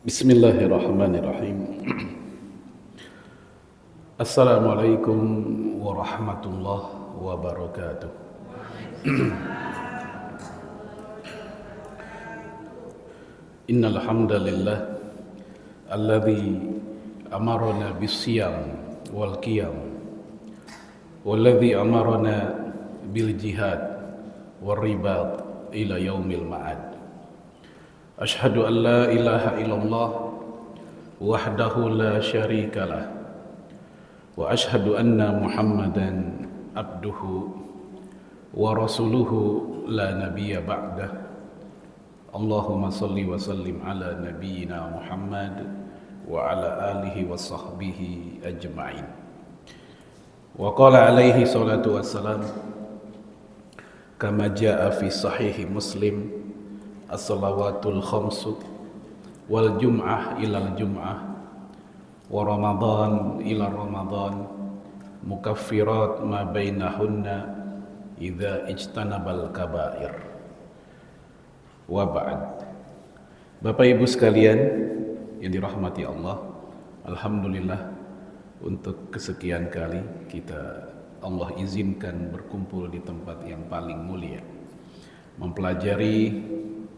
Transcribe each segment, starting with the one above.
Bismillahirrahmanirrahim. Assalamualaikum warahmatullahi wabarakatuh. Innal hamdalillah alladzi amarna bis-siyam wal qiyam walladzi amarna bil jihad war ribat ila yaumil ma'ad. Ashhadu an la ilaha illallah wahdahu la syarikalah wa ashhadu anna Muhammadan abduhu wa rasuluhu la nabiyya ba'dah. Allahumma salli wa sallim ala nabiyyina Muhammad wa ala alihi wa sahbihi ajma'in. Wa qala alaihi salatu wassalam kama jaa fi sahihi Muslim, as-salawatul khamsu wal jum'ah ilal jum'ah wa ramadan ila ramadan mukaffirat ma bainahunna idza ijtanabal kabair. Wa ba'd. Bapak Ibu sekalian yang dirahmati Allah, alhamdulillah untuk kesekian kali kita Allah izinkan berkumpul di tempat yang paling mulia, mempelajari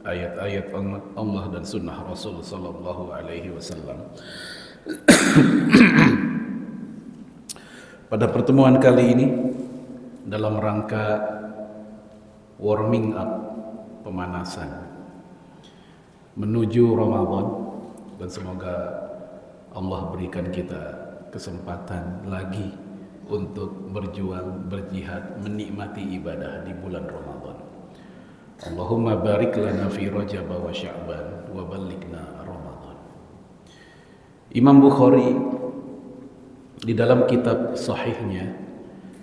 ayat-ayat Allah dan sunnah Rasul sallallahu alaihi wasallam. Pada pertemuan kali ini dalam rangka warming up, pemanasan menuju Ramadan, dan semoga Allah berikan kita kesempatan lagi untuk berjuang, berjihad, menikmati ibadah di bulan Ramadan. Allahumma barik lana fi Rajab wa Sya'ban wa ballighna Ramadan. Imam Bukhari di dalam kitab sahihnya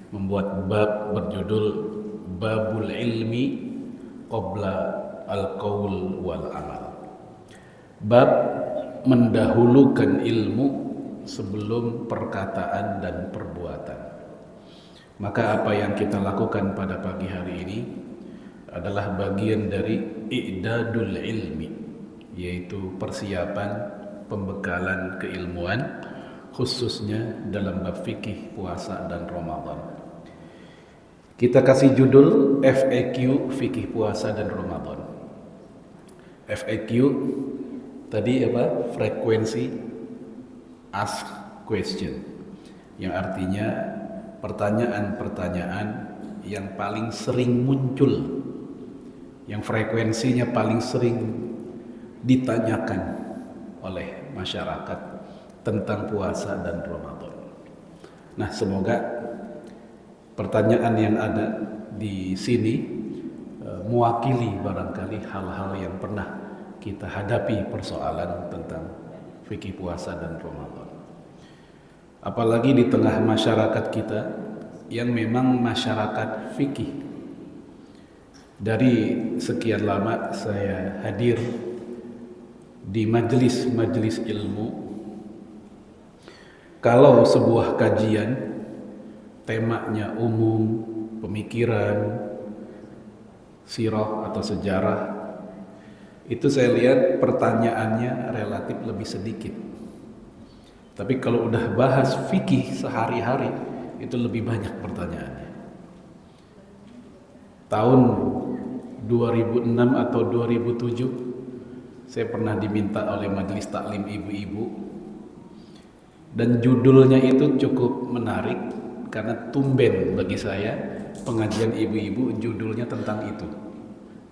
membuat bab berjudul Babul Ilmi Qabla Al-Qaul wal Amal. Bab mendahulukan ilmu sebelum perkataan dan perbuatan. Maka apa yang kita lakukan pada pagi hari ini adalah bagian dari i'dadul ilmi, yaitu persiapan pembekalan keilmuan, khususnya dalam bab fikih puasa dan Ramadan. Kita kasih judul FAQ fikih puasa dan Ramadan. FAQ tadi apa? Frekuensi ask question, yang artinya pertanyaan-pertanyaan yang paling sering muncul, yang frekuensinya paling sering ditanyakan oleh masyarakat tentang puasa dan Ramadan. Nah, semoga pertanyaan yang ada di sini mewakili barangkali hal-hal yang pernah kita hadapi, persoalan tentang fikih puasa dan Ramadan. Apalagi di tengah masyarakat kita yang memang masyarakat fikih. Dari sekian lama saya hadir di majelis-majelis ilmu, kalau sebuah kajian temanya umum, pemikiran, sirah atau sejarah, itu saya lihat pertanyaannya relatif lebih sedikit. Tapi kalau udah bahas fikih sehari-hari, itu lebih banyak pertanyaannya. Tahun 2006 atau 2007 saya pernah diminta oleh majelis taklim ibu-ibu, dan judulnya itu cukup menarik karena tumben bagi saya pengajian ibu-ibu judulnya tentang itu,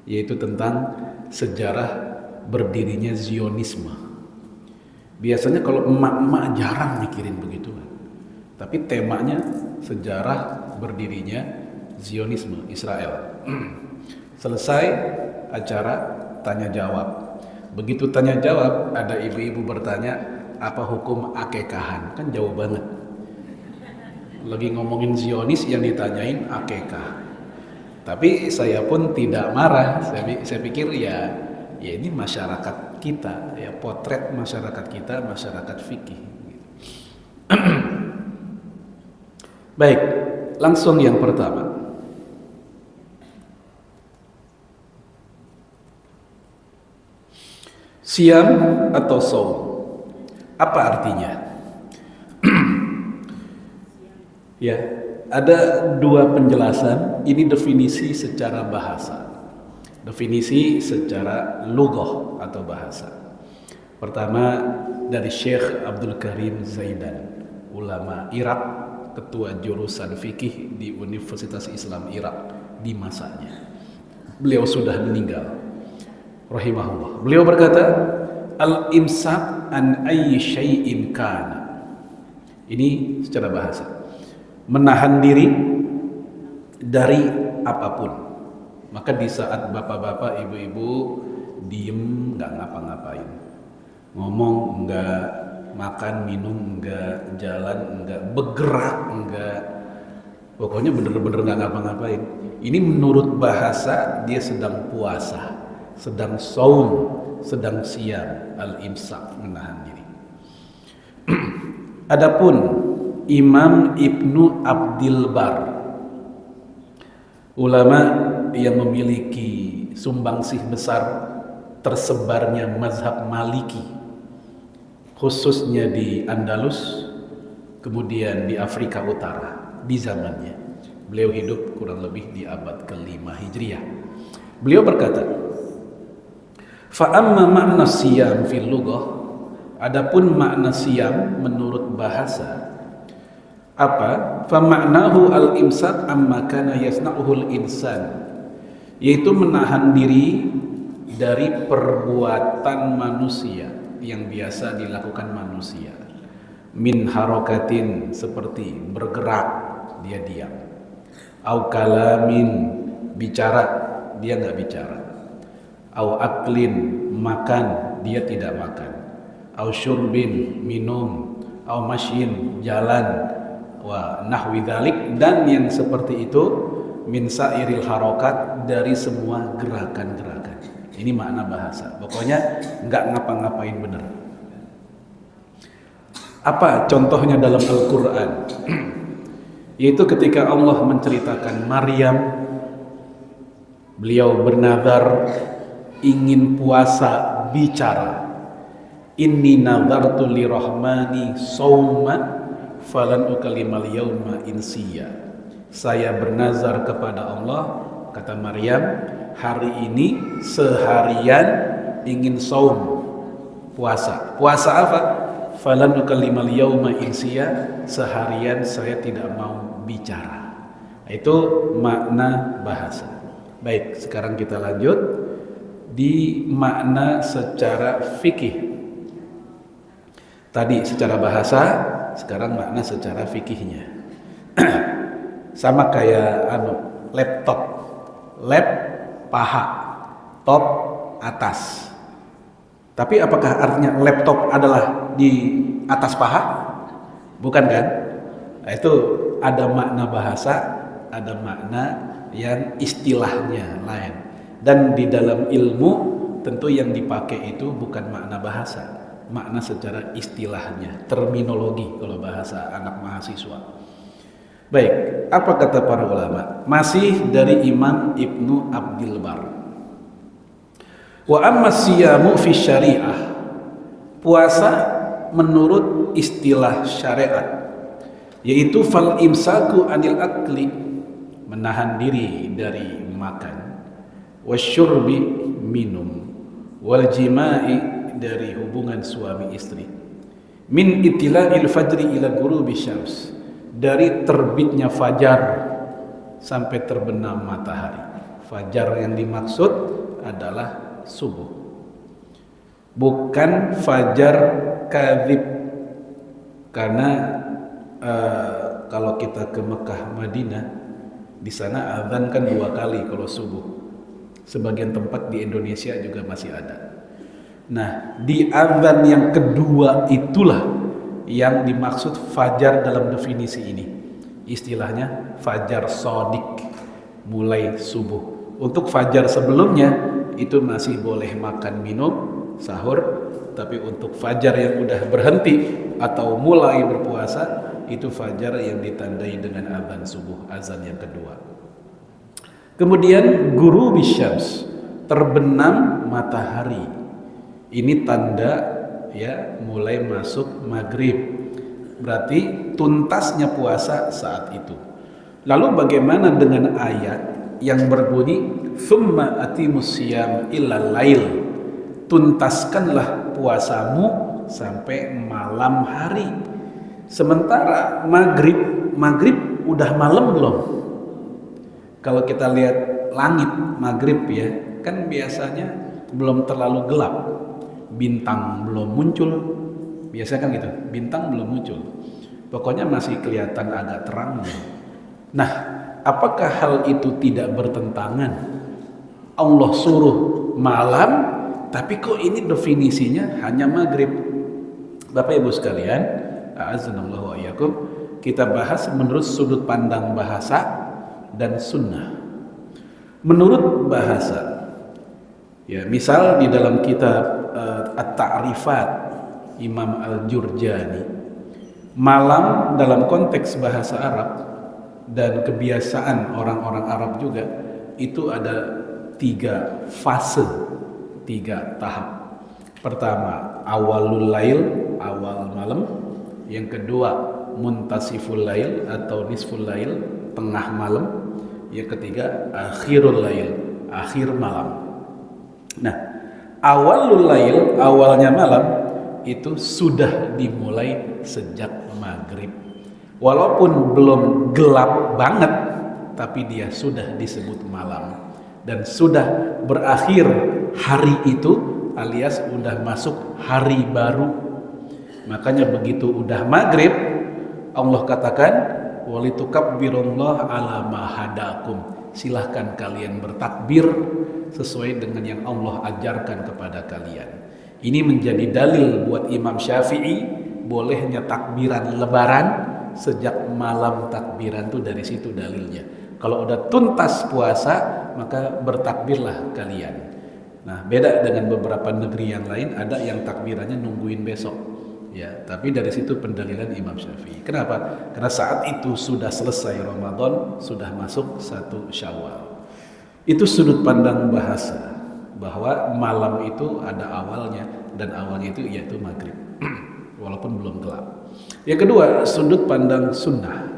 yaitu tentang sejarah berdirinya Zionisme. Biasanya kalau emak-emak jarang mikirin begituan, tapi temanya sejarah berdirinya Zionisme Israel. Selesai acara tanya jawab. Begitu tanya jawab, ada ibu-ibu bertanya, apa hukum akekahan? Kan jauh banget. Lagi ngomongin Zionis yang ditanyain akekah. Tapi saya pun tidak marah. Saya pikir ya ini masyarakat kita, ya potret masyarakat kita, masyarakat fikih. Baik, langsung yang pertama. Siam atau saum. Apa artinya? Ya, ada dua penjelasan. Ini definisi secara bahasa. Definisi secara lughah atau bahasa. Pertama dari Syekh Abdul Karim Zaidan, ulama Irak, ketua jurusan fikih di Universitas Islam Irak di masanya. Beliau sudah meninggal, rahimahullah. Beliau berkata, al-imsak an ayyi syai'in kana. Ini secara bahasa. Menahan diri dari apapun. Maka di saat bapak-bapak, ibu-ibu diem, nggak ngapa-ngapain, ngomong enggak, makan, minum enggak, jalan enggak, bergerak enggak, pokoknya bener-bener nggak ngapa-ngapain. Ini menurut bahasa dia sedang puasa, sedang saum, sedang siam, al-imsak, menahan diri. Adapun Imam Ibnu Abdil Bar, ulama yang memiliki sumbangsih besar tersebarnya mazhab Maliki, khususnya di Andalus, kemudian di Afrika Utara di zamannya. Beliau hidup kurang lebih di abad ke-5 Hijriah. Beliau berkata, fa amma makna siyam fil lughah, adapun makna siyam menurut bahasa apa? Fa ma'nahu al-imsak amma kana yasna'uhu al-insan, yaitu menahan diri dari perbuatan manusia yang biasa dilakukan manusia. Min harokatin, seperti bergerak, dia diam. Au kalamin, bicara, dia nggak bicara. Au aklin, makan, dia tidak makan. Au syurbin, minum. Au masyin, jalan. Wa nahwi dzalik, dan yang seperti itu, min sairil harokat, dari semua gerakan-gerakan. Ini makna bahasa. Pokoknya nggak ngapa-ngapain bener. Apa contohnya dalam Al-Quran? Yaitu ketika Allah menceritakan Maryam, beliau bernazar ingin puasa, bicara. Inni nazartu lirahmani sauma falan ukalimal yauma insiya. Saya bernazar kepada Allah, kata Maryam, hari ini seharian ingin saum, puasa. Puasa apa? Falan ukalimal yauma insiya, seharian saya tidak mau bicara. Itu makna bahasa. Baik, sekarang kita lanjut di makna secara fikih. Tadi secara bahasa, sekarang makna secara fikihnya. Sama kayak laptop. Lap paha, top atas. Tapi apakah artinya laptop adalah di atas paha? Bukan kan? Nah, itu ada makna bahasa, ada makna yang istilahnya lain. Dan di dalam ilmu tentu yang dipakai itu bukan makna bahasa, makna secara istilahnya, terminologi kalau bahasa anak mahasiswa. Baik, apa kata para ulama? Masih dari Imam Ibnu Abdil Bar. Wa amma siyamu fi syariah, puasa menurut istilah syariat, yaitu fal imsaku anil akli, menahan diri dari makan, wasyurbi, minum, wal jima'i, dari hubungan suami istri, min itila'il fajri ila ghurubi syams, dari terbitnya fajar sampai terbenam matahari. Fajar yang dimaksud adalah subuh, bukan fajar kadzib. Karena kalau kita ke Mekah, Madinah, di sana azan kan 2 kali kalau subuh. Sebagian tempat di Indonesia juga masih ada. Nah, di azan yang kedua itulah yang dimaksud fajar dalam definisi ini. Istilahnya fajar sodik, mulai subuh. Untuk fajar sebelumnya itu masih boleh makan minum, sahur. Tapi untuk fajar yang udah berhenti atau mulai berpuasa, itu fajar yang ditandai dengan azan subuh, azan yang kedua. Kemudian ghurubi syams, terbenam matahari. Ini tanda ya mulai masuk maghrib. Berarti tuntasnya puasa saat itu. Lalu bagaimana dengan ayat yang berbunyi thumma atimus siyam illal lail? Tuntaskanlah puasamu sampai malam hari. Sementara maghrib udah malam belum? Kalau kita lihat langit maghrib ya, kan biasanya belum terlalu gelap, bintang belum muncul, biasanya kan gitu, bintang belum muncul, pokoknya masih kelihatan agak terang. Nah, apakah hal itu tidak bertentangan? Allah suruh malam, tapi kok ini definisinya hanya maghrib? Bapak Ibu sekalian, a'azzanallahu wa iyyakum, kita bahas menurut sudut pandang bahasa dan sunnah. Menurut bahasa, ya misal di dalam kitab At-Ta'rifat Imam Al-Jurjani, malam dalam konteks bahasa Arab dan kebiasaan orang-orang Arab juga itu ada 3 fase, 3 tahap. Pertama, awalul lail, awal malam. Yang kedua, muntasiful lail atau nisful lail, tengah malam. Yang ketiga, akhirul lail, akhir malam. Nah, awalul lail, awalnya malam itu sudah dimulai sejak maghrib. Walaupun belum gelap banget, tapi dia sudah disebut malam. Dan sudah berakhir hari itu, alias udah masuk hari baru. Makanya begitu udah maghrib, Allah katakan walitukabbirullaha ala ma hadakum. Silahkan kalian bertakbir sesuai dengan yang Allah ajarkan kepada kalian. Ini menjadi dalil buat Imam Syafi'i bolehnya takbiran lebaran sejak malam. Takbiran tuh dari situ dalilnya. Kalau udah tuntas puasa, maka bertakbirlah kalian. Nah, beda dengan beberapa negeri yang lain, ada yang takbirannya nungguin besok. Ya, tapi dari situ pendalilan Imam Syafi'i. Kenapa? Karena saat itu sudah selesai Ramadan, sudah masuk 1 Syawal. Itu sudut pandang bahasa, bahwa malam itu ada awalnya, dan awalnya itu yaitu maghrib, walaupun belum gelap. Yang kedua, sudut pandang sunnah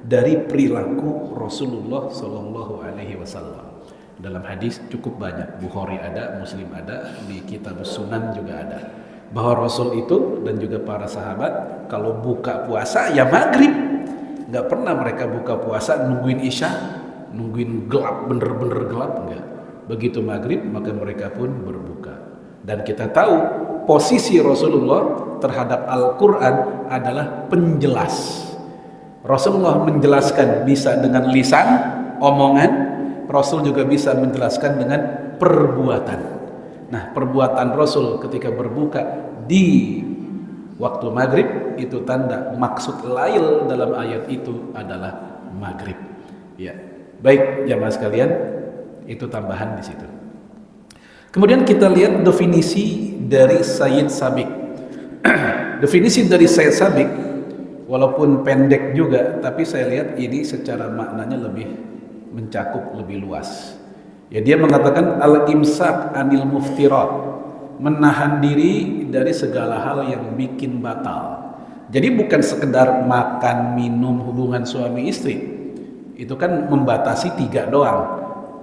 dari perilaku Rasulullah Shallallahu Alaihi Wasallam. Dalam hadis cukup banyak, Bukhari ada, Muslim ada, di kitab Sunan juga ada, bahwa Rasul itu dan juga para sahabat kalau buka puasa ya maghrib. Nggak pernah mereka buka puasa nungguin isya, nungguin gelap, bener-bener gelap, enggak. Begitu maghrib maka mereka pun berbuka. Dan kita tahu posisi Rasulullah terhadap Al-Quran adalah penjelas. Rasulullah menjelaskan bisa dengan lisan, omongan. Rasul juga bisa menjelaskan dengan perbuatan. Nah, perbuatan Rasul ketika berbuka di waktu maghrib itu tanda maksud lail dalam ayat itu adalah maghrib. Ya, baik jamaah sekalian, itu tambahan di situ. Kemudian kita lihat definisi dari Sayyid Sabiq. Definisi dari Sayyid Sabiq walaupun pendek juga, tapi saya lihat ini secara maknanya lebih mencakup lebih luas. Ya, dia mengatakan al-imsak anil muftirat, menahan diri dari segala hal yang bikin batal. Jadi bukan sekedar makan, minum, hubungan suami istri. Itu kan membatasi 3 doang.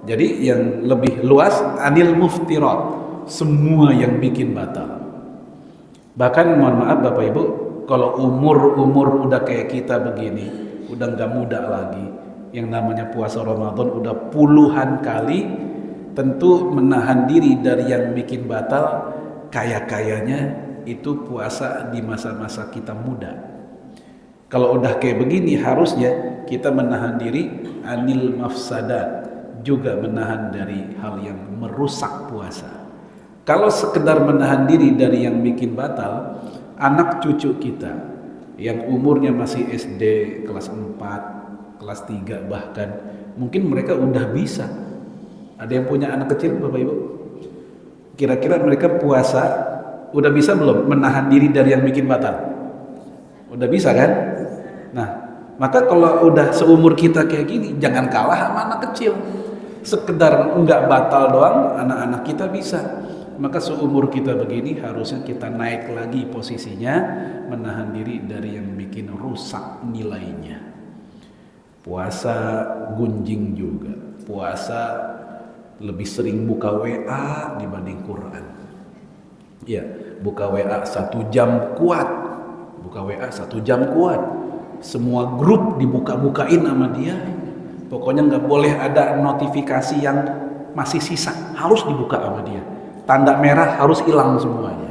Jadi yang lebih luas anil muftirat, semua yang bikin batal. Bahkan mohon maaf Bapak Ibu, kalau umur udah kayak kita begini, udah nggak muda lagi, yang namanya puasa Ramadan udah puluhan kali, tentu menahan diri dari yang bikin batal kayaknya itu puasa di masa-masa kita muda. Kalau udah kayak begini harusnya kita menahan diri anil mafsadat, juga menahan dari hal yang merusak puasa. Kalau sekedar menahan diri dari yang bikin batal, anak cucu kita yang umurnya masih SD kelas 4, kelas 3 bahkan, mungkin mereka udah bisa. Ada yang punya anak kecil Bapak Ibu? Kira-kira mereka puasa udah bisa belum menahan diri dari yang bikin batal? Udah bisa kan? Nah, maka kalau udah seumur kita kayak gini, jangan kalah sama anak kecil. Sekedar enggak batal doang, anak-anak kita bisa. maka seumur kita begini harusnya kita naik lagi posisinya, menahan diri dari yang bikin rusak nilainya. Puasa gunjing juga, puasa lebih sering buka WA dibanding Quran. Ya, buka WA 1 jam kuat, buka WA 1 jam kuat, semua grup dibuka-bukain sama dia. Pokoknya nggak boleh ada notifikasi yang masih sisa, harus dibuka sama dia. Tanda merah harus hilang semuanya.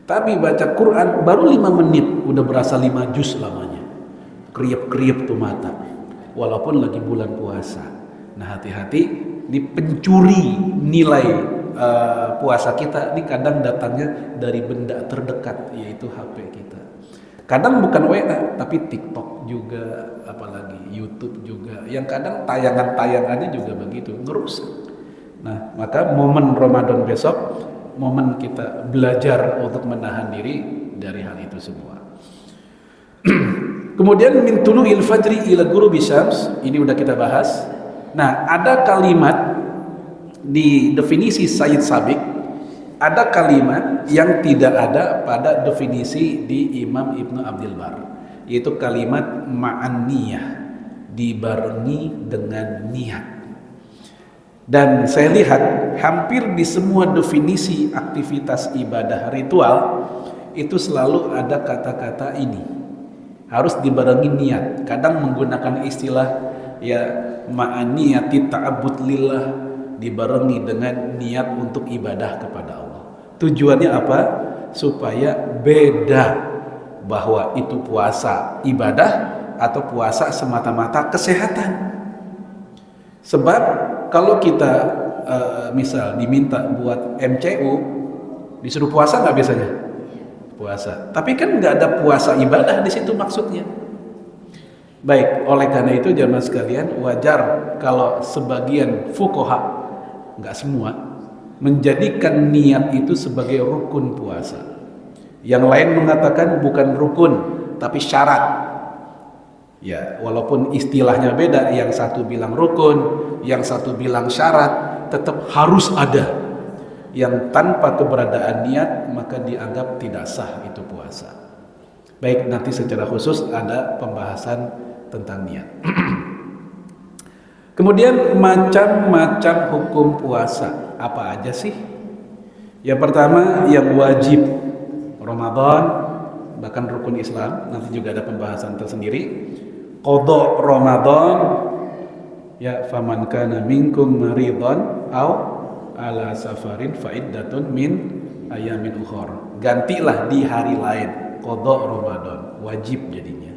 Tapi baca Quran baru 5 menit udah berasa 5 juz lamanya. Kriep-kriep tuh mata. Walaupun lagi bulan puasa. Nah, hati-hati, ini pencuri nilai puasa kita. Ini kadang datangnya dari benda terdekat, yaitu HP kita. Kadang bukan WA, tapi TikTok juga, apalagi YouTube juga. Yang kadang tayangan-tayangannya juga begitu, ngerusak. Nah, maka momen Ramadan besok, momen kita belajar untuk menahan diri dari hal itu semua. Kemudian min tulu'il fajri ila ghurubi syams, ini udah kita bahas. Nah, ada kalimat di definisi Sayyid Sabiq, ada kalimat yang tidak ada pada definisi di Imam Ibnu Abdul Bar, yaitu kalimat ma'an niyah, dibarengi dengan niat. Dan saya lihat hampir di semua definisi aktivitas ibadah ritual itu selalu ada kata-kata ini, harus dibarengi niat. Kadang menggunakan istilah ya ma'aniyati ta'abbud lillah, dibarengi dengan niat untuk ibadah kepada Allah. Tujuannya apa? Supaya beda bahwa itu puasa ibadah atau puasa semata-mata kesehatan. Sebab kalau kita misal diminta buat MCU, disuruh puasa nggak biasanya? Puasa. Tapi kan nggak ada puasa ibadah di situ maksudnya. Baik, oleh karena itu jamaah sekalian, wajar kalau sebagian fuqaha, nggak semua, menjadikan niat itu sebagai rukun puasa. Yang lain mengatakan bukan rukun, tapi syarat. Ya, walaupun istilahnya beda, yang satu bilang rukun, yang satu bilang syarat, tetap harus ada. Yang tanpa keberadaan niat maka dianggap tidak sah itu puasa. Baik, nanti secara khusus ada pembahasan tentang niat. Kemudian macam-macam hukum puasa, apa aja sih? Yang pertama yang wajib Ramadan, bahkan rukun Islam, nanti juga ada pembahasan tersendiri. Qadha Ramadan, ya faman kana minkum maridhan au ala safarin fa iddatun min ayamin ukhra. Gantilah di hari lain, qadha Ramadan, wajib jadinya.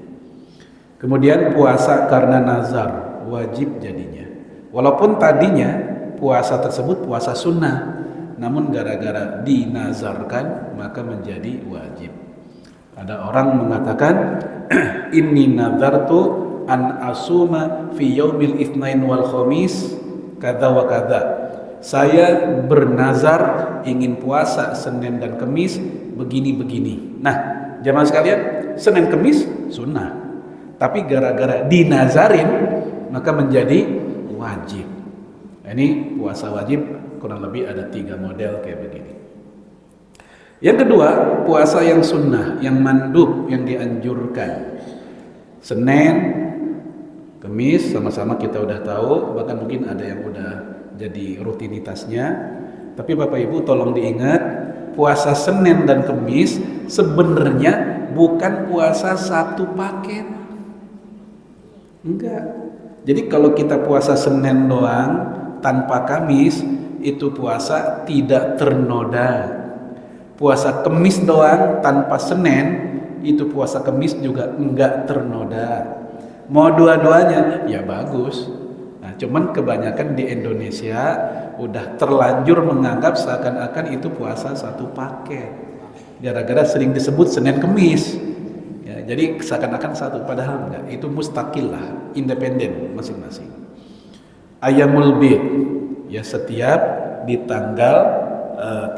Kemudian puasa karena nazar, wajib jadinya. Walaupun tadinya puasa tersebut puasa sunnah, namun gara-gara dinazarkan maka menjadi wajib. Ada orang mengatakan inni nadartu an asuma fi yaumil itsnain wal khamis kadza wa kadza. Saya bernazar ingin puasa Senin dan Kamis begini-begini. Nah, jamaah sekalian, Senin Kamis sunnah. Tapi gara-gara dinazarin maka menjadi wajib. Ini puasa wajib kurang lebih ada 3 model kayak begini. Yang kedua, puasa yang sunnah, yang mandub, yang dianjurkan. Senin, Kamis sama-sama kita udah tahu, bahkan mungkin ada yang udah jadi rutinitasnya. Tapi Bapak Ibu tolong diingat, puasa Senin dan Kamis sebenarnya bukan puasa satu paket. Enggak. Jadi kalau kita puasa Senin doang tanpa Kamis, itu puasa tidak ternoda. Puasa Kemis doang tanpa Senin, itu puasa Kemis juga enggak ternoda. Mau dua-duanya ya bagus. Nah, cuman kebanyakan di Indonesia udah terlanjur menganggap seakan-akan itu puasa satu paket. Gara-gara sering disebut Senin Kemis. Ya, jadi seakan-akan satu, padahal enggak. Itu mustakil lah, independen masing-masing. Ayamul Bid, ya setiap di tanggal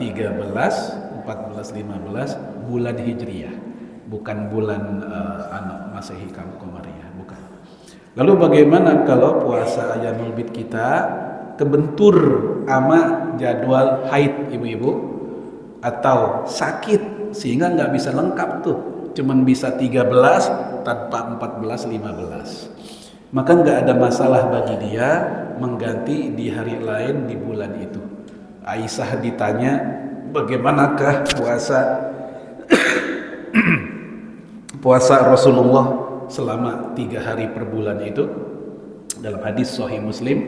13, 14, 15 bulan Hijriyah, bukan bulan Masehi Komariah, bukan. Lalu bagaimana kalau puasa Ayamul Bid kita kebentur ama jadwal haid ibu-ibu atau sakit sehingga nggak bisa lengkap tuh, cuman bisa 13 tanpa 14 15, maka nggak ada masalah bagi dia mengganti di hari lain di bulan itu. Aisyah ditanya, bagaimanakah puasa Rasulullah selama 3 hari per bulan itu? Dalam hadis Sahih Muslim,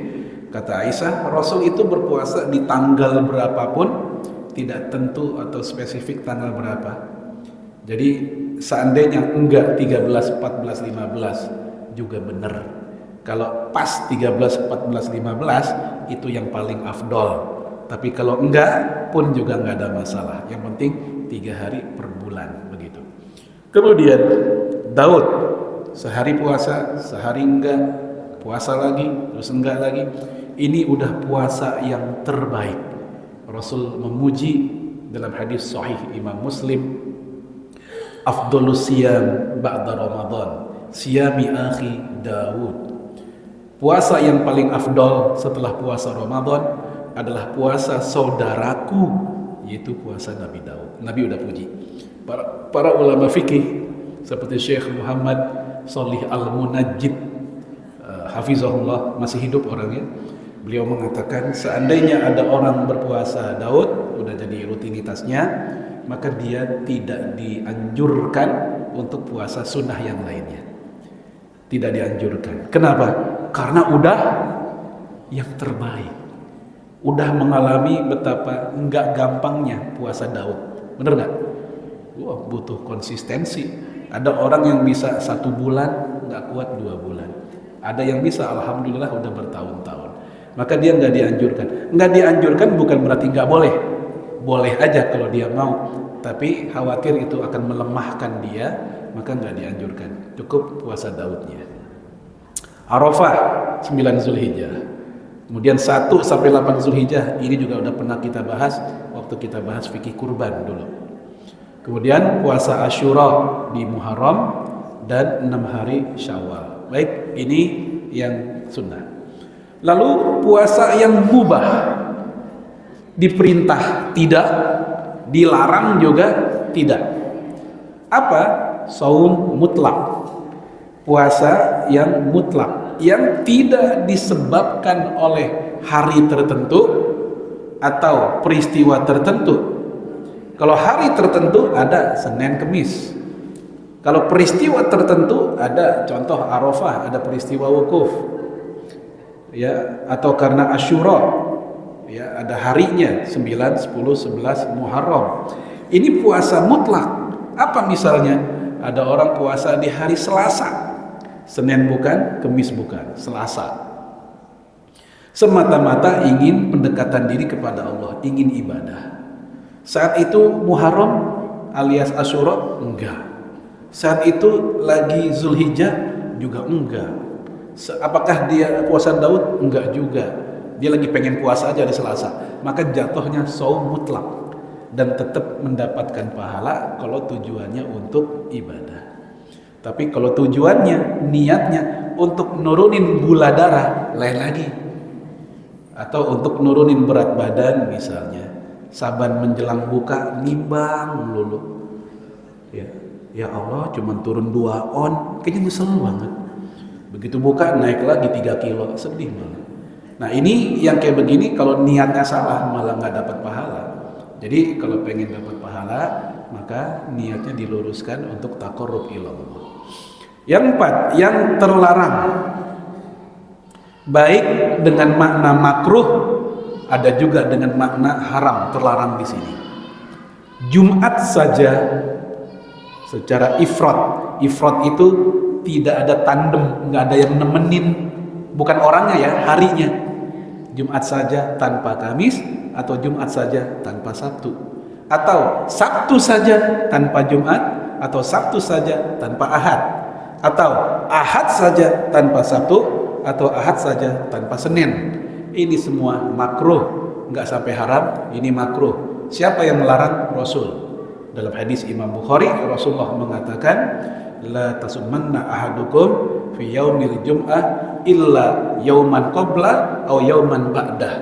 kata Aisyah, Rasul itu berpuasa di tanggal berapapun, tidak tentu atau spesifik tanggal berapa. Jadi seandainya enggak 13, 14, 15 juga benar. Kalau pas 13, 14, 15 itu yang paling afdol. Tapi kalau enggak pun juga enggak ada masalah. Yang penting 3 hari per bulan begitu. Kemudian Daud sehari puasa, sehari enggak, puasa lagi, terus enggak lagi. Ini udah puasa yang terbaik. Rasul memuji dalam hadis sahih Imam Muslim, afdhalus siyam ba'da Ramadan, siyami akhi Daud. Puasa yang paling afdol setelah puasa Ramadan adalah puasa saudaraku, yaitu puasa Nabi Daud. Nabi udah puji. Para ulama fikih seperti Syekh Muhammad Shalih Al-Munajjid, hafizahullah, masih hidup orangnya. Beliau mengatakan seandainya ada orang berpuasa Daud udah jadi rutinitasnya, maka dia tidak dianjurkan untuk puasa sunnah yang lainnya. Tidak dianjurkan. Kenapa? Karena udah yang terbaik. Udah mengalami betapa enggak gampangnya puasa Daud. Bener gak? Wah, butuh konsistensi. Ada orang yang bisa 1 bulan, enggak kuat 2 bulan. Ada yang bisa, alhamdulillah udah bertahun-tahun. Maka dia enggak dianjurkan. Enggak dianjurkan bukan berarti enggak boleh. Boleh aja kalau dia mau. Tapi khawatir itu akan melemahkan dia, maka enggak dianjurkan. Cukup puasa Daudnya. Arafah 9 Zulhijjah. Kemudian 1 sampai 8 Zulhijjah, ini juga udah pernah kita bahas waktu kita bahas fikih kurban dulu. Kemudian puasa Asyura di Muharram dan 6 hari Syawal. Baik, ini yang sunnah. Lalu puasa yang mubah, diperintah tidak, dilarang juga tidak. Apa? Shaum mutlak. Puasa yang mutlak, yang tidak disebabkan oleh hari tertentu atau peristiwa tertentu. Kalau hari tertentu ada Senin Kemis. Kalau peristiwa tertentu ada contoh Arafah, ada peristiwa wukuf. Ya, atau karena Asyura, ya, ada harinya 9, 10, 11 Muharram. Ini puasa mutlak. Apa misalnya? Ada orang puasa di hari Selasa. Senin bukan, Kemis bukan, Selasa. Semata-mata ingin pendekatan diri kepada Allah, ingin ibadah. Saat itu Muharram alias Asyura enggak. Saat itu lagi Zulhijjah juga enggak. Apakah dia puasa Daud? Enggak juga. Dia lagi pengen puasa aja di Selasa. Maka jatuhnya shaum mutlak dan tetap mendapatkan pahala kalau tujuannya untuk ibadah. Tapi kalau tujuannya, niatnya untuk nurunin gula darah, lain lagi. Atau untuk nurunin berat badan misalnya. Saban menjelang buka nimbang melulu. Ya Allah, cuma turun 2 on, kayaknya nyesel banget. Begitu buka naik lagi 3 kilo, sedih banget. Nah, ini yang kayak begini kalau niatnya salah malah nggak dapat pahala. Jadi kalau pengen dapat pahala, maka niatnya diluruskan untuk taqarrub ilallah. Yang 4, yang terlarang, baik dengan makna makruh, ada juga dengan makna haram, terlarang di sini. Jumat saja secara ifrat. Ifrat itu tidak ada tandem, nggak ada yang nemenin, bukan orangnya ya, harinya. Jumat saja tanpa Kamis, atau Jumat saja tanpa Sabtu, atau Sabtu saja tanpa Jumat, atau Sabtu saja tanpa Ahad, atau Ahad saja tanpa Sabtu, atau Ahad saja tanpa Senin. Ini semua makruh, nggak sampai haram, ini makruh. Siapa yang melarang? Rasul. Dalam hadis Imam Bukhari, Rasulullah mengatakan, la tasummanna ahadukum fi yaumil jum'ah illa yauman qabla atau yauman ba'dah.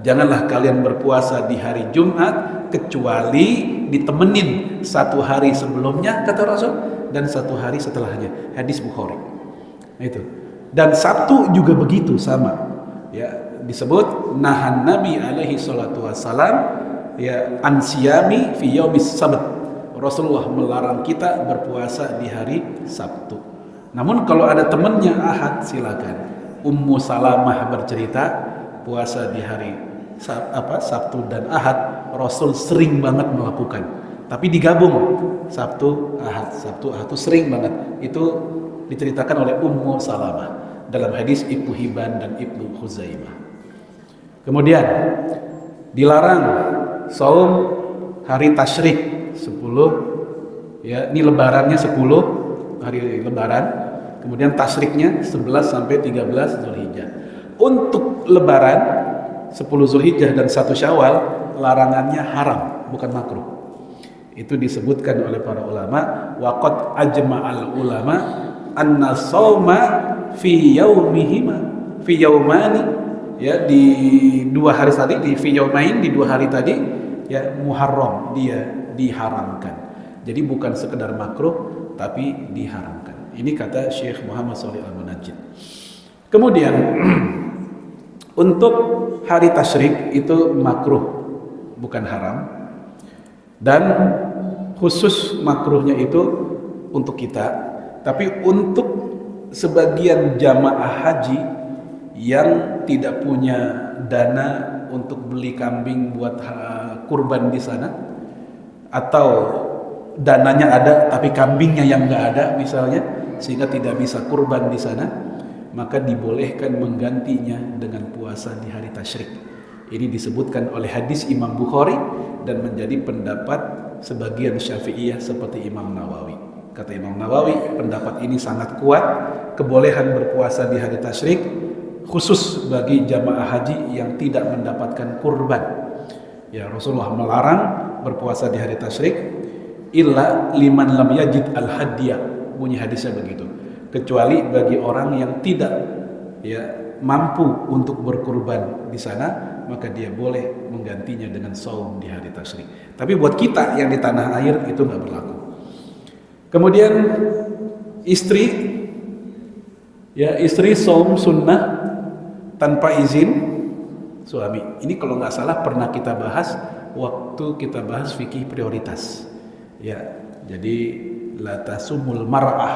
janganlah kalian berpuasa di hari Jumat kecuali ditemenin satu hari sebelumnya kata Rasul dan satu hari setelahnya. Hadis Bukhari. Itu. Dan Sabtu juga begitu sama. Ya, disebut nahan Nabi alaihi salatu wassalam ya ansiyami fi yaumis sabt. Rasulullah melarang kita berpuasa di hari Sabtu. Namun kalau ada temannya Ahad silakan. Ummu Salamah bercerita puasa di hari Sabtu dan Ahad Rasul sering banget melakukan. Tapi digabung Sabtu Ahad itu sering banget. Itu diceritakan oleh Ummu Salamah dalam hadis Ibnu Hibban dan Ibnu Khuzaimah. Kemudian dilarang saum hari tasyrik 10 ya, ini lebarannya 10 hari lebaran, kemudian tasyriknya 11 sampai 13 Zulhijjah. Untuk lebaran 10 Zulhijjah dan 1 Syawal larangannya haram, bukan makruh. Itu disebutkan oleh para ulama, waqad ajma'al ulama anna shauma fi yaumihima fi yaumani, ya di 2 hari tadi, di fi yaumain, di 2 hari tadi ya muharram, dia diharamkan. Jadi bukan sekedar makruh tapi diharamkan. Ini kata Syekh Muhammad Shalih Al-Munajjid. Kemudian untuk hari tasyrik itu makruh, bukan haram. Dan khusus makruhnya itu untuk kita, tapi untuk sebagian jamaah haji yang tidak punya dana untuk beli kambing buat kurban di sana, atau dananya ada tapi kambingnya yang nggak ada misalnya, sehingga tidak bisa kurban di sana, maka dibolehkan menggantinya dengan puasa di hari tasyrik. Ini disebutkan oleh hadis Imam Bukhari dan menjadi pendapat sebagian Syafi'iyah seperti Imam Nawawi. Kata Imam Nawawi, pendapat ini sangat kuat, kebolehan berpuasa di hari tasyrik khusus bagi jamaah haji yang tidak mendapatkan kurban. Ya, Rasulullah melarang berpuasa di hari tasyrik illa liman lam yajid al-hadiyah, bunyi hadisnya begitu, kecuali bagi orang yang tidak ya mampu untuk berkurban di sana, maka dia boleh menggantinya dengan saum di hari tasyrik. Tapi buat kita yang di tanah air itu nggak berlaku. Kemudian istri saum sunnah tanpa izin suami. Ini kalau nggak salah pernah kita bahas waktu kita bahas fikih prioritas. Ya, jadi la tasumul mar'ah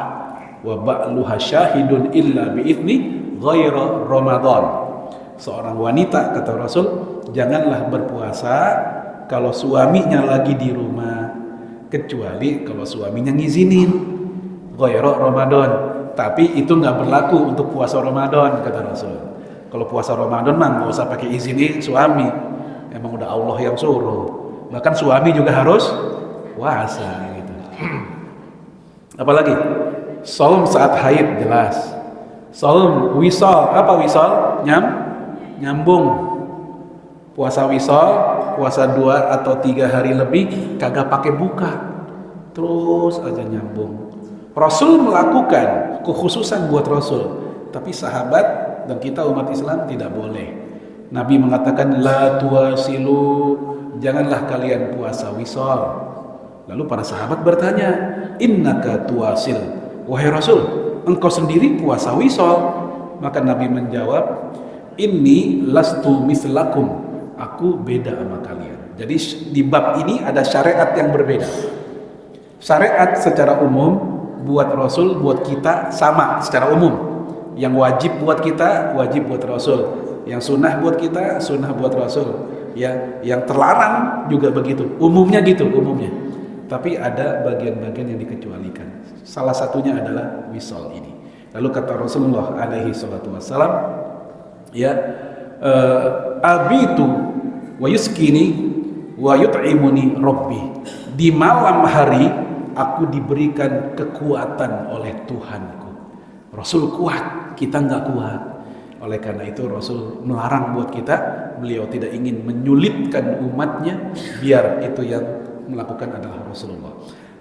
wa ba'luha syahidun illa bi'idni ghaira Ramadan. Seorang wanita, kata Rasul, janganlah berpuasa kalau suaminya lagi di rumah, kecuali kalau suaminya ngizinin, ghaira Ramadan. Tapi itu nggak berlaku untuk puasa Ramadan, kata Rasul. Kalau puasa Ramadan mah nggak usah pakai izinin suami, emang udah Allah yang suruh. Bahkan suami juga harus puasa gitu. Apalagi saum saat haid jelas. Saum wisal, apa wisal? Nyambung. Puasa wisal, puasa 2 atau 3 hari lebih kagak pakai buka, terus aja nyambung. Rasul melakukan, kekhususan buat Rasul, tapi sahabat dan kita umat Islam tidak boleh. Nabi mengatakan la tuwasilu, janganlah kalian puasa wisal. Lalu para sahabat bertanya, innaka tuwasil, wahai Rasul, engkau sendiri puasa wisal. Maka Nabi menjawab, inni lastu mislakum, aku beda sama kalian. Jadi di bab ini ada syariat yang berbeda. Syariat secara umum buat Rasul, buat kita sama secara umum. Yang wajib buat kita, wajib buat Rasul. Yang sunnah buat kita, sunnah buat Rasul. Ya, yang terlarang juga begitu. Umumnya gitu, umumnya. Tapi ada bagian-bagian yang dikecualikan. Salah satunya adalah wisal ini. Lalu kata Rasulullah alaihi salatu wassalam, ya, abitu wa yuskini wa yut'imuni rabbi. Di malam hari aku diberikan kekuatan oleh Tuhanku. Rasul kuat, kita nggak kuat. Oleh karena itu Rasul melarang buat kita. Beliau tidak ingin menyulitkan umatnya, biar itu yang melakukan adalah Rasulullah.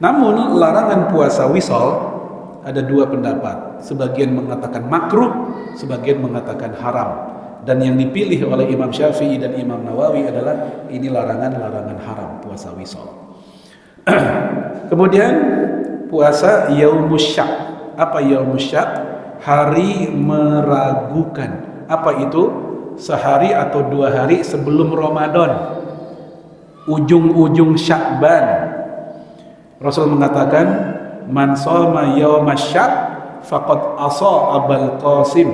Namun larangan puasa wisal ada 2 pendapat. Sebagian mengatakan makruh, sebagian mengatakan haram. Dan yang dipilih oleh Imam Syafi'i dan Imam Nawawi adalah ini larangan-larangan haram puasa wisol. Kemudian puasa Yaumus Syak. Apa Yaumus Syak? Hari meragukan. Apa itu? Sehari atau 2 hari sebelum Ramadan, ujung-ujung Sya'ban. Rasul mengatakan, man shoma yaumas syak faqad asa Abul Qasim.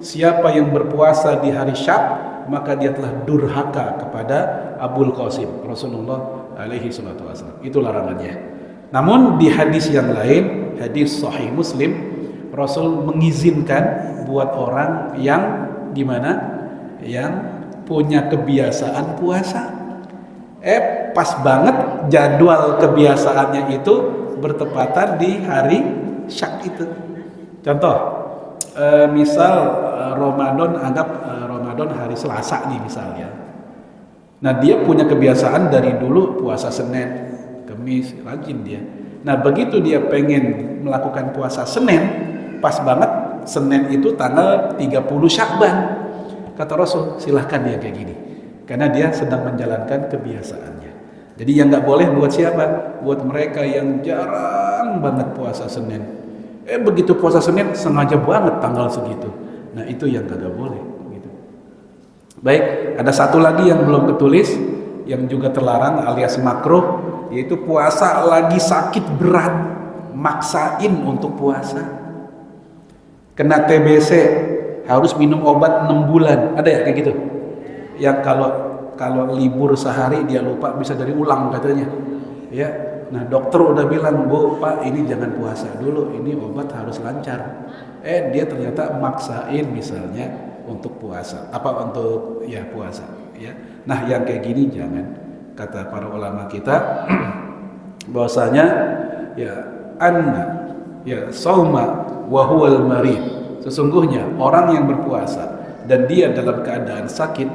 Siapa yang berpuasa di hari Syak, maka dia telah durhaka kepada Abul Qasim, Rasulullah alaihi salatu wasallam. Itu larangannya. Namun di hadis yang lain, hadis sahih Muslim, Rasul mengizinkan buat orang yang gimana? Yang punya kebiasaan puasa. Pas banget jadwal kebiasaannya itu bertepatan di hari Syak itu. Contoh, misal Ramadan, anggap Ramadan hari Selasa nih misalnya. Nah dia punya kebiasaan dari dulu puasa Senin, Kamis, rajin dia. Nah begitu dia pengen melakukan puasa Senin, pas banget Senin itu tanggal 30 Syakban. Kata Rasul, silahkan dia kayak gini, karena dia sedang menjalankan kebiasaannya. Jadi yang nggak boleh buat siapa? Buat mereka yang jarang banget puasa Senin. Begitu puasa Senin sengaja banget tanggal segitu. Nah itu yang kagak boleh. Gitu. Baik, ada satu lagi yang belum ketulis, yang juga terlarang alias makruh, yaitu puasa lagi sakit berat, maksain untuk puasa. Kena TBC, harus minum obat 6 bulan. Ada ya kayak gitu? Yang kalau libur sehari dia lupa bisa dari ulang katanya. Ya. Nah, dokter udah bilang, "Bu, Pak, ini jangan puasa dulu, ini obat harus lancar." Dia ternyata maksain misalnya untuk puasa. Untuk puasa, ya. Nah, yang kayak gini jangan. Kata para ulama kita bahwasanya sauma wa huwal marid. Sesungguhnya orang yang berpuasa dan dia dalam keadaan sakit,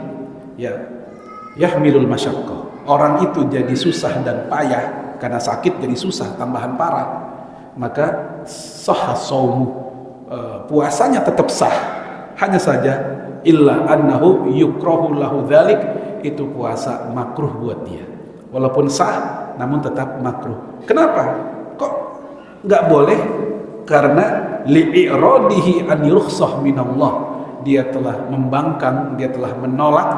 yahmilul masyaqqah. Orang itu jadi susah dan payah karena sakit, jadi susah tambahan parah. Maka sahha shaumu, puasanya tetap sah. Hanya saja illa annahu yukrahu lahu dzalik, itu puasa makruh buat dia. Walaupun sah namun tetap makruh. Kenapa? Kok enggak boleh? Karena li'iradihi an rukhsah minallah. Dia telah membangkang, dia telah menolak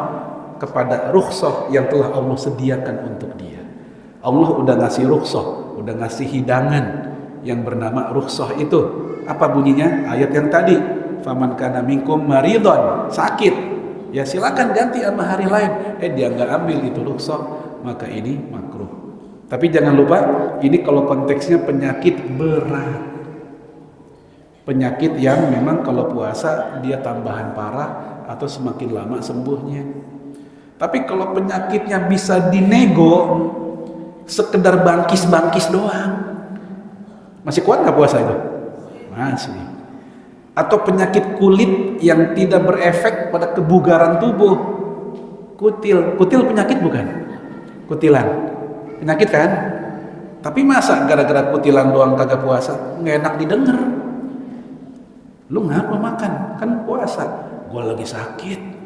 kepada rukhsah yang telah Allah sediakan untuk dia. Allah udah ngasih rukhsah, udah ngasih hidangan yang bernama rukhsah itu. Apa bunyinya? Ayat yang tadi, faman kana minkum maridon, sakit, ya silakan ganti sama hari lain. Dia nggak ambil itu rukhsah, maka ini makruh. Tapi jangan lupa, ini kalau konteksnya penyakit berat, penyakit yang memang kalau puasa dia tambahan parah atau semakin lama sembuhnya. Tapi kalau penyakitnya bisa dinego, sekedar bangkis-bangkis doang, masih kuat nggak puasa itu? Masih. Atau penyakit kulit yang tidak berefek pada kebugaran tubuh, kutil penyakit bukan? Kutilan, penyakit kan? Tapi masa gara-gara kutilan doang kagak puasa? Nggak enak didengar. Lu ngapa makan? Kan puasa. Gua lagi sakit.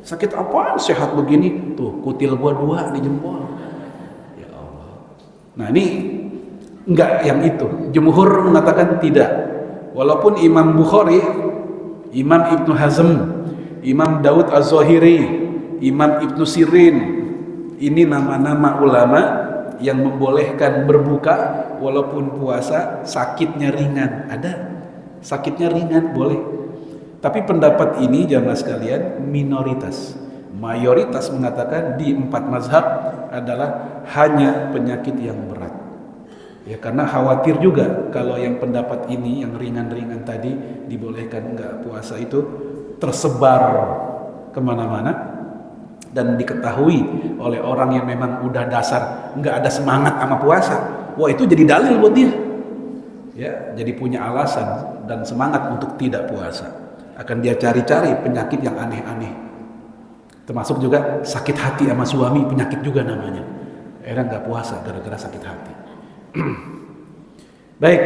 Sakit apaan sehat begini? Tuh kutil gua 2 di jempol. Ya Allah. Nah ini enggak yang itu. Jumhur mengatakan tidak. Walaupun Imam Bukhari, Imam Ibnu Hazm, Imam Daud Az-Zahiri, Imam Ibnu Sirin, ini nama-nama ulama yang membolehkan berbuka walaupun puasa sakitnya ringan. Ada sakitnya ringan boleh. Tapi pendapat ini jamaah sekalian minoritas. Mayoritas mengatakan di 4 mazhab adalah hanya penyakit yang berat. Ya karena khawatir juga kalau yang pendapat ini yang ringan-ringan tadi dibolehkan enggak puasa itu tersebar kemana-mana dan diketahui oleh orang yang memang udah dasar enggak ada semangat sama puasa. Wah itu jadi dalil buat dia. Ya, jadi punya alasan dan semangat untuk tidak puasa. Akan dia cari-cari penyakit yang aneh-aneh. Termasuk juga sakit hati sama suami, penyakit juga namanya. Nggak puasa gara-gara sakit hati. Baik,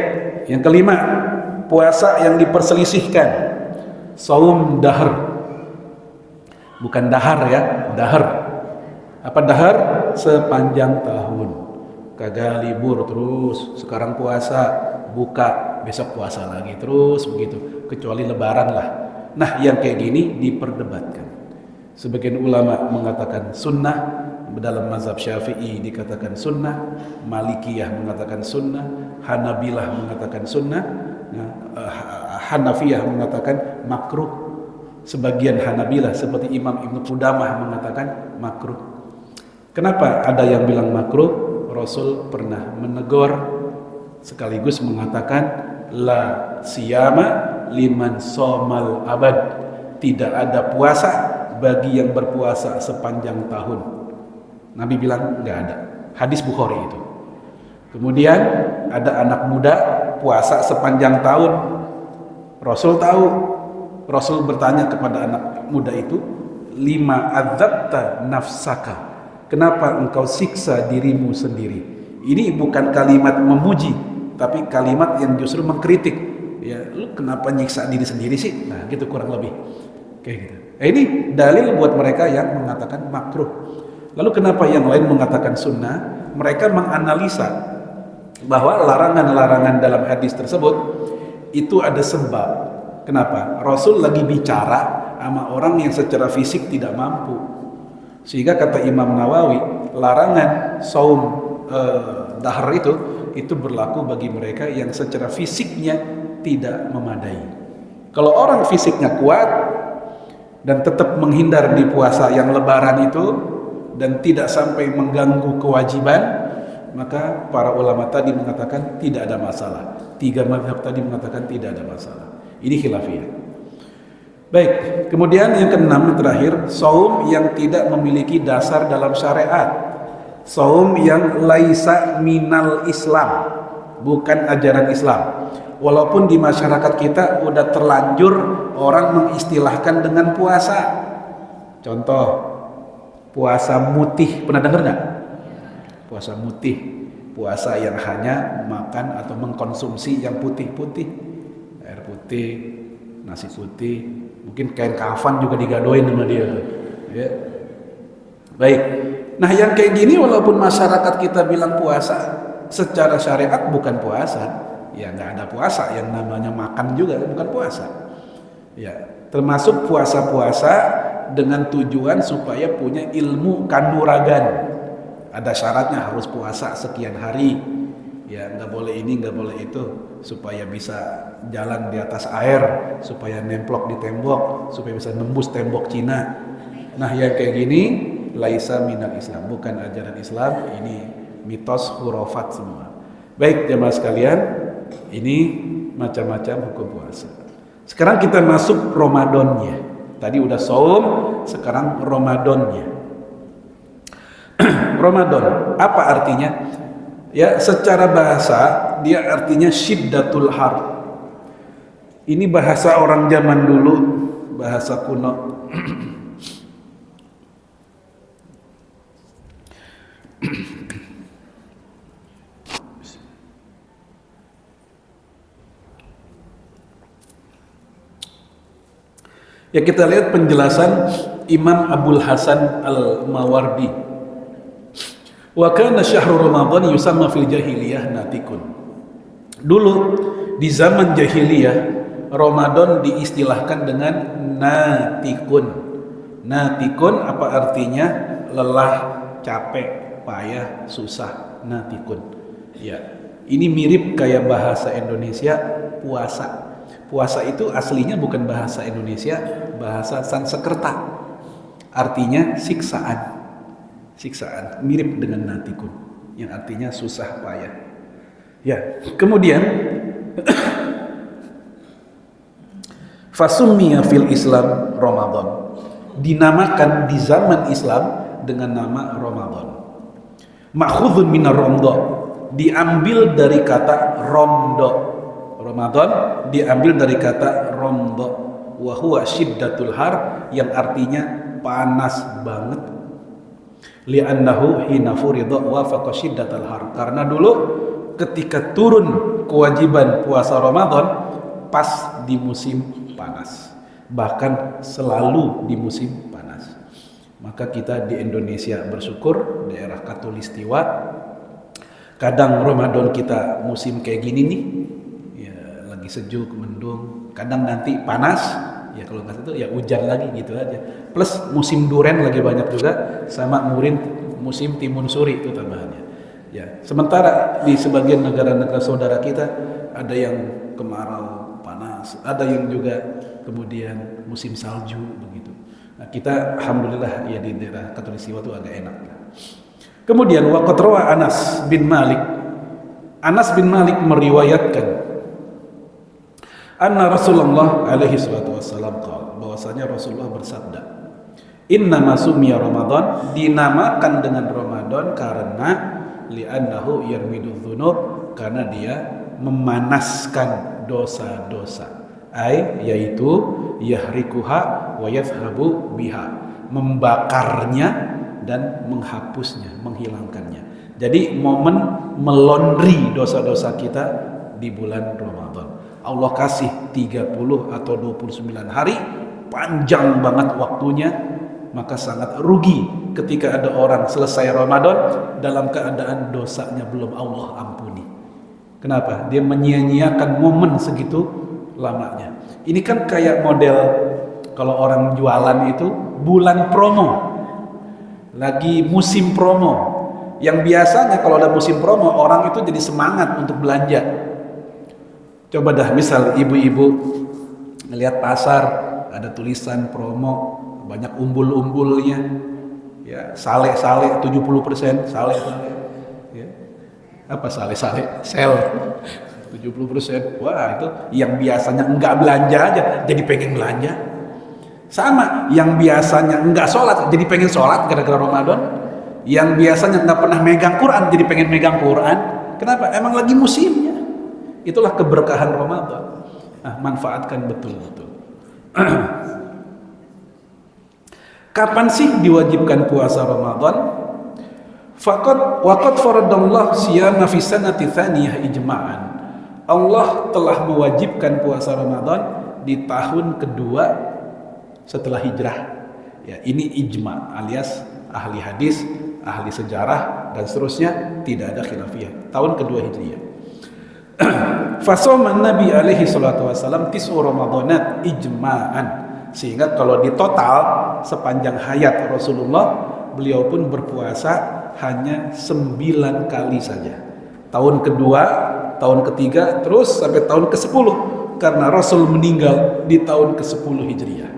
yang kelima, puasa yang diperselisihkan. Saum dahr. Bukan dahar ya, dahar. Apa dahar? Sepanjang tahun. Kagak libur terus, sekarang puasa, buka, besok puasa lagi, terus begitu. Kecuali lebaran lah. Nah, yang kayak gini diperdebatkan. Sebagian ulama mengatakan sunnah, dalam mazhab Syafi'i dikatakan sunnah, Malikiyah mengatakan sunnah, Hanabilah mengatakan sunnah, Hanafiyah mengatakan makruh. Sebagian Hanabilah seperti Imam Ibnu Qudamah mengatakan makruh. Kenapa ada yang bilang makruh? Rasul pernah menegur sekaligus mengatakan la siyama liman somal abad, tidak ada puasa bagi yang berpuasa sepanjang tahun. Nabi bilang nggak ada. Hadis Bukhari itu. Kemudian ada anak muda puasa sepanjang tahun. Rasul tahu. Rasul bertanya kepada anak muda itu, lima adzabta nafsaka. Kenapa engkau siksa dirimu sendiri? Ini bukan kalimat memuji, tapi kalimat yang justru mengkritik. Ya, lu kenapa nyiksa diri sendiri sih? Nah, gitu kurang lebih. Kayak gitu. Ini dalil buat mereka yang mengatakan makruh. Lalu kenapa yang lain mengatakan sunnah? Mereka menganalisa bahwa larangan-larangan dalam hadis tersebut itu ada sebab. Kenapa? Rasul lagi bicara sama orang yang secara fisik tidak mampu. Sehingga kata Imam Nawawi, larangan saum dahar itu berlaku bagi mereka yang secara fisiknya tidak memadai. Kalau orang fisiknya kuat dan tetap menghindar di puasa yang lebaran itu dan tidak sampai mengganggu kewajiban, maka para ulama tadi mengatakan tidak ada masalah. 3 mazhab tadi mengatakan tidak ada masalah. Ini khilafiyah. Baik, kemudian yang keenam terakhir, saum yang tidak memiliki dasar dalam syariat. Saum yang laisa minal Islam, bukan ajaran Islam. Walaupun di masyarakat kita udah terlanjur orang mengistilahkan dengan puasa. Contoh, puasa mutih, pernah dengar nggak? Puasa mutih, puasa yang hanya makan atau mengkonsumsi yang putih-putih, air putih, nasi putih, mungkin kain kafan juga digadoin sama dia. Ya. Baik. Nah, yang kayak gini walaupun masyarakat kita bilang puasa, secara syariat bukan puasa. Ya nggak ada puasa, yang namanya makan juga bukan puasa. Ya, termasuk puasa-puasa dengan tujuan supaya punya ilmu kanuragan. Ada syaratnya harus puasa sekian hari. Ya nggak boleh ini, nggak boleh itu, supaya bisa jalan di atas air, supaya nemplok di tembok, supaya bisa nembus tembok Cina. Nah yang kayak gini laisa minal Islam, bukan ajaran Islam, ini mitos khurafat semua. Baik jemaah sekalian, ini macam-macam hukum puasa. Sekarang kita masuk Ramadannya. Tadi udah saum, sekarang Ramadannya. Ramadan, apa artinya? Ya, secara bahasa dia artinya syiddatul har. Ini bahasa orang zaman dulu, bahasa kuno. Ya kita lihat penjelasan Imam Abul Hasan Al-Mawardi. Wa kana syahrul Ramadan yusamma fil jahiliyah natikun. Dulu di zaman jahiliyah Ramadan diistilahkan dengan natikun. Natikun apa artinya? Lelah, capek, payah, susah, natikun. Ya, ini mirip kayak bahasa Indonesia puasa. Puasa itu aslinya bukan bahasa Indonesia, bahasa Sanskerta. Artinya siksaan. Siksaan, mirip dengan natikun, yang artinya susah payah. Ya, kemudian fasummiya fil Islam Ramadan. Dinamakan di zaman Islam dengan nama Ramadan. Ma'khudhun minar romdo, diambil dari kata romdo. Ramadan diambil dari kata romdo, wa huwa syiddatul har, yang artinya panas banget. Li'annahu hina furida wa faqa syiddatul har, karena dulu ketika turun kewajiban puasa Ramadan pas di musim panas, bahkan selalu di musim panas. Maka kita di Indonesia bersyukur, daerah Katulistiwa, kadang Ramadan kita musim kayak gini nih, ya lagi sejuk, mendung, kadang nanti panas, ya kalau nggak itu ya hujan lagi gitu aja. Plus musim duren lagi banyak juga, sama musim timun suri itu tambahannya. Ya, sementara di sebagian negara-negara saudara kita ada yang kemarau panas, ada yang juga kemudian musim salju begitu. Nah, kita alhamdulillah ya di daerah Katulistiwa itu agak enak. Kemudian waqat rawa Anas bin Malik meriwayatkan anna Rasulullah alaihi salatu wassalam qala, bahwasanya Rasulullah bersabda, innama sumiya Ramadan, dinamakan dengan Ramadan karena li'annahu yarmidu dzunub, karena dia memanaskan dosa-dosa, yaitu yahrikuha wa yadhhabu biha, membakarnya dan menghapusnya, menghilangkannya. Jadi momen melondri dosa-dosa kita di bulan Ramadan. Allah kasih 30 atau 29 hari, panjang banget waktunya, maka sangat rugi ketika ada orang selesai Ramadan dalam keadaan dosanya belum Allah ampuni. Kenapa? Dia menyia-nyiakan momen segitu lamanya. Ini kan kayak model kalau orang jualan itu bulan promo, lagi musim promo. Yang biasanya kalau ada musim promo, orang itu jadi semangat untuk belanja. Coba dah misal ibu-ibu ngelihat pasar ada tulisan promo, banyak umbul-umbulnya, ya sale-sale 70%, sale-sale, ya. Apa sale-sale? Sel 70%. Wah, itu yang biasanya enggak belanja aja jadi pengen belanja. Sama, yang biasanya enggak sholat jadi pengen sholat gara-gara Ramadan. Yang biasanya enggak pernah megang Quran jadi pengen megang Quran. Kenapa? Emang lagi musimnya. Itulah keberkahan Ramadan. Nah, manfaatkan betul-betul. Kapan sih diwajibkan puasa Ramadan? Waqad faradallahu siyama fi sanati tsaniyah ijma'an. Allah telah mewajibkan puasa Ramadan di tahun kedua setelah hijrah. Ya, ini ijma alias ahli hadis, ahli sejarah dan seterusnya tidak ada khilafiyah. Tahun kedua Hijriah. Fasoma Nabi alaihi salatu wasallam tis'u Ramadanat ijma'an. Sehingga kalau di total sepanjang hayat Rasulullah, beliau pun berpuasa hanya 9 kali saja. Tahun kedua, tahun ketiga, terus sampai tahun ke-10, karena Rasul meninggal di tahun ke-10 Hijriah.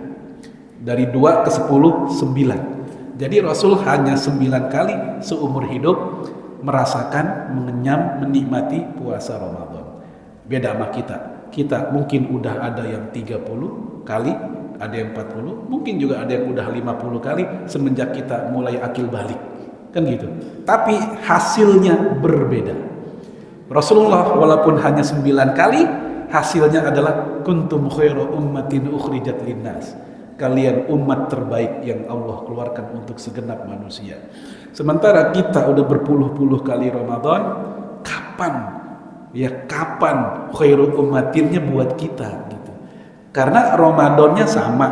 Dari 2 ke 10, 9. Jadi Rasul hanya 9 kali seumur hidup merasakan, mengenyam, menikmati puasa Ramadan. Beda sama kita. Kita mungkin udah ada yang 30 kali, ada yang 40, mungkin juga ada yang udah 50 kali semenjak kita mulai akil balik. Kan gitu. Tapi hasilnya berbeda. Rasulullah walaupun hanya 9 kali, hasilnya adalah kuntum khairu ummatin ukhrijat linnas. Kalian umat terbaik yang Allah keluarkan untuk segenap manusia. Sementara kita udah berpuluh-puluh kali Ramadan, kapan khairul ummatinnya buat kita gitu. Karena Ramadannya sama,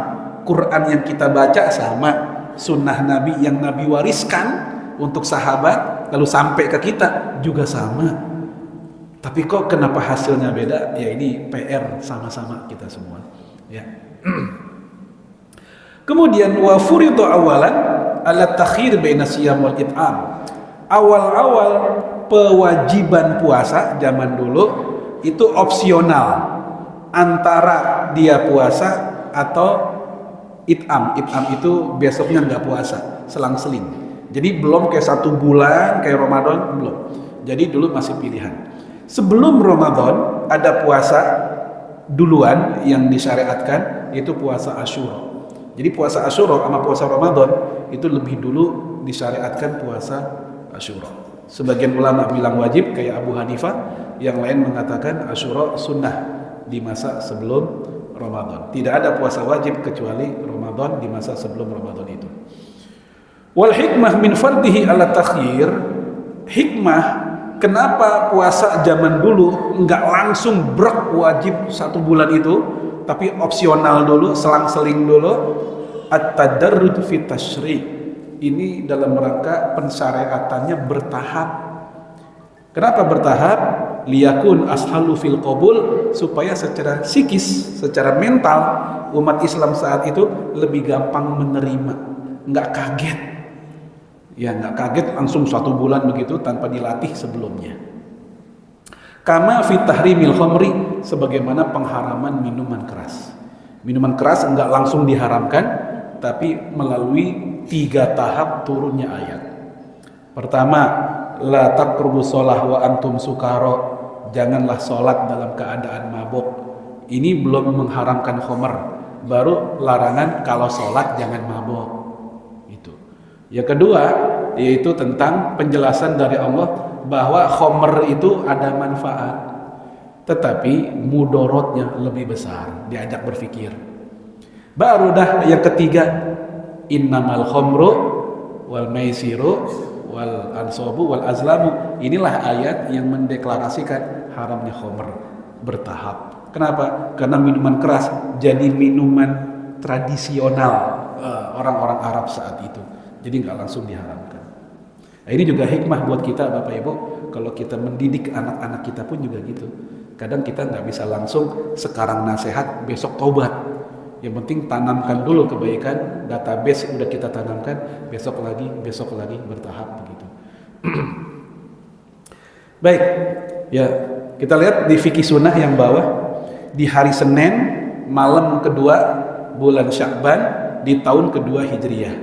Quran yang kita baca sama, sunnah Nabi yang Nabi wariskan untuk sahabat lalu sampai ke kita juga sama. Tapi kok kenapa hasilnya beda? Ya ini PR sama-sama kita semua. Ya. Kemudian wa furidu awalan ala takhir baina siyam wal it'am. Awal-awal pewajiban puasa zaman dulu itu opsional antara dia puasa atau it'am. It'am itu besoknya enggak puasa, selang-seling. Jadi belum kayak 1 bulan kayak Ramadan, belum. Jadi dulu masih pilihan. Sebelum Ramadan ada puasa duluan yang disyariatkan, itu puasa Asyura. Jadi puasa Asyura sama puasa Ramadan itu lebih dulu disyariatkan puasa Asyura. Sebagian ulama bilang wajib kayak Abu Hanifah, yang lain mengatakan Asyura sunnah di masa sebelum Ramadan. Tidak ada puasa wajib kecuali Ramadan di masa sebelum Ramadan itu. Wal hikmah min fardihi ala takhyir. Hikmah kenapa puasa zaman dulu enggak langsung brek wajib 1 bulan itu, tapi opsional dulu, selang-seling dulu. At-tadarrud fi tasyri', ini dalam rangka pensyariatannya bertahap. Kenapa bertahap? Liyakun ashalu fil qabul, supaya secara psikis, secara mental umat Islam saat itu lebih gampang menerima, nggak kaget. Ya, nggak kaget langsung 1 bulan begitu tanpa dilatih sebelumnya. Kama fi tahrimil khamri, sebagaimana pengharaman minuman keras. Minuman keras enggak langsung diharamkan, tapi melalui 3 tahap turunnya ayat. Pertama, la taqrabus shalah wa antum sukara, janganlah sholat dalam keadaan mabuk. Ini belum mengharamkan khamr, baru larangan kalau sholat jangan mabuk. Itu. Yang kedua, yaitu tentang penjelasan dari Allah bahwa khamr itu ada manfaat, tetapi mudorotnya lebih besar. Diajak berpikir. Baru dah yang ketiga, innamal khamru wal maisiru wal ansabu wal azlamu. Inilah ayat yang mendeklarasikan haramnya khamr bertahap. Kenapa? Karena minuman keras jadi minuman tradisional orang-orang Arab saat itu. Jadi nggak langsung diharamkan. Nah, ini juga hikmah buat kita Bapak Ibu. Kalau kita mendidik anak-anak kita pun juga gitu. Kadang kita nggak bisa langsung sekarang nasihat, besok taubat. Yang penting tanamkan dulu kebaikan, database udah kita tanamkan, besok lagi bertahap begitu. Baik, ya kita lihat di fikih sunnah yang bawah, di hari Senin malam kedua bulan Sya'ban di tahun kedua Hijriyah.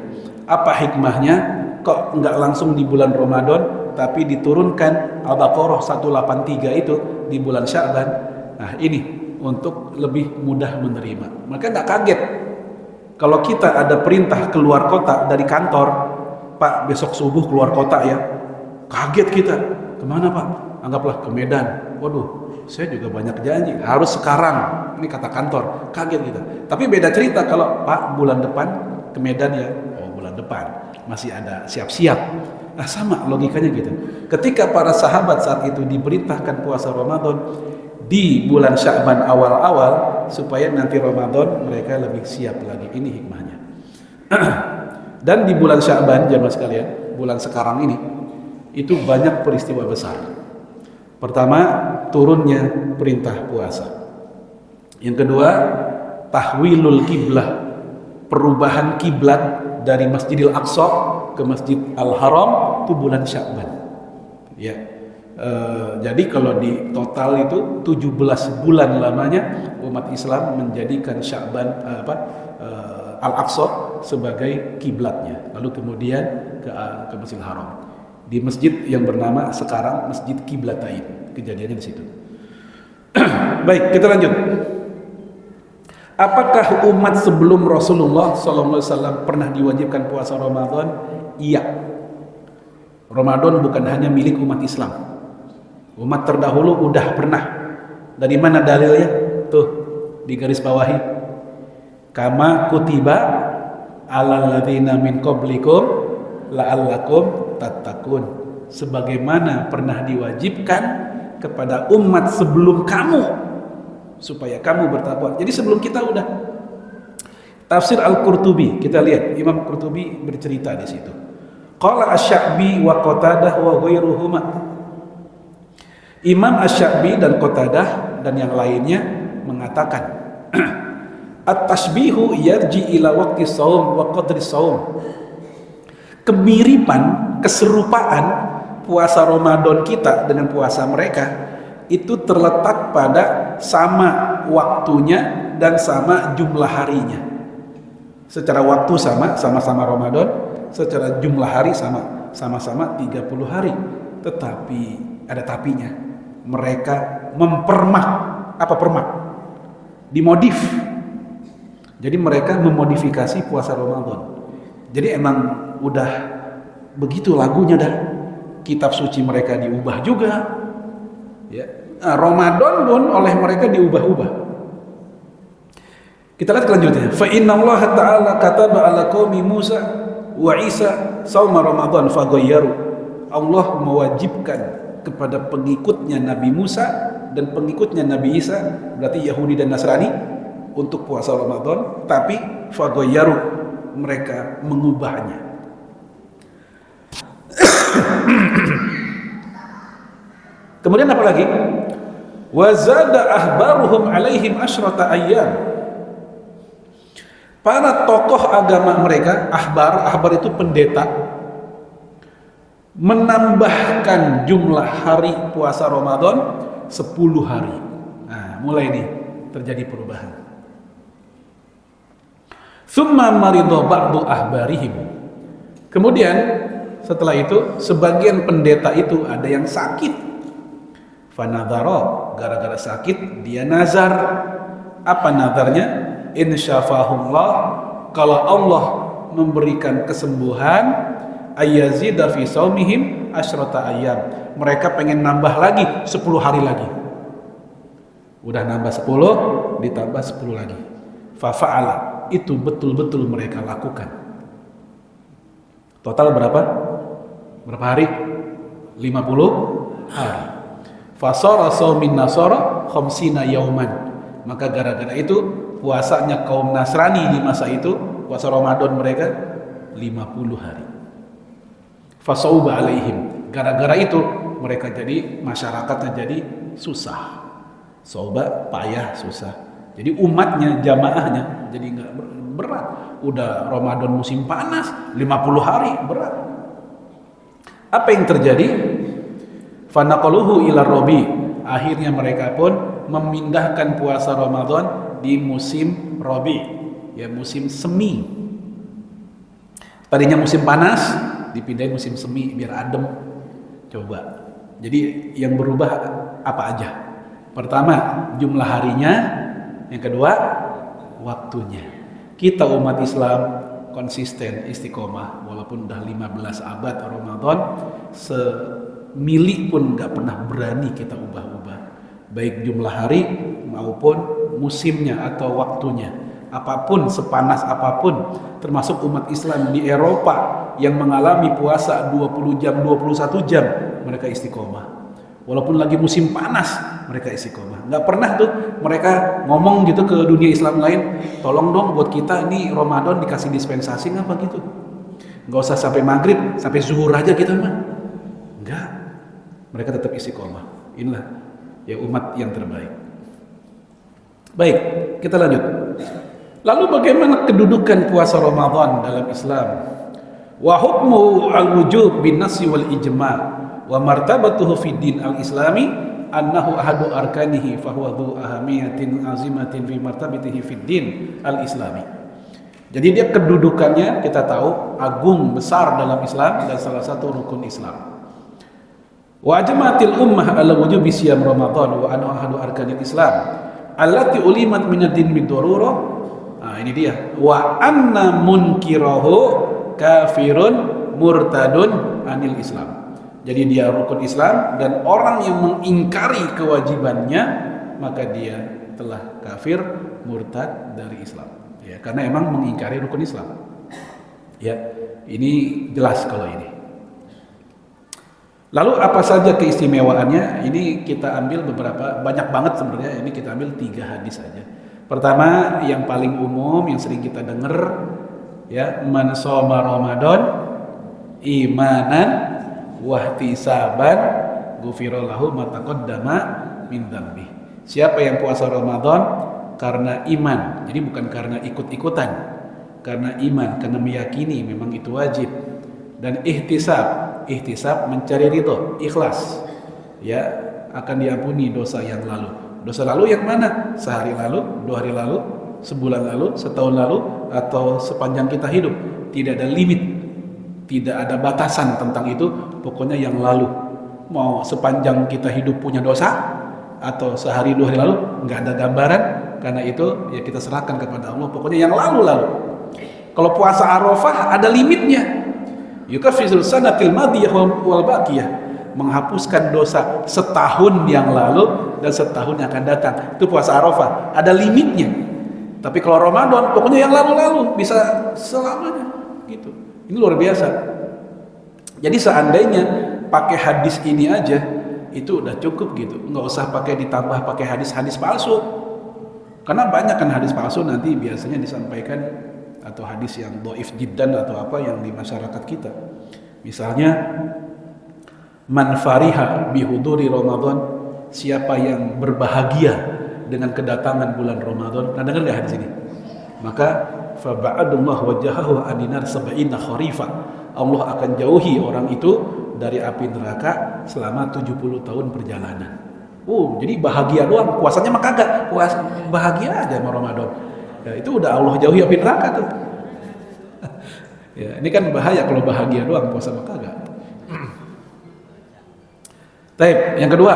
Apa hikmahnya? Kok nggak langsung di bulan Ramadan, tapi diturunkan Al-Baqarah 183 itu di bulan Sya'ban? Nah ini untuk lebih mudah menerima. Maka nggak kaget kalau kita ada perintah keluar kota dari kantor, Pak besok subuh keluar kota ya. Kaget kita, kemana Pak? Anggaplah ke Medan. Waduh, saya juga banyak janji, harus sekarang. Ini kata kantor, kaget kita. Tapi beda cerita kalau Pak bulan depan ke Medan ya. Oh bulan depan, masih ada siap-siap. Nah sama logikanya gitu. Ketika para sahabat saat itu diperintahkan puasa Ramadan di bulan Sya'ban awal-awal, supaya nanti Ramadan mereka lebih siap lagi. Ini hikmahnya. Dan di bulan Sya'ban, jamaah sekalian, bulan sekarang ini, itu banyak peristiwa besar. Pertama, turunnya perintah puasa. Yang kedua, tahwilul kiblah, perubahan kiblat dari Masjidil Aqsa ke Masjid Al-Haram itu bulan Sya'ban. Ya. Jadi kalau di total itu 17 bulan lamanya umat Islam menjadikan Sya'ban Al-Aqsa sebagai kiblatnya. Lalu kemudian ke Masjidil Haram. Di masjid yang bernama sekarang Masjid Qiblatain. Kejadiannya di situ. Baik, kita lanjut. Apakah umat sebelum Rasulullah SAW pernah diwajibkan puasa Ramadan? Iya. Ramadan bukan hanya milik umat Islam. Umat terdahulu udah pernah. Dari mana dalilnya? Tuh, di garis bawahi. Kama kutiba alal ladzina min qablikum la'allakum tattaqun. Sebagaimana pernah diwajibkan kepada umat sebelum kamu supaya kamu bertakwa. Jadi sebelum kita udah. Tafsir Al-Qurtubi, kita lihat Imam Qurtubi bercerita di situ. Qala Asy-Sya'bi wa Qatadah wa ghairuhuma. Imam Asy-Sya'bi dan Qatadah dan yang lainnya mengatakan at-tashbihu yarji ila waqti shaum wa qadri shaum. Kemiripan, keserupaan puasa Ramadan kita dengan puasa mereka itu terletak pada sama waktunya dan sama jumlah harinya. Secara waktu sama-sama Ramadan, secara jumlah hari sama-sama 30 hari. Tetapi ada tapinya. Mereka mempermak. Apa permak? Dimodif. Jadi mereka memodifikasi puasa Ramadan. Jadi emang udah begitu lagunya dah. Kitab suci mereka diubah juga. Ya. Nah, Ramadan pun oleh mereka diubah-ubah. Kita lihat kelanjutannya. Fa innallaha ta'ala kataba ala qaumi Musa wa Isa shauma Ramadan faghayyaru. Allah mewajibkan kepada pengikutnya Nabi Musa dan pengikutnya Nabi Isa, berarti Yahudi dan Nasrani, untuk puasa Ramadan, tapi faghayyaru, mereka mengubahnya. Kemudian apa lagi? Wa zada ahbaruhum alaihim asyrata ayyam. Para tokoh agama mereka, ahbar itu pendeta, menambahkan jumlah hari puasa Ramadan 10 hari. Nah, mulai nih terjadi perubahan. Tsumma maridha ba'du ahbarihim. Kemudian setelah itu sebagian pendeta itu ada yang sakit. Fanadhara, gara-gara sakit dia nazar. Apa nazarnya? Insyafahullah, kalau Allah memberikan kesembuhan, ayyazida fi saumihim asyrata ayyam. Mereka pengen nambah lagi 10 hari lagi. Udah nambah 10, ditambah 10 lagi. Fafa'ala, itu betul-betul mereka lakukan. Total berapa? Berapa hari? 50 hari. Fasara saumin nasara khamsina yauman. Maka gara-gara itu puasanya kaum Nasrani di masa itu, puasa Ramadan mereka 50 hari. Fasauba alaihim. Gara-gara itu mereka jadi, masyarakatnya jadi susah. Sauba, payah, susah. Jadi umatnya, jamaahnya jadi nggak berat. Udah Ramadan musim panas, 50 hari berat. Apa yang terjadi? Fanaqaluhu ila Rabi. Akhirnya mereka pun memindahkan puasa Ramadan di musim Rabi, ya musim semi. Tadinya musim panas, dipindahin musim semi biar adem. Coba. Jadi yang berubah apa aja? Pertama, jumlah harinya. Yang kedua, waktunya. Kita umat Islam konsisten istiqomah walaupun udah 15 abad Ramadan, semili pun gak pernah berani kita ubah-ubah, baik jumlah hari maupun musimnya atau waktunya. Apapun, sepanas apapun, termasuk umat Islam di Eropa yang mengalami puasa 20 jam, 21 jam, mereka istiqomah. Walaupun lagi musim panas, mereka istiqomah. Nggak pernah tuh mereka ngomong gitu ke dunia Islam lain, tolong dong buat kita ini Ramadan dikasih dispensasi nggak begitu? Nggak usah sampai maghrib, sampai zuhur aja kita mah. Nggak. Mereka tetap istiqomah. Inilah ya umat yang terbaik. Baik, kita lanjut. Lalu bagaimana kedudukan puasa Ramadan dalam Islam? Wa hukmu al-wujub bin nasi wal ijma' wa martabatuhu fid din al-islami annahu ahadu arkanihi fa huwa dhu ahamiyatin azimatin fi martabatihi fid din al-islami. Jadi dia kedudukannya kita tahu agung besar dalam Islam dan salah satu rukun Islam. Wa ajmatil ummah ala wujubi siyam Ramadan wa annahu ahadu arkanil Islam allati ulimat min ad-din bid-darurah. Nah, ini dia. Wa anna munkirahu kafirun murtadun anil Islam. Jadi dia rukun Islam dan orang yang mengingkari kewajibannya maka dia telah kafir, murtad dari Islam. Ya, karena emang mengingkari rukun Islam. Ya, ini jelas kalau ini. Lalu apa saja keistimewaannya? Ini kita ambil beberapa, banyak banget sebenarnya. Ini kita ambil 3 hadis saja. Pertama, yang paling umum yang sering kita dengar, ya, man shoma Ramadan imanan wahtisaban ghufira lahu ma taqaddama min dzambi. Siapa yang puasa Ramadan karena iman, jadi bukan karena ikut-ikutan, karena iman, karena meyakini memang itu wajib, dan ihtisab mencari ridho, ikhlas, ya akan diampuni dosa yang lalu. Dosa lalu yang mana? Sehari lalu, 2 hari lalu, sebulan lalu, setahun lalu, atau sepanjang kita hidup. Tidak ada limit, tidak ada batasan tentang itu. Pokoknya yang lalu. Mau sepanjang kita hidup punya dosa, atau sehari 2 hari lalu, nggak ada gambaran. Karena itu ya kita serahkan kepada Allah. Pokoknya yang lalu-lalu. Kalau puasa Arafah ada limitnya. Yukaffiru sanatil madiyah wal baqiyah. Menghapuskan dosa setahun yang lalu dan setahun yang akan datang. Itu puasa Arafah, ada limitnya. Tapi kalau Ramadan pokoknya yang lalu-lalu bisa selamanya gitu. Ini luar biasa. Jadi seandainya pakai hadis ini aja itu udah cukup gitu. Nggak usah pakai ditambah pakai hadis-hadis palsu. Karena banyak kan hadis palsu nanti biasanya disampaikan, atau hadis yang dhaif jiddan atau apa yang di masyarakat kita. Misalnya Man fariha bihuduri Ramadan, siapa yang berbahagia dengan kedatangan bulan Ramadan. Nah, dengar enggak hadis ini? Maka fa ba'adallah wajahahu adinar sab'ina kharifa. Allah akan jauhi orang itu dari api neraka selama 70 tahun perjalanan. Oh, jadi bahagia doang, puasanya mah kagak. Puasa bahagia aja sama Ramadan. Ya, itu udah Allah jauhi api neraka tuh. Ya, ini kan bahaya kalau bahagia doang, puasa mah kagak. Taib, yang kedua,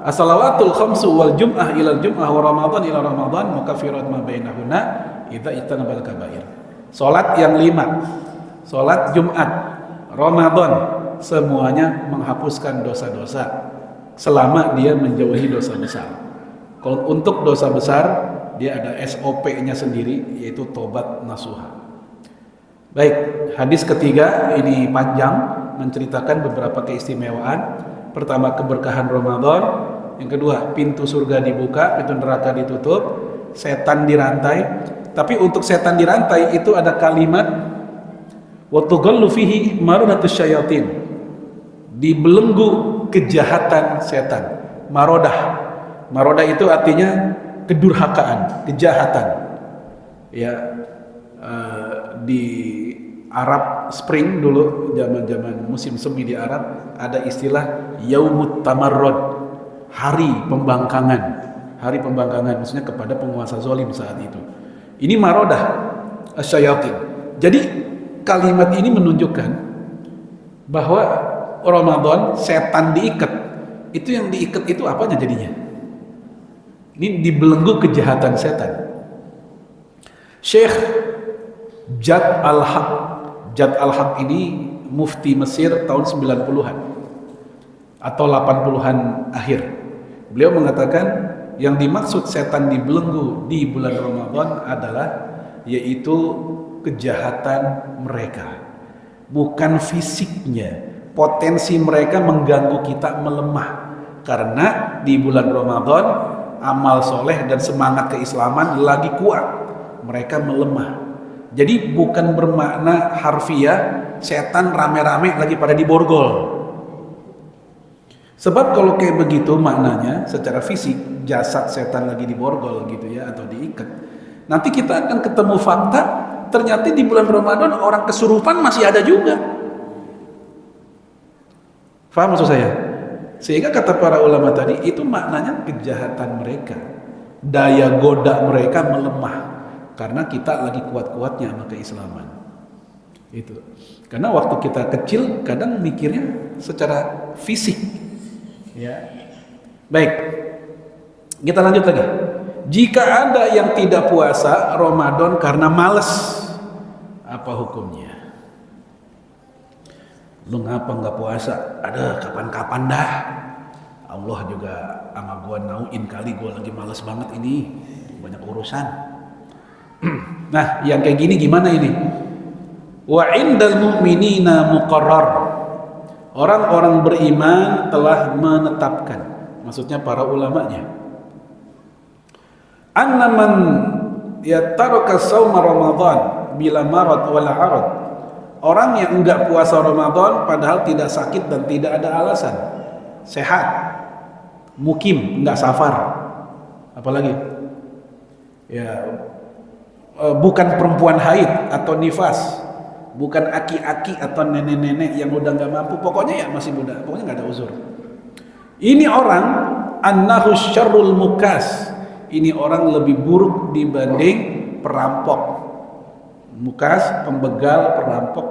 as-salawatul khamsu wal jum'ah ila jum'ah wa ramadan ila ramadan mukaffirat ma bainahunna idza itanabal kabair. Salat yang 5, salat Jumat, Ramadan, semuanya menghapuskan dosa-dosa selama dia menjauhi dosa besar. Kalau untuk dosa besar, dia ada SOP-nya sendiri, yaitu tobat nasuha. Baik, hadis ketiga ini panjang, menceritakan beberapa keistimewaan. Pertama, keberkahan Ramadan. Yang kedua, pintu surga dibuka, pintu neraka ditutup, setan dirantai. Tapi untuk setan dirantai itu ada kalimat wa tughallu fihi marudatus syayatin. Dibelenggu kejahatan setan. Marodah itu artinya kedurhakaan, kejahatan. Ya, di Arab Spring dulu, zaman-zaman musim semi di Arab, ada istilah Yaumut Tamarrud, hari pembangkangan, maksudnya kepada penguasa zalim saat itu. Ini marodah asyayatin. Jadi kalimat ini menunjukkan bahwa Ramadan setan diikat. Itu yang diikat itu apanya jadinya? Ini dibelenggu kejahatan setan. Syekh Jad Al-Haq ini mufti Mesir tahun 90-an atau 80-an akhir. Beliau mengatakan yang dimaksud setan dibelenggu di bulan Ramadan adalah yaitu kejahatan mereka, bukan fisiknya. Potensi mereka mengganggu kita melemah karena di bulan Ramadan amal soleh dan semangat keislaman lagi kuat, mereka melemah. Jadi bukan bermakna harfiah setan rame-rame lagi pada diborgol. Sebab kalau kayak begitu maknanya secara fisik jasad setan lagi diborgol gitu ya, atau diikat. Nanti kita akan ketemu fakta ternyata di bulan Ramadan orang kesurupan masih ada juga. Faham maksud saya? Sehingga kata para ulama tadi itu maknanya kejahatan mereka, daya goda mereka melemah. Karena kita lagi kuat-kuatnya sama keislaman. Itu. Karena waktu kita kecil kadang mikirnya secara fisik. Ya. Baik. Kita lanjut lagi. Jika ada yang tidak puasa Ramadan karena malas, apa hukumnya? Lu ngapa nggak puasa? Ada kapan-kapan dah. Allah juga sama gua nauin kali, gua lagi malas banget ini, banyak urusan. Nah, yang kayak gini gimana ini? Wa indal mu'minina muqarrar. Orang-orang beriman telah menetapkan, maksudnya para ulamanya, anna man yataraka shauma Ramadan bila marad wala arad. Orang yang enggak puasa Ramadan padahal tidak sakit dan tidak ada alasan, sehat, mukim, enggak safar, apalagi ya, bukan perempuan haid atau nifas, bukan aki-aki atau nenek-nenek yang udah nggak mampu, pokoknya ya masih muda, pokoknya nggak ada uzur. Ini orang annahu syarrul mukas, ini orang lebih buruk dibanding perampok. Mukas, pembegal, perampok.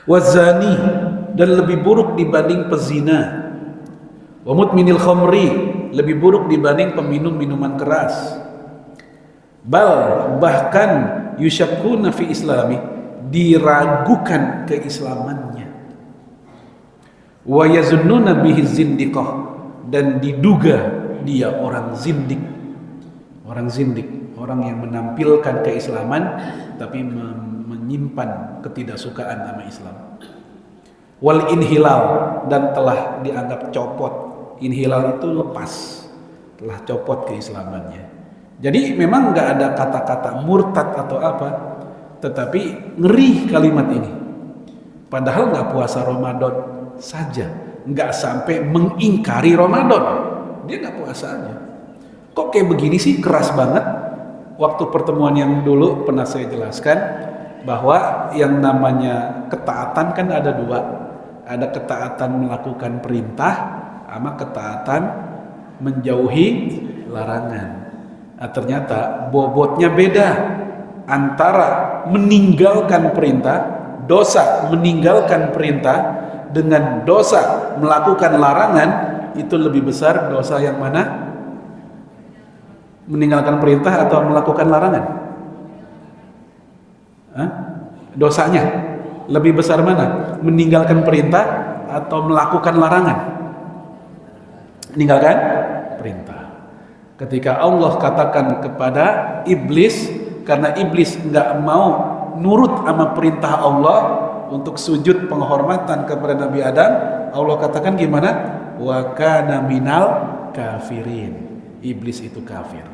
Wazani, dan lebih buruk dibanding pezina. Wa mudminil khamri, lebih buruk dibanding peminum minuman keras. Bahkan yusyakkuna fi islami, diragukan keislamannya. Wa yazunnuna bihi zindiqah, dan diduga dia orang zindik. Orang zindik, orang yang menampilkan keislaman tapi menyimpan ketidaksukaan sama Islam. Wal inhilal, dan telah dianggap copot. Inhilal itu lepas, telah copot keislamannya. Jadi memang nggak ada kata-kata murtad atau apa, tetapi ngeri kalimat ini. Padahal nggak puasa Ramadan saja, nggak sampai mengingkari Ramadan, dia nggak puasa aja. Kok kayak begini sih, keras banget. Waktu pertemuan yang dulu pernah saya jelaskan bahwa yang namanya ketaatan kan ada dua, ada ketaatan melakukan perintah sama ketaatan menjauhi larangan. Nah, ternyata bobotnya beda antara meninggalkan perintah, dosa meninggalkan perintah dengan dosa melakukan larangan. Itu lebih besar dosa yang mana? Meninggalkan perintah atau melakukan larangan? Dosanya lebih besar mana? Meninggalkan perintah atau melakukan larangan? Meninggalkan perintah. Ketika Allah katakan kepada iblis, karena iblis nggak mau nurut sama perintah Allah untuk sujud penghormatan kepada Nabi Adam, Allah katakan gimana? Wa kana minal kafirin. Iblis itu kafir.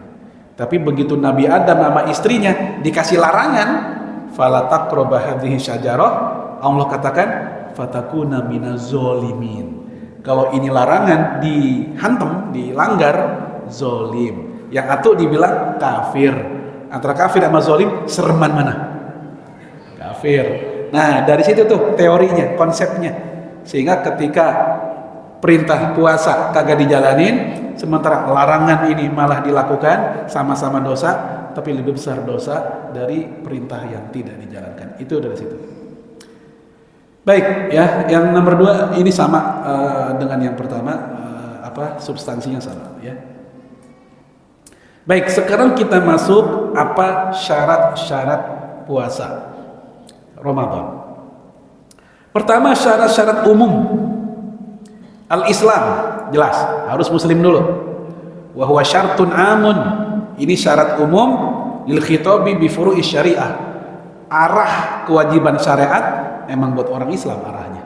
Tapi begitu Nabi Adam sama istrinya dikasih larangan, fala taqrabu hadhihi syajarah, Allah katakan fatakuna minaz zalimin. Kalau ini larangan dihantam, dilanggar, zolim. Yang atuh dibilang kafir. Antara kafir sama zolim, sereman mana? Kafir. Nah, dari situ tuh teorinya, konsepnya. Sehingga ketika perintah puasa kagak dijalanin, sementara larangan ini malah dilakukan, sama-sama dosa, tapi lebih besar dosa dari perintah yang tidak dijalankan. Itu dari situ. Baik, ya, yang nomor 2 ini sama dengan yang pertama, substansinya sama, ya. Baik, sekarang kita masuk apa syarat-syarat puasa Ramadan. Pertama, syarat-syarat umum. Al-Islam, jelas, harus muslim dulu. Wa huwa syartun amun. Ini syarat umum lil khitabi bi furu'i syariah. Arah kewajiban syariat emang buat orang Islam arahnya.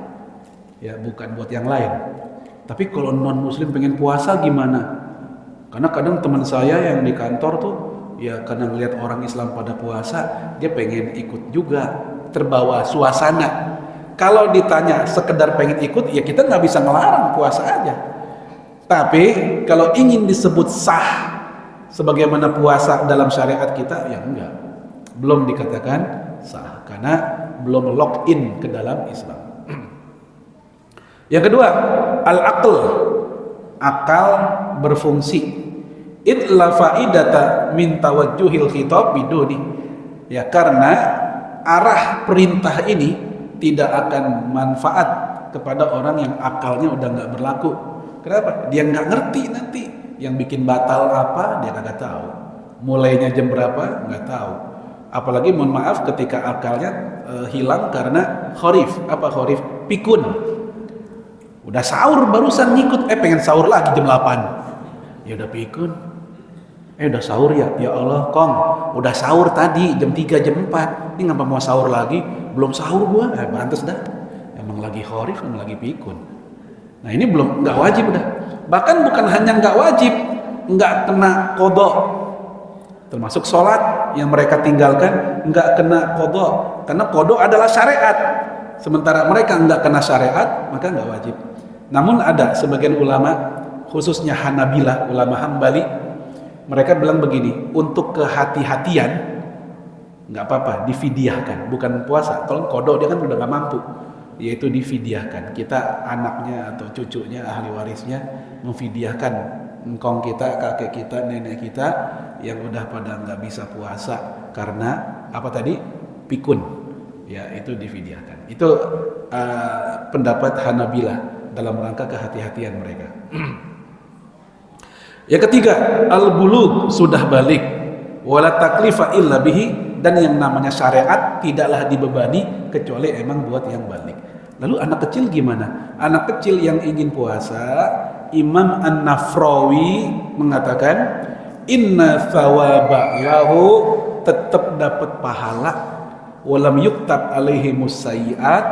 Ya, bukan buat yang lain. Tapi kalau non muslim pengen puasa gimana? Karena kadang teman saya yang di kantor tuh, ya karena ngelihat orang Islam pada puasa, dia pengen ikut juga, terbawa suasana. Kalau ditanya sekedar pengen ikut, ya kita nggak bisa ngelarang puasa aja. Tapi kalau ingin disebut sah sebagaimana puasa dalam syariat kita, ya enggak, belum dikatakan sah karena belum lock in ke dalam Islam. Yang kedua, al-aql, akal berfungsi. Idla faidata min tawajjuhil khitab biduni. Ya, karena arah perintah ini tidak akan manfaat kepada orang yang akalnya udah nggak berlaku. Kenapa? Dia nggak ngerti nanti yang bikin batal apa, dia nggak tahu. Mulainya jam berapa nggak tahu. Apalagi mohon maaf ketika akalnya hilang karena khorif. Apa khorif? Pikun. Udah sahur barusan ngikut, pengen sahur lagi jam 8. Ya udah pikun. Udah sahur ya? Ya Allah, Kong, udah sahur tadi jam 3, jam 4. Ini ngapa mau sahur lagi? Belum sahur gua. Pantes dah. Emang lagi khorif, emang lagi pikun. Nah, ini belum, nggak wajib udah. Bahkan bukan hanya nggak wajib, nggak kena qadha. Termasuk sholat yang mereka tinggalkan nggak kena qadha. Karena qadha adalah syariat. Sementara mereka nggak kena syariat, maka nggak wajib. Namun ada sebagian ulama, khususnya Hanabilah, ulama Hambali, mereka bilang begini, untuk kehati-hatian nggak apa-apa, difidyahkan, bukan puasa. Kalau qadha dia kan udah nggak mampu, yaitu difidyahkan. Kita anaknya atau cucunya, ahli warisnya memfidyahkan engkong kita, kakek kita, nenek kita yang udah pada nggak bisa puasa karena apa tadi? Pikun. Ya, itu difidyahkan. Itu pendapat Hanabilah dalam rangka kehati-hatian mereka. Yang ketiga, al-bulugh, sudah balik, wala taklifa illa bihi, dan yang namanya syariat tidaklah dibebani kecuali emang buat yang balik. Lalu anak kecil gimana? Anak kecil yang ingin puasa, Imam An-Nafrawi mengatakan inna thawaba lahu, tetap dapat pahala, walam yuktab alaihi musayyiat,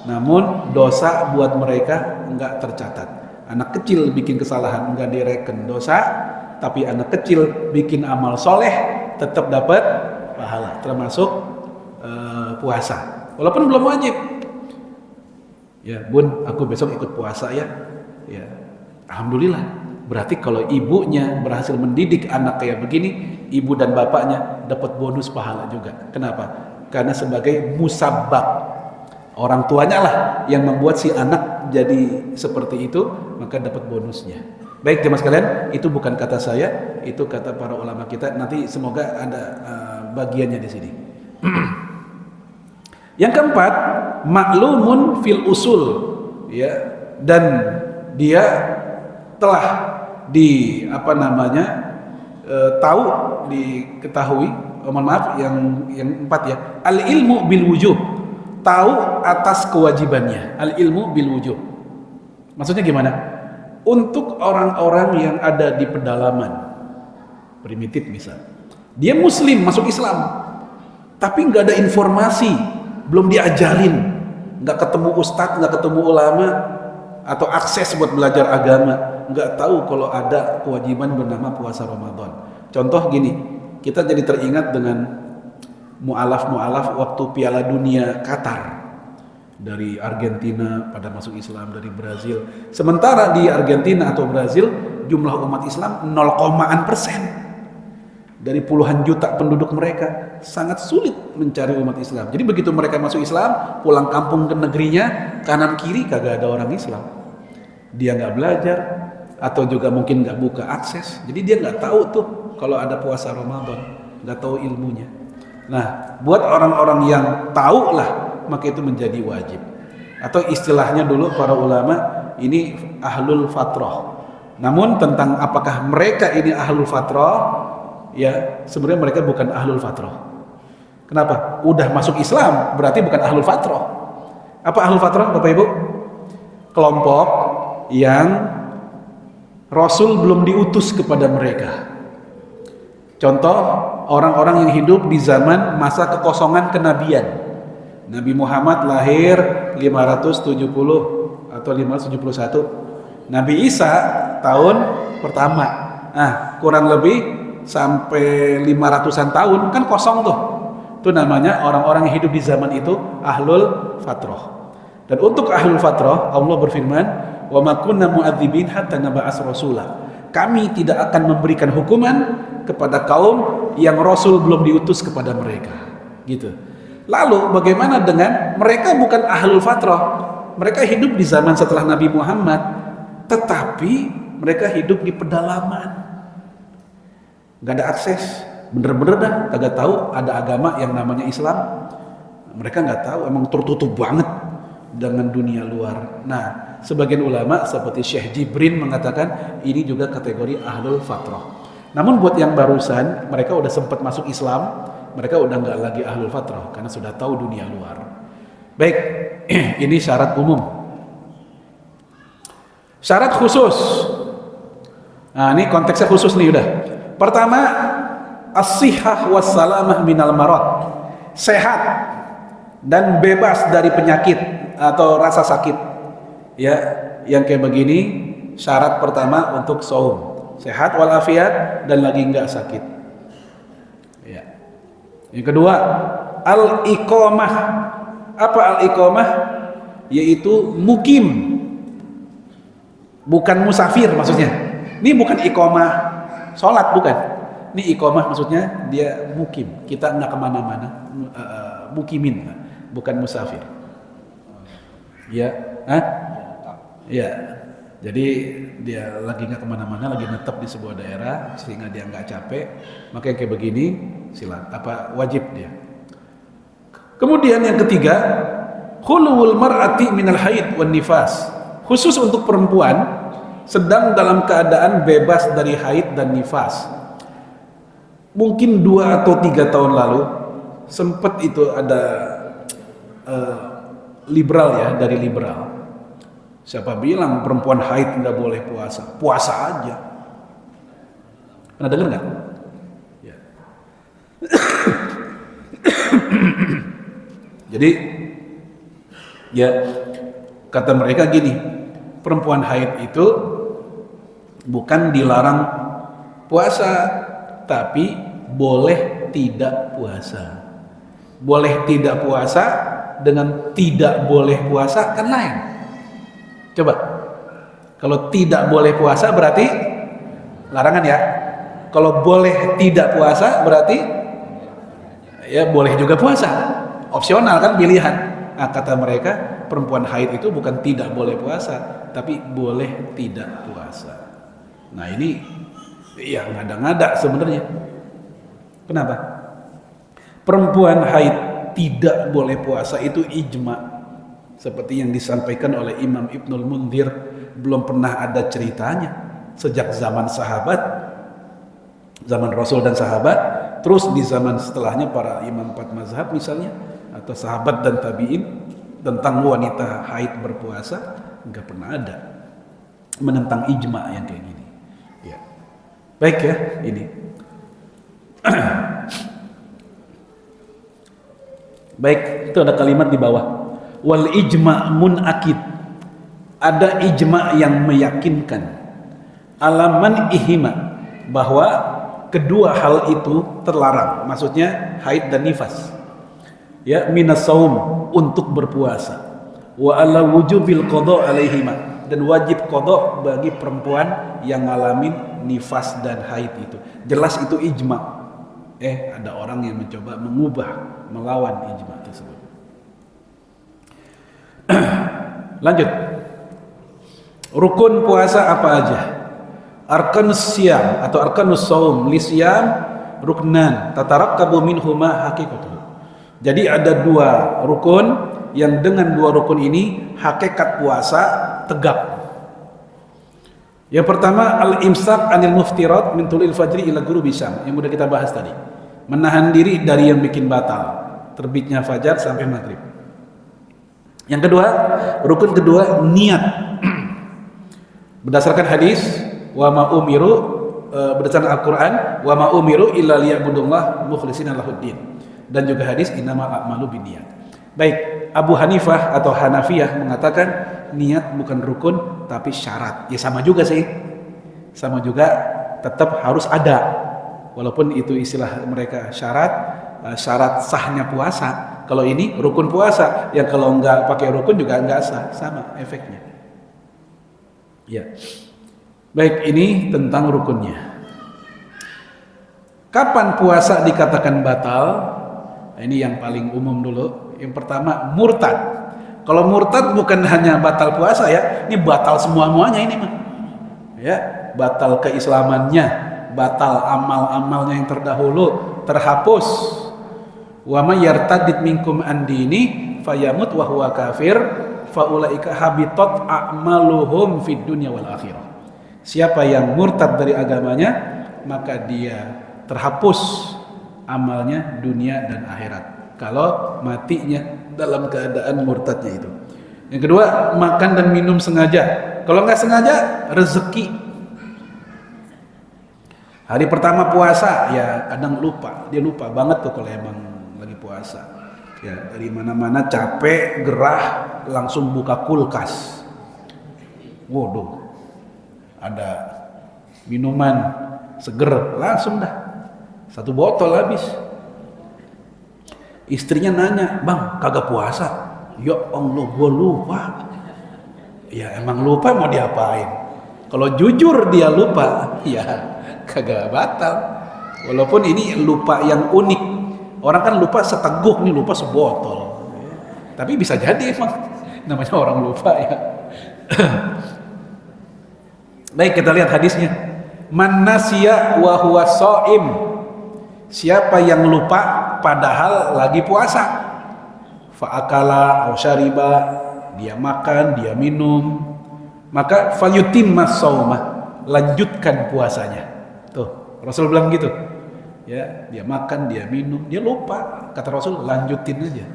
namun dosa buat mereka enggak tercatat. Anak kecil bikin kesalahan enggak direken dosa, tapi anak kecil bikin amal soleh tetap dapat pahala, termasuk puasa, walaupun belum wajib. Ya, Bun, aku besok ikut puasa ya. Ya, alhamdulillah. Berarti kalau ibunya berhasil mendidik anak kayak begini, ibu dan bapaknya dapat bonus pahala juga. Kenapa? Karena sebagai musabbab. Orang tuanya lah yang membuat si anak jadi seperti itu, maka dapat bonusnya. Baik jemaah sekalian, itu bukan kata saya, itu kata para ulama kita. Nanti semoga ada bagiannya di sini. Yang keempat, maklumun fil usul, ya, dan dia telah tahu, diketahui. Mohon maaf, yang empat ya, al ilmu bil wujub, tahu atas kewajibannya. Al ilmu bil wujub, maksudnya gimana? Untuk orang-orang yang ada di pedalaman primitif, misal dia muslim masuk Islam, tapi nggak ada informasi, belum diajarin, nggak ketemu ustadz, nggak ketemu ulama, atau akses buat belajar agama, nggak tahu kalau ada kewajiban bernama puasa Ramadan. Contoh gini, kita jadi teringat dengan mu'alaf waktu Piala Dunia Qatar. Dari Argentina pada masuk Islam, dari Brazil. Sementara di Argentina atau Brazil jumlah umat Islam 0,an%. Dari puluhan juta penduduk mereka, sangat sulit mencari umat Islam. Jadi begitu mereka masuk Islam, pulang kampung ke negerinya, kanan kiri kagak ada orang Islam. Dia nggak belajar, atau juga mungkin nggak buka akses. Jadi dia nggak tahu tuh kalau ada puasa Ramadan, nggak tahu ilmunya. Nah, buat orang-orang yang tahu lah, maka itu menjadi wajib. Atau istilahnya dulu para ulama, ini ahlul fatrah. Namun tentang apakah mereka ini ahlul fatrah, ya sebenarnya mereka bukan ahlul fatrah. Kenapa? Udah masuk Islam berarti bukan ahlul fatrah. Apa ahlul fatrah, Bapak Ibu? Kelompok yang Rasul belum diutus kepada mereka. Contoh, orang-orang yang hidup di zaman masa kekosongan kenabian. Nabi Muhammad lahir 570 atau 571. Nabi Isa tahun pertama. Nah, kurang lebih sampai 500-an tahun kan kosong tuh. Itu namanya orang-orang yang hidup di zaman itu ahlul fatrah. Dan untuk ahlul fatrah Allah berfirman, "Wa ma kunna mu'adzibin hatta nab'ats rasula." Kami tidak akan memberikan hukuman kepada kaum yang Rasul belum diutus kepada mereka. Gitu. Lalu bagaimana dengan mereka bukan ahlul fatrah? Mereka hidup di zaman setelah Nabi Muhammad, tetapi mereka hidup di pedalaman, gak ada akses, bener-bener dah kagak tahu ada agama yang namanya Islam. Mereka gak tahu, emang tertutup banget dengan dunia luar. Nah, sebagian ulama seperti Syekh Jibrin mengatakan ini juga kategori ahlul fatrah. Namun buat yang barusan, mereka udah sempat masuk Islam, mereka udah nggak lagi ahlul fatrah karena sudah tahu dunia luar. Baik, ini syarat umum. Syarat khusus. Nah, ini konteksnya khusus nih udah. Pertama, as-sihhah was-salamah minal marad. Sehat dan bebas dari penyakit atau rasa sakit. Ya, yang kayak begini syarat pertama untuk shaum. Sehat walafiat dan lagi nggak sakit. Ya. Yang kedua, al-iqamah. Apa al-iqamah? Yaitu mukim. Bukan musafir maksudnya. Ini bukan iqamah sholat, bukan. Ini iqamah maksudnya dia mukim. Kita nggak kemana-mana. Mukimin, bukan musafir. Ya, ya. Jadi dia lagi nggak kemana-mana, lagi netep di sebuah daerah sehingga dia nggak capek. Maka yang kayak begini wajib dia. Kemudian yang ketiga, khuluwul mar'ati minal haid wan nifas. Khusus untuk perempuan sedang dalam keadaan bebas dari haid dan nifas. Mungkin 2 atau 3 tahun lalu sempat itu ada liberal ya, dari liberal. Siapa bilang perempuan haid nggak boleh puasa? Puasa aja. Pernah dengar nggak? Ya. Jadi, ya kata mereka gini, perempuan haid itu bukan dilarang puasa, tapi boleh tidak puasa. Boleh tidak puasa dengan tidak boleh puasa kan lain. Coba. Kalau tidak boleh puasa berarti larangan ya. Kalau boleh tidak puasa berarti ya boleh juga puasa. Opsional kan, pilihan. Nah, kata mereka perempuan haid itu bukan tidak boleh puasa, tapi boleh tidak puasa. Nah ini ya ngada-ngada sebenarnya. Kenapa? Perempuan haid tidak boleh puasa itu ijma. Seperti yang disampaikan oleh Imam Ibnul Munzir, belum pernah ada ceritanya sejak zaman sahabat, zaman Rasul dan sahabat, terus di zaman setelahnya para imam 4 mazhab misalnya, atau sahabat dan tabi'in, tentang wanita haid berpuasa, nggak pernah ada menentang ijma yang kayak gini. Ya. Baik ya, ini. Baik, itu ada kalimat di bawah. Wal ijma' munakid. Ada ijma' yang meyakinkan alaman ihima, bahwa kedua hal itu terlarang. Maksudnya haid dan nifas. Ya, minas saum, untuk berpuasa. Wa ala wujubil qada alaihima, dan wajib qada bagi perempuan yang ngalamin nifas dan haid itu. Jelas itu ijma'. Ada orang yang mencoba mengubah, melawan ijma' tersebut. Lanjut. Rukun puasa apa aja? Arkanus siyam atau arkanus saum li siyam ruknan tatarakkabu minhuma haqiqatuhu. Jadi ada 2 rukun yang dengan 2 rukun ini hakikat puasa tegak. Yang pertama al-imsak anil muftirat min tulil fajri ila ghurubi syam, yang udah kita bahas tadi. Menahan diri dari yang bikin batal, terbitnya fajar sampai maghrib. Yang kedua, rukun kedua niat. Berdasarkan hadis wa ma umiru, berdasarkan Al-Qur'an, wa ma umiru illa liya'budullah mukhlishina lahuddin, dan juga hadis innamal a'malu binniyat. Baik, Abu Hanifah atau Hanafiyah mengatakan niat bukan rukun tapi syarat. Ya sama juga sih. Sama juga, tetap harus ada. Walaupun itu istilah mereka syarat sahnya puasa. Kalau ini rukun puasa, yang kalau enggak pakai rukun juga enggak sah, sama efeknya. Ya. Baik, ini tentang rukunnya. Kapan puasa dikatakan batal? Nah, ini yang paling umum dulu. Yang pertama, murtad. Kalau murtad bukan hanya batal puasa ya, ini batal semua-muanya ini mah. Ya, batal keislamannya, batal amal-amalnya yang terdahulu, terhapus. Wa may yartadid minkum an dini fayamut wa huwa kafir faulaika habitat a'maluhum fid dunya wal akhirah. Siapa yang murtad dari agamanya, maka dia terhapus amalnya dunia dan akhirat. Kalau matinya dalam keadaan murtadnya itu. Yang kedua, makan dan minum sengaja. Kalau nggak sengaja, rezeki. Hari pertama puasa ya kadang lupa, dia lupa banget tuh kalau emang lagi puasa. Ya dari mana-mana capek, gerah, langsung buka kulkas. Waduh, ada minuman seger, langsung dah 1 botol habis. Istrinya nanya, "Bang, kagak puasa?" "Ya Allah, gua lupa." Ya emang lupa, mau diapain? Kalau jujur dia lupa, ya kagak batal. Walaupun ini lupa yang unik. Orang kan lupa seteguk, nih lupa sebotol. Tapi bisa jadi emang namanya orang lupa ya. Baik, kita lihat hadisnya. Man nasiya wa huwa shaim. Siapa yang lupa padahal lagi puasa. Fa'akala aw syariba, dia makan, dia minum, maka falyutimma shaumah, lanjutkan puasanya. Tuh, Rasul bilang gitu. Ya, dia makan, dia minum, dia lupa. Kata Rasul, lanjutin aja.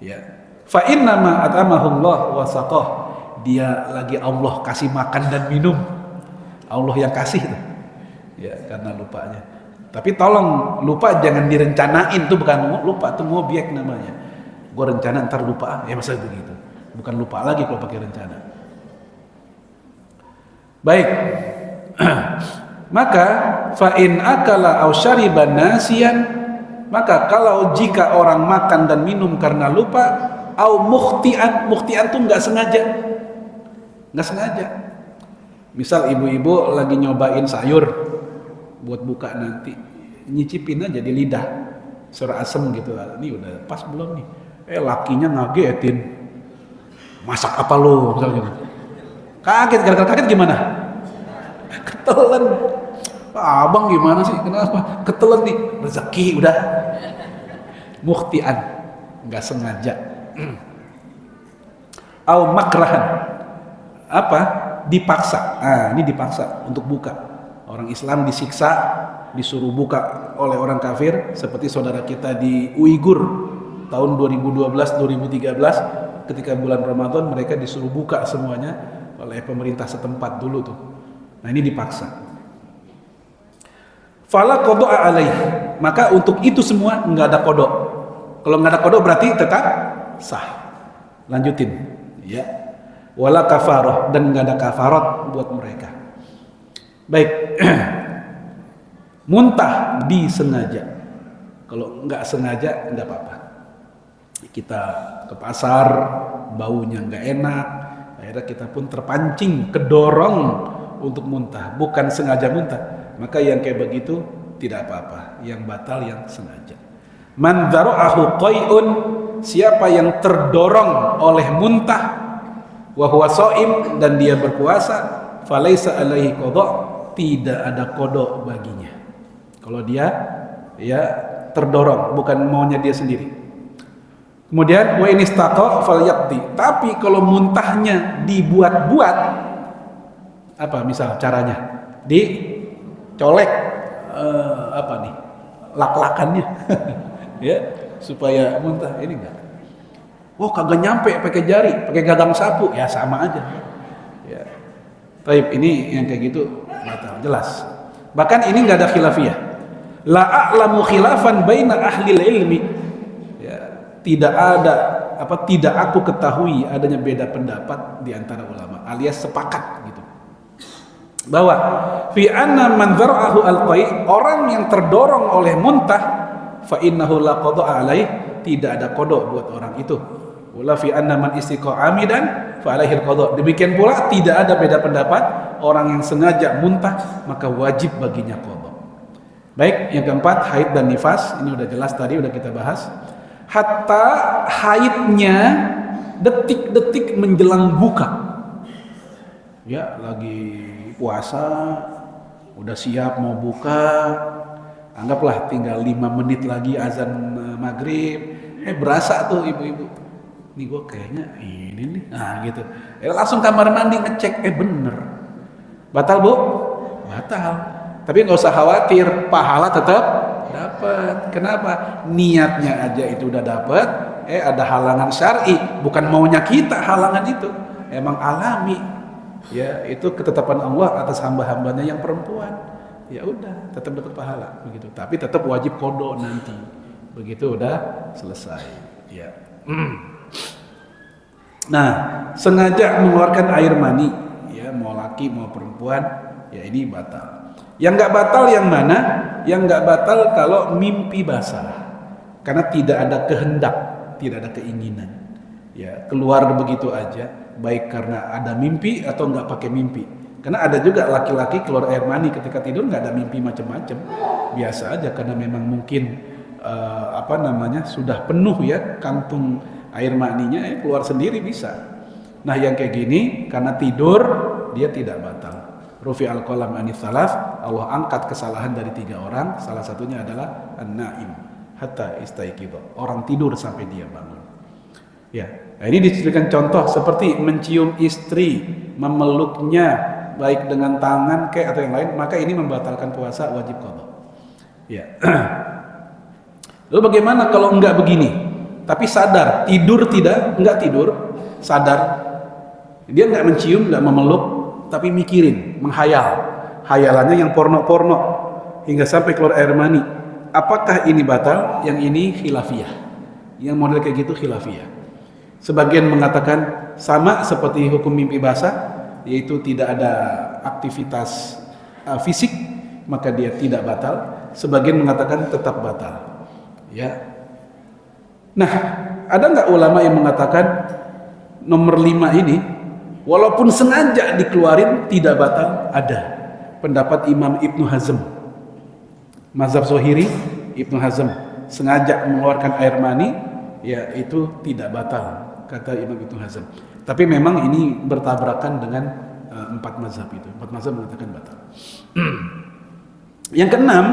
Ya. Fa innama at'amahullah wa saqah. Dia lagi Allah kasih makan dan minum. Allah yang kasih tuh. Ya, karena lupanya. Tapi tolong lupa jangan direncanain, tuh bukan lupa, tuh ngobyek namanya. Gua rencana ntar lupa, ya masa begitu. Bukan lupa lagi kalau pakai rencana. Baik. Maka fa in akala aw syariba nasiyan, maka kalau jika orang makan dan minum karena lupa, au mukhtian tuh enggak sengaja. nggak sengaja. Misal ibu-ibu lagi nyobain sayur buat buka nanti, nyicipin aja di lidah, serasa asem gitu. Ini udah pas belum nih? Lakinya ngagetin, masak apa lo? Misalnya gitu. Kaget, gara-gara kaget gimana? Ketelan. Abang gimana sih? Kenapa? Ketelan nih, rezeki udah. Mukhtian, nggak sengaja. Au makrahan, apa? Dipaksa. Ini dipaksa untuk buka. Orang Islam disiksa, disuruh buka oleh orang kafir, seperti saudara kita di Uighur tahun 2012-2013, ketika bulan Ramadan mereka disuruh buka semuanya oleh pemerintah setempat dulu tuh. Nah ini dipaksa. Fala qada'a alaih, maka untuk itu semua nggak ada kodok. Kalau nggak ada kodok berarti tetap sah. Lanjutin, ya. Wala kafaroh, dan nggak ada kafarot buat mereka. Baik. Muntah disengaja. Kalau nggak sengaja nggak apa-apa. Kita ke pasar, baunya nggak enak, akhirnya kita pun terpancing, kedorong untuk muntah, bukan sengaja muntah. Maka yang kayak begitu tidak apa-apa. Yang batal yang sengaja. Man dzara'ahu qai'un, siapa yang terdorong oleh muntah, wa huwa shaim, dan dia berpuasa, falaisa alaihi qada, tidak ada qada baginya. Kalau dia ya terdorong, bukan maunya dia sendiri. Kemudian wa in istaqa falyaqdi, tapi kalau muntahnya dibuat-buat, apa misal caranya? Dicolek apa nih? Lak-lakannya. Ya, supaya muntah. Ini enggak. Wah, kagak nyampe pakai jari, pakai gagang sapu, ya sama aja. Ya. Taib, ini yang kayak gitu batal, jelas. Bahkan ini enggak ada khilafiyah. La a'lamu khilafan baina ahli ilmi. Ya, tidak aku ketahui adanya beda pendapat di antara ulama, alias sepakat gitu. Bahwa fi anna man dzara'ahu alqai, orang yang terdorong oleh muntah, fa innahu la qada'a alaih, tidak ada qada buat orang itu. Wala fi anna man istiqa amidan fa alaihi alqada. Demikian pula tidak ada beda pendapat, orang yang sengaja muntah maka wajib baginya qada. Baik, yang keempat haid dan nifas. Ini udah jelas tadi, udah kita bahas. Hatta haidnya detik-detik menjelang buka. Ya, lagi puasa, udah siap mau buka, anggaplah tinggal 5 menit lagi azan maghrib, berasa tuh ibu-ibu, nih gue kayaknya ini nih, nah gitu, langsung kamar mandi ngecek, bener, batal bu? Batal, tapi nggak usah khawatir, pahala tetap dapat. Kenapa? Niatnya aja itu udah dapat, ada halangan syar'i, bukan maunya kita halangan itu, emang alami. Ya, itu ketetapan Allah atas hamba-hambanya yang perempuan. Ya udah, tetap dapat pahala begitu. Tapi tetap wajib qada nanti. Begitu udah selesai. Ya. Nah, sengaja mengeluarkan air mani, ya mau laki mau perempuan, ya ini batal. Yang enggak batal yang mana? Yang enggak batal kalau mimpi basah. Karena tidak ada kehendak, tidak ada keinginan. Ya, keluar begitu aja, baik karena ada mimpi atau enggak pakai mimpi. Karena ada juga laki-laki keluar air mani ketika tidur enggak ada mimpi macam-macam. Biasa aja karena memang mungkin sudah penuh ya kantung air maninya, keluar sendiri bisa. Nah, yang kayak gini karena tidur dia tidak batal. Rufi al-qalam anis salaf, Allah angkat kesalahan dari 3 orang, salah satunya adalah an-naim hatta istaiqidha, orang tidur sampai dia bangun. Ya, nah ini disebutkan contoh seperti mencium istri, memeluknya baik dengan tangan kayak atau yang lain, maka ini membatalkan puasa, wajib qada. Ya. Lalu bagaimana kalau enggak begini? Tapi sadar, tidur enggak tidur, sadar. Dia enggak mencium, enggak memeluk, tapi mikirin, menghayal. Hayalannya yang porno-porno hingga sampai keluar air mani. Apakah ini batal? Yang ini khilafiyah. Yang model kayak gitu khilafiyah. Sebagian mengatakan sama seperti hukum mimpi basah, yaitu tidak ada aktivitas fisik, maka dia tidak batal. Sebagian mengatakan tetap batal. Ya. Nah, ada nggak ulama yang mengatakan nomor 5 ini walaupun sengaja dikeluarin tidak batal. Ada pendapat Imam Ibnu Hazm, mazhab Zohiri. Ibnu Hazm sengaja mengeluarkan air mani, ya itu tidak batal, kata Imam Ibnu Hazm. Tapi memang ini bertabrakan dengan empat mazhab itu. Empat mazhab mengatakan batal. Yang keenam,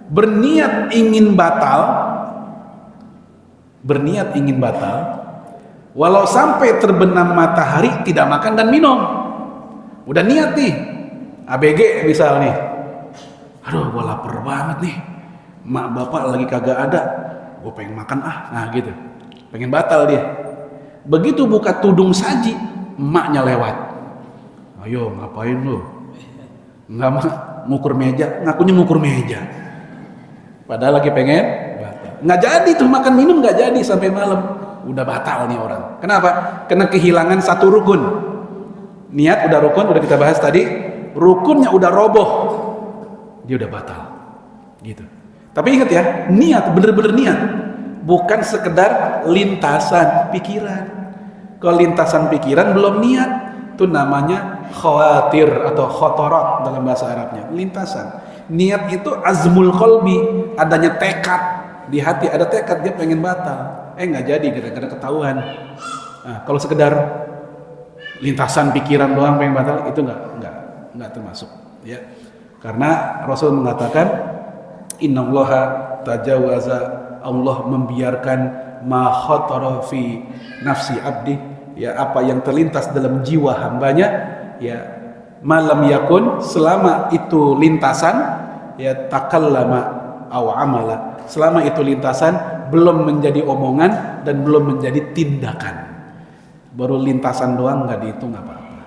berniat ingin batal, walau sampai terbenam matahari tidak makan dan minum. Udah niat nih, ABG misal nih, aduh gue lapar banget nih, mak bapak lagi kagak ada, gue pengen makan nah gitu, pengen batal dia. Begitu buka tudung saji, emaknya lewat, ayo ngapain lu? Nggak mah ngukur meja, ngakunya ngukur meja, padahal lagi pengen batal. Nggak jadi tuh makan minum, nggak jadi sampai malam, udah batal nih orang. Kenapa? Karena kehilangan satu rukun. Niat udah rukun, udah kita bahas tadi, rukunnya udah roboh, dia udah batal gitu. Tapi ingat ya, niat, bener-bener niat, bukan sekedar lintasan pikiran. Kalau lintasan pikiran belum niat, itu namanya khawatir atau khotorot dalam bahasa Arabnya, lintasan. Niat itu azmul qalbi, adanya tekad di hati, ada tekad dia pengen batal, nggak jadi gara-gara ketahuan. Nah, kalau sekedar lintasan pikiran doang pengen batal, itu nggak termasuk, ya. Karena Rasul mengatakan, innallaha tajawaza, Allah membiarkan ma khatara fi nafsi abdi, ya apa yang terlintas dalam jiwa hambanya, ya malam yakun, selama itu lintasan, ya takallama aw amala, selama itu lintasan belum menjadi omongan dan belum menjadi tindakan. Baru lintasan doang nggak dihitung apa-apa.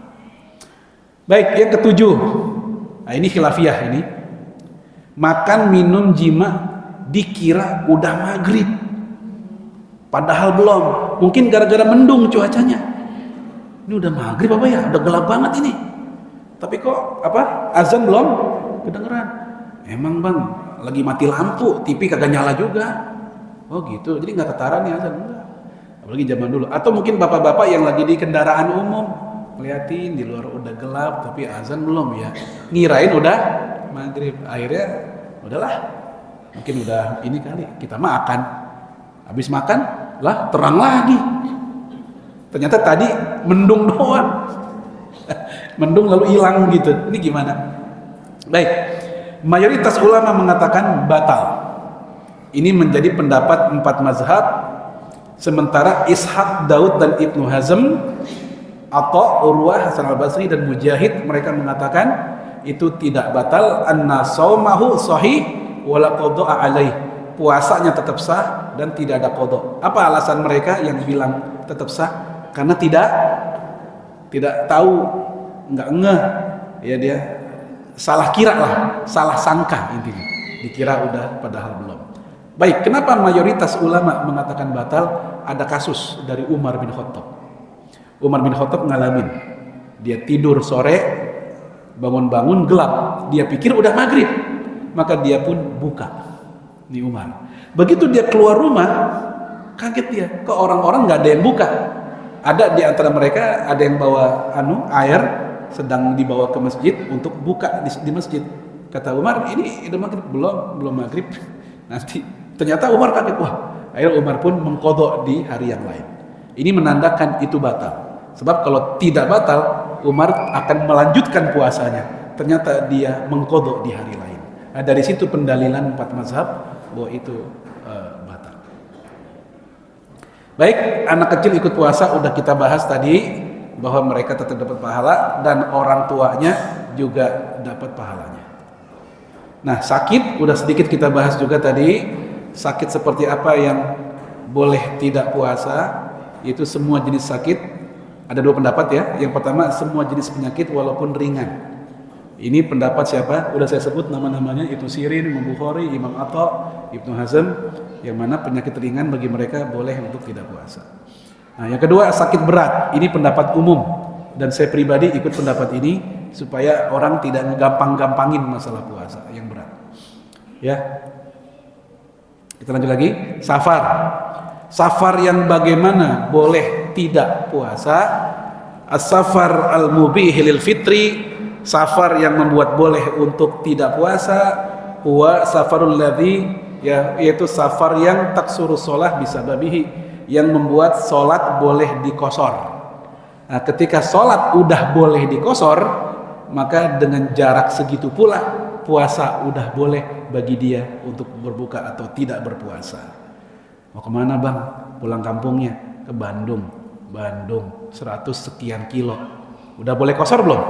Baik, yang ketujuh, nah ini khilafiyah ini, makan minum jima dikira udah maghrib, padahal belum. Mungkin gara-gara mendung cuacanya, ini udah maghrib apa ya, udah gelap banget ini, tapi kok azan belum kedengeran. Emang bang lagi mati lampu, TV kagak nyala juga. Oh gitu, jadi nggak ketara nih azan. Enggak, apalagi zaman dulu. Atau mungkin bapak-bapak yang lagi di kendaraan umum, ngeliatin di luar udah gelap tapi azan belum, ya ngirain udah maghrib. Akhirnya udahlah, mungkin udah ini kali, kita makan. Habis makan lah terang lagi, ternyata tadi mendung doang. Mendung lalu hilang gitu. Ini gimana? Baik, mayoritas ulama mengatakan batal. Ini menjadi pendapat empat mazhab. Sementara Ishaq, Daud dan Ibnu Hazm atau Urwah, Hasan al-Basri dan Mujahid, mereka mengatakan itu tidak batal. Anna saumahu sahih wala qada'a alaih, puasanya tetap sah dan tidak ada qada. Apa alasan mereka yang bilang tetap sah? Karena tidak tahu, nggak ngeh, ya dia salah kira lah, salah sangka intinya, dikira udah padahal belum. Baik, kenapa mayoritas ulama mengatakan batal? Ada kasus dari Umar bin Khattab. Umar bin Khattab ngalamin, dia tidur sore, bangun-bangun gelap, dia pikir udah maghrib, maka dia pun buka. Ini Umar. Begitu dia keluar rumah, kaget dia, kok orang-orang nggak ada yang buka. Ada di antara mereka ada yang bawa air, sedang dibawa ke masjid untuk buka di masjid. Kata Umar, ini udah maghrib? Belum maghrib. Nanti ternyata Umar kaget, wah. Akhirnya Umar pun mengqadha di hari yang lain. Ini menandakan itu batal. Sebab kalau tidak batal, Umar akan melanjutkan puasanya. Ternyata dia mengqadha di hari lain. Nah, dari situ pendalilan empat mazhab bahwa itu batal. Baik, anak kecil ikut puasa udah kita bahas tadi, bahwa mereka tetap dapat pahala dan orang tuanya juga dapat pahalanya. Nah, sakit udah sedikit kita bahas juga tadi. Sakit seperti apa yang boleh tidak puasa? Itu semua jenis sakit. Ada dua pendapat ya. Yang pertama, semua jenis penyakit walaupun ringan. Ini pendapat siapa? Udah saya sebut nama-namanya, Ibnu Sirin, Imam Bukhari, Imam Atha, Ibnu Hazm, yang mana penyakit ringan bagi mereka boleh untuk tidak puasa. Nah, yang kedua, sakit berat. Ini pendapat umum dan saya pribadi ikut pendapat ini supaya orang tidak gampang-gampangin masalah puasa yang berat. Ya. Kita lanjut lagi, safar. Safar yang bagaimana boleh tidak puasa? As-safar al-mubih lil fitri, safar yang membuat boleh untuk tidak puasa, huwa safarul ladzi, yaitu safar yang taksuru shalah bisababihi, yang membuat salat boleh dikosor. Nah, ketika salat udah boleh dikosor, maka dengan jarak segitu pula puasa udah boleh bagi dia untuk berbuka atau tidak berpuasa. Mau kemana bang? Pulang kampungnya ke Bandung. 100 sekian kilo. Udah boleh kosor belum?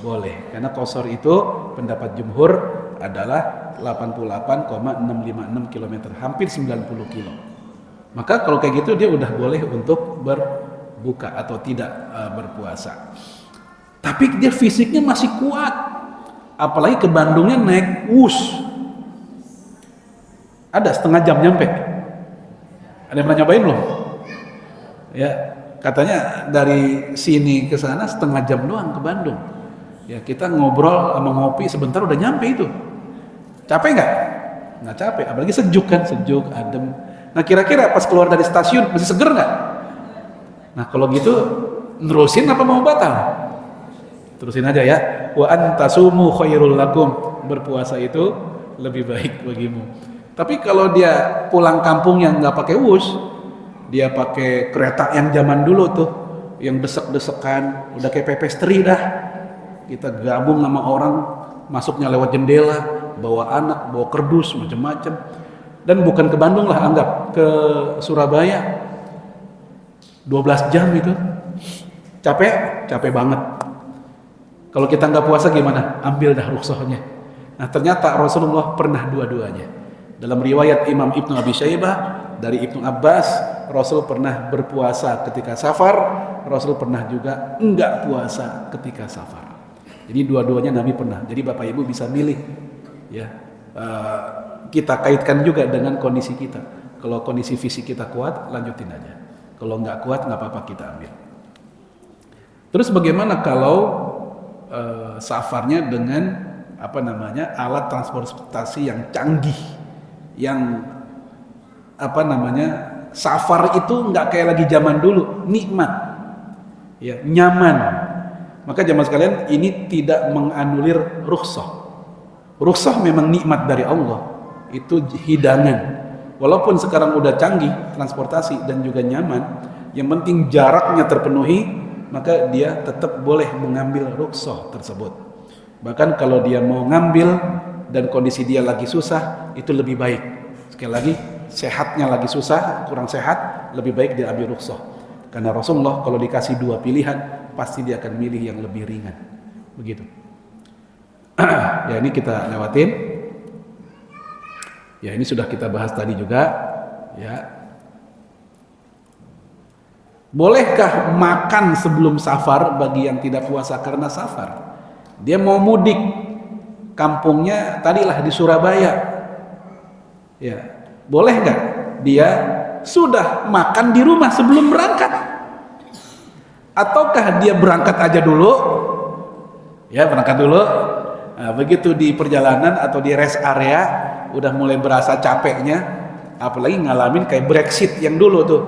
Boleh, karena kosor itu pendapat jumhur adalah 88,656 km, hampir 90 kilo. Maka kalau kayak gitu dia udah boleh untuk berbuka atau tidak berpuasa. Tapi dia fisiknya masih kuat. Apalagi ke Bandungnya naik bus. Ada setengah jam nyampe. Ada yang pernah nyobain belum? Ya, katanya dari sini ke sana setengah jam doang ke Bandung. Ya, kita ngobrol sama ngopi sebentar udah nyampe itu. Capek nggak? Nggak capek, apalagi sejuk kan, sejuk, adem. Nah, kira-kira pas keluar dari stasiun masih seger nggak? Nah, kalau gitu nerusin apa mau batal? Terusin aja ya. Wa antasumu khairul lakum, berpuasa itu lebih baik bagimu. Tapi kalau dia pulang kampung yang nggak pakai wus, dia pakai kereta yang zaman dulu tuh, yang desek-desekan, udah kayak pepes teri dah. Kita gabung sama orang, masuknya lewat jendela, bawa anak, bawa kerdus, macam-macam. Dan bukan ke Bandung lah, anggap ke Surabaya. 12 jam itu. Capek? Capek banget. Kalau kita nggak puasa gimana? Ambil dah rukhsahnya. Nah, ternyata Rasulullah pernah dua-duanya. Dalam riwayat Imam Ibnu Abi Syaibah dari Ibnu Abbas, Rasul pernah berpuasa ketika safar, Rasul pernah juga enggak puasa ketika safar. Jadi dua-duanya Nabi pernah. Jadi Bapak Ibu bisa milih, ya. Kita kaitkan juga dengan kondisi kita. Kalau kondisi fisik kita kuat, lanjutin aja. Kalau enggak kuat, nggak apa-apa, kita ambil. Terus bagaimana kalau safarnya dengan alat transportasi yang canggih, yang safar itu nggak kayak lagi zaman dulu, nikmat, ya, nyaman. Maka jamaah sekalian, ini tidak menganulir rukhsah. Rukhsah memang nikmat dari Allah, itu hidangan. Walaupun sekarang udah canggih transportasi dan juga nyaman, yang penting jaraknya terpenuhi, maka dia tetap boleh mengambil rukhsah tersebut. Bahkan kalau dia mau ngambil dan kondisi dia lagi susah, itu lebih baik. Sekali lagi, sehatnya lagi susah, kurang sehat, lebih baik dia ambil rukhsah. Karena Rasulullah kalau dikasih dua pilihan, pasti dia akan milih yang lebih ringan. Begitu. Ya, ini kita lewatin. Ya, ini sudah kita bahas tadi juga, ya. Bolehkah makan sebelum safar bagi yang tidak puasa karena safar? Dia mau mudik, kampungnya tadilah di Surabaya. Ya, boleh nggak dia sudah makan di rumah sebelum berangkat? Ataukah dia berangkat aja dulu? Ya, berangkat dulu. Nah, begitu di perjalanan atau di rest area udah mulai berasa capeknya, apalagi ngalamin kayak Brexit yang dulu tuh,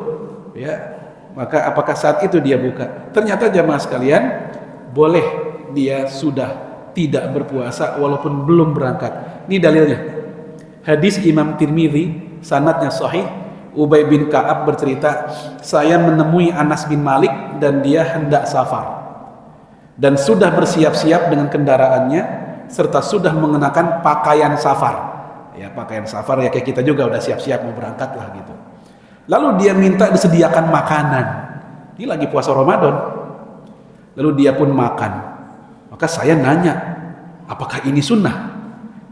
ya. Maka apakah saat itu dia buka? Ternyata jamaah sekalian, boleh dia sudah tidak berpuasa walaupun belum berangkat. Ini dalilnya. Hadis Imam Tirmidzi, sanadnya sahih. Ubay bin Ka'ab bercerita, saya menemui Anas bin Malik dan dia hendak safar. Dan sudah bersiap-siap dengan kendaraannya serta sudah mengenakan pakaian safar. Ya, pakaian safar ya kayak kita juga udah siap-siap mau berangkat lah gitu. Lalu dia minta disediakan makanan. Ini lagi puasa Ramadan. Lalu dia pun makan. Maka saya nanya, apakah ini sunnah?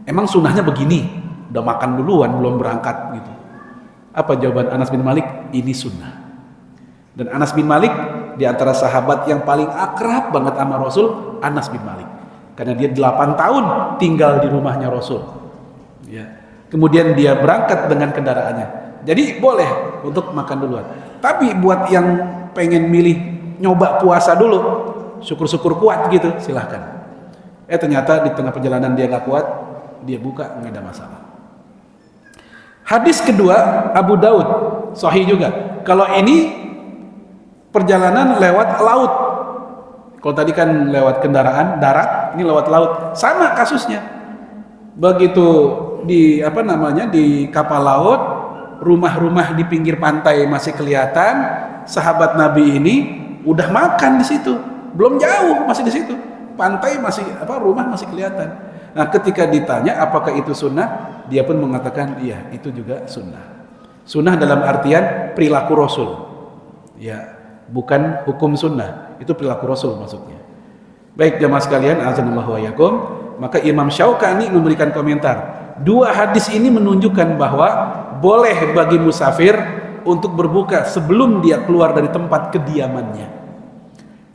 Emang sunnahnya begini? Udah makan duluan belum berangkat gitu. Apa jawaban Anas bin Malik? Ini sunnah. Dan Anas bin Malik di antara sahabat yang paling akrab banget sama Rasul, Anas bin Malik. Karena dia 8 tahun tinggal di rumahnya Rasul. Ya. Kemudian dia berangkat dengan kendaraannya. Jadi boleh untuk makan duluan. Tapi buat yang pengen milih nyoba puasa dulu, syukur-syukur kuat gitu, silahkan. Ternyata di tengah perjalanan dia nggak kuat, dia buka, nggak ada masalah. Hadis kedua Abu Daud, sahih juga. Kalau ini perjalanan lewat laut, Kalau tadi kan lewat kendaraan darat, ini lewat laut, sama kasusnya. Begitu di di kapal laut, rumah-rumah di pinggir pantai masih kelihatan, sahabat Nabi ini udah makan di situ, belum jauh masih di situ, pantai masih rumah masih kelihatan. Nah, ketika ditanya apakah itu sunnah, dia pun mengatakan iya, itu juga sunnah. Sunnah dalam artian perilaku Rasul, ya, bukan hukum sunnah, itu perilaku Rasul maksudnya. Baik jamaah sekalian, azanallahu wa iyyakum, maka Imam Syaukani memberikan komentar. Dua hadis ini menunjukkan bahwa boleh bagi musafir untuk berbuka sebelum dia keluar dari tempat kediamannya.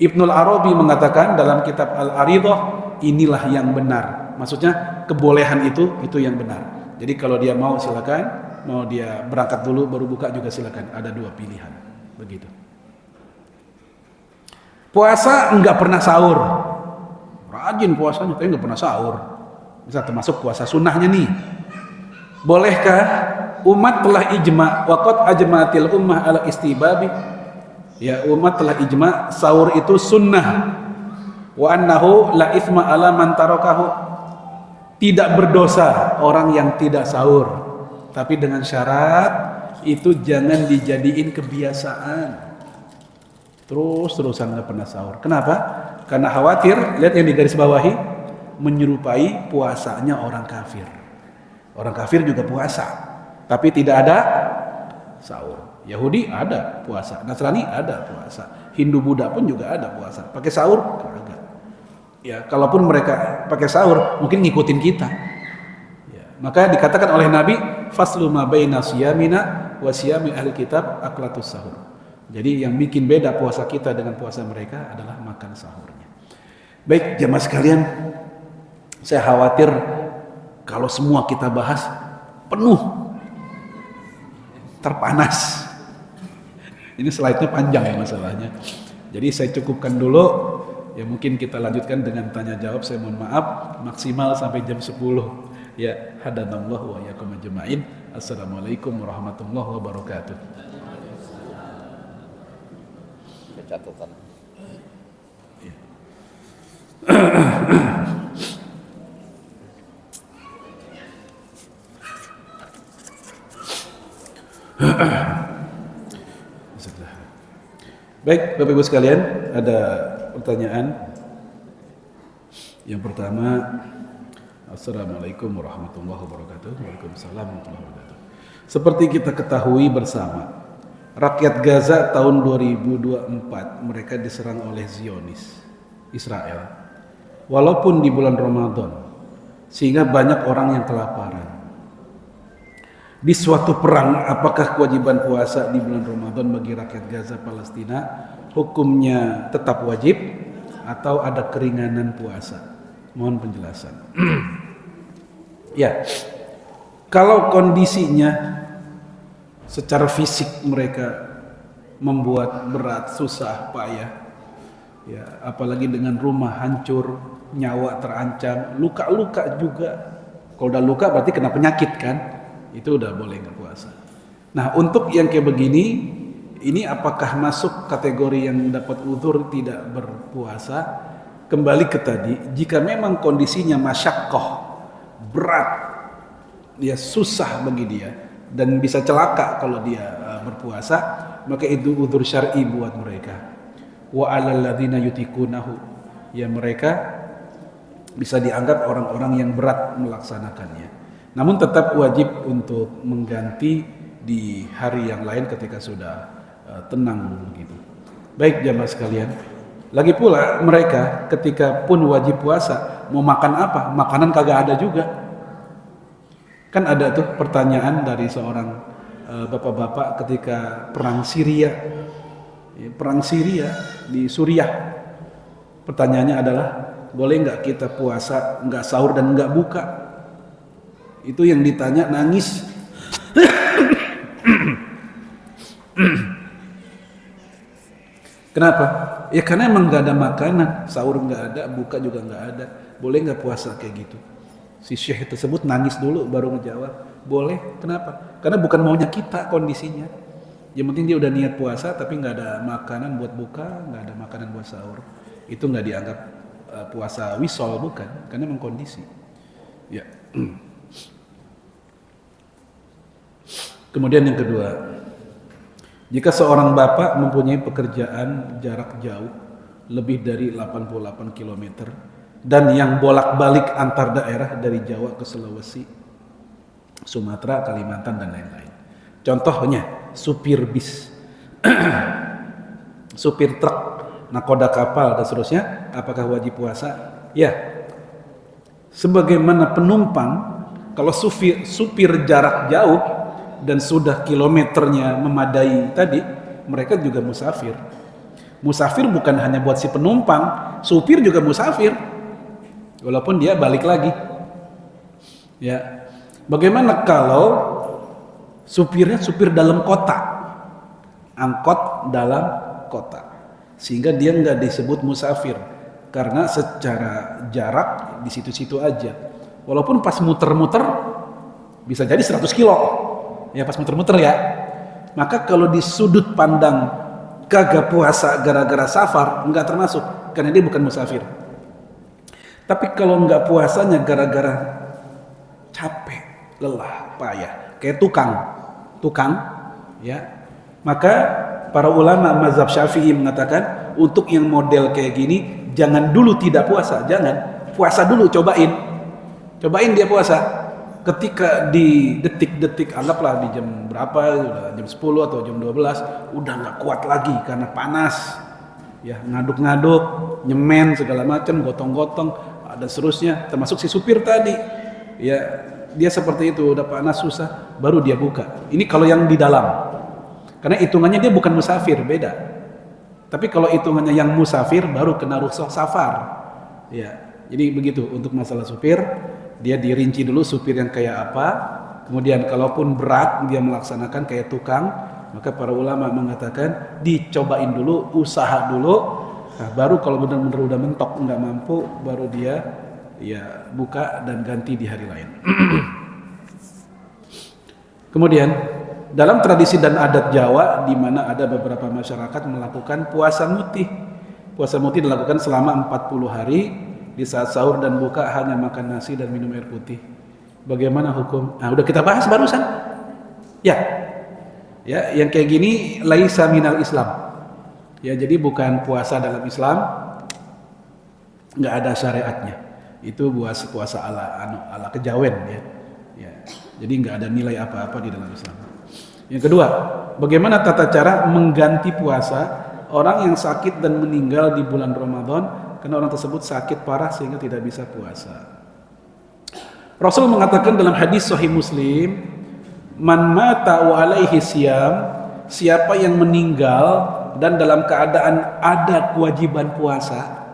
Ibnul Arabi mengatakan dalam kitab Al-Aridah, inilah yang benar. Maksudnya kebolehan itu yang benar. Jadi kalau dia mau silakan, mau dia berangkat dulu baru buka juga silakan. Ada dua pilihan. Begitu. Puasa enggak pernah sahur. Rajin puasanya tapi enggak pernah sahur. Bisa termasuk puasa sunnahnya nih. Bolehkah umat telah ijma waqad ajmatil ummah ala istibabi? Ya, umat telah ijma sahur itu sunnah. Wa annahu la itsma ala man tarakahu. Tidak berdosa orang yang tidak sahur. Tapi dengan syarat itu jangan dijadiin kebiasaan. Terus-terusan nggak pernah sahur. Kenapa? Karena khawatir, lihat yang di garis bawahi, menyerupai puasanya orang kafir. Orang kafir juga puasa, tapi tidak ada sahur. Yahudi ada puasa, Nasrani ada puasa, Hindu Buddha pun juga ada puasa. Pakai sahur? Kagak. Ya, kalaupun mereka pakai sahur, mungkin ngikutin kita. Ya, maka dikatakan oleh Nabi, faslu ma baina siyamina wa siyami ahli kitab aklatus sahur. Jadi yang bikin beda puasa kita dengan puasa mereka adalah makan sahurnya. Baik jamaah sekalian, saya khawatir kalau semua kita bahas penuh terpanas. Ini slide-nya panjang ya masalahnya. Jadi saya cukupkan dulu. Ya mungkin kita lanjutkan dengan tanya jawab. Saya mohon maaf maksimal sampai jam 10. Ya, hadanallahu wa iyyakum ajmain. Assalamualaikum warahmatullahi wabarakatuh. Catatan. Ya. Baik, Bapak Ibu sekalian, ada pertanyaan. Yang pertama, Assalamualaikum warahmatullahi wabarakatuh. Waalaikumsalam warahmatullahi wabarakatuh. Seperti kita ketahui bersama, rakyat Gaza tahun 2024 mereka diserang oleh Zionis Israel. Walaupun di bulan Ramadan, sehingga banyak orang yang kelaparan. Di suatu perang, apakah kewajiban puasa di bulan Ramadan bagi rakyat Gaza Palestina hukumnya tetap wajib atau ada keringanan puasa? Mohon penjelasan. Ya, kalau kondisinya secara fisik mereka membuat berat, susah, payah, ya, apalagi dengan rumah hancur, nyawa terancam, luka-luka juga. Kalau udah luka berarti kena penyakit kan? Itu udah boleh nggak puasa. Nah, untuk yang kayak begini, ini apakah masuk kategori yang dapat uzur tidak berpuasa? Kembali ke tadi, jika memang kondisinya masyaqqah, berat, dia susah bagi dia dan bisa celaka kalau dia berpuasa, maka itu uzur syar'i buat mereka. Wa 'alal ladzina yutiqunahu, ya mereka bisa dianggap orang-orang yang berat melaksanakannya. Namun tetap wajib untuk mengganti di hari yang lain ketika sudah tenang gitu. Baik jamaah sekalian, lagi pula mereka ketika pun wajib puasa mau makan apa? Makanan kagak ada juga. Kan ada tuh pertanyaan dari seorang bapak-bapak ketika perang Syria. Perang Syria di Suriah. Pertanyaannya adalah, boleh nggak kita puasa nggak sahur dan nggak buka? Itu yang ditanya nangis. Kenapa? Ya karena emang nggak ada makanan, sahur nggak ada, buka juga nggak ada. Boleh nggak puasa kayak gitu? Si syekh tersebut nangis dulu baru ngejawab. Boleh. Kenapa? Karena bukan maunya kita kondisinya. Yang penting dia udah niat puasa tapi nggak ada makanan buat buka, nggak ada makanan buat sahur. Itu nggak dianggap puasa wisol, bukan, karena memang kondisi. Ya. Kemudian yang kedua, jika seorang bapak mempunyai pekerjaan jarak jauh lebih dari 88 km dan yang bolak-balik antar daerah dari Jawa ke Sulawesi, Sumatera, Kalimantan dan lain-lain. Contohnya supir bis, supir truk, nakoda kapal dan seterusnya, apakah wajib puasa? Ya. Sebagaimana penumpang, kalau supir jarak jauh dan sudah kilometernya memadai tadi, mereka juga musafir. Musafir bukan hanya buat si penumpang, supir juga musafir. Walaupun dia balik lagi. Ya. Bagaimana kalau supirnya supir dalam kota? Angkot dalam kota. Sehingga dia nggak disebut musafir karena secara jarak di situ-situ aja. Walaupun pas muter-muter bisa jadi 100 kilo. Ya pas muter-muter ya. Maka kalau di sudut pandang kagak puasa gara-gara safar, nggak termasuk karena dia bukan musafir. Tapi kalau nggak puasanya gara-gara capek, lelah, payah, kayak tukang, ya, maka para ulama mazhab Syafi'i mengatakan untuk yang model kayak gini jangan dulu tidak puasa, jangan puasa dulu, cobain dia puasa. Ketika di detik-detik, anggaplah di jam berapa, udah jam 10 atau jam 12, udah nggak kuat lagi karena panas, ya ngaduk-ngaduk, nyemen segala macam, gotong-gotong dan seterusnya, termasuk si supir tadi, ya dia seperti itu, udah panas susah, baru dia buka. Ini kalau yang di dalam, karena hitungannya dia bukan musafir, beda. Tapi kalau hitungannya yang musafir, baru kena rukhsah safar, ya. Jadi begitu untuk masalah supir. Dia dirinci dulu supir yang kayak apa, kemudian kalaupun berat dia melaksanakan kayak tukang, maka para ulama mengatakan dicobain dulu, usaha dulu, nah, baru kalau benar-benar udah mentok nggak mampu, baru dia ya buka dan ganti di hari lain. Kemudian dalam tradisi dan adat Jawa, di mana ada beberapa masyarakat melakukan puasa mutih. Puasa mutih dilakukan selama 40 hari. Di saat sahur dan buka hanya makan nasi dan minum air putih. Bagaimana hukum? Nah, udah kita bahas barusan. Ya, yang kayak gini laisa minal Islam. Ya, jadi bukan puasa dalam Islam. Nggak ada syariatnya. Itu puasa ala kejawen ya. Ya. Jadi nggak ada nilai apa-apa di dalam Islam. Yang kedua, bagaimana tata cara mengganti puasa orang yang sakit dan meninggal di bulan Ramadan? Karena orang tersebut sakit parah sehingga tidak bisa puasa. Rasul mengatakan dalam hadis Sahih Muslim, man mata wa alaihi siyam, siapa yang meninggal dan dalam keadaan ada kewajiban puasa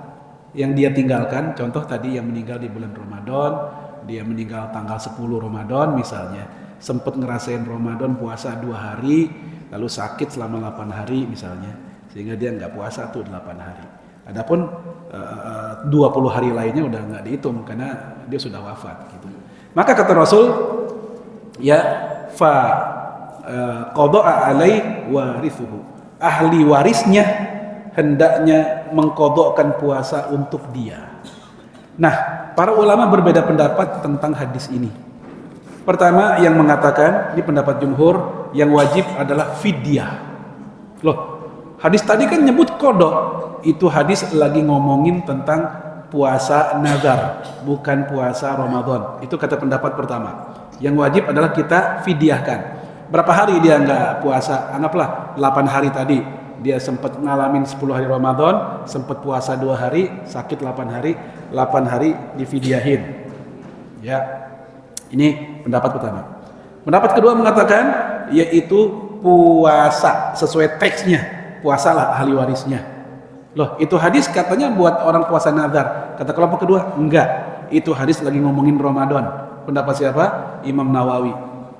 yang dia tinggalkan, contoh tadi yang meninggal di bulan Ramadan, dia meninggal tanggal 10 Ramadan misalnya, sempat ngerasain Ramadan puasa 2 hari, lalu sakit selama 8 hari misalnya, sehingga dia nggak puasa tuh 8 hari. Adapun 20 hari lainnya udah nggak dihitung karena dia sudah wafat gitu. Maka kata Rasul, ya fa qada'a alai warithuhu. Ahli warisnya hendaknya mengqada'kan puasa untuk dia. Nah, para ulama berbeda pendapat tentang hadis ini. Pertama yang mengatakan, ini pendapat jumhur, yang wajib adalah fidyah. Loh, hadis tadi kan nyebut qada'. Itu hadis lagi ngomongin tentang puasa nazar, bukan puasa Ramadan. Itu kata pendapat pertama. Yang wajib adalah kita fidyahkan. Berapa hari dia nggak puasa? Anggaplah 8 hari tadi. Dia sempat ngalamin 10 hari Ramadan, sempat puasa 2 hari, sakit 8 hari, 8 hari difidyahin. Ya. Ini pendapat pertama. Pendapat kedua mengatakan yaitu puasa sesuai teksnya. Puasalah ahli warisnya. Loh, itu hadis katanya buat orang puasa nazar. Kata kelompok kedua, enggak. Itu hadis lagi ngomongin Ramadan. Pendapat siapa? Imam Nawawi.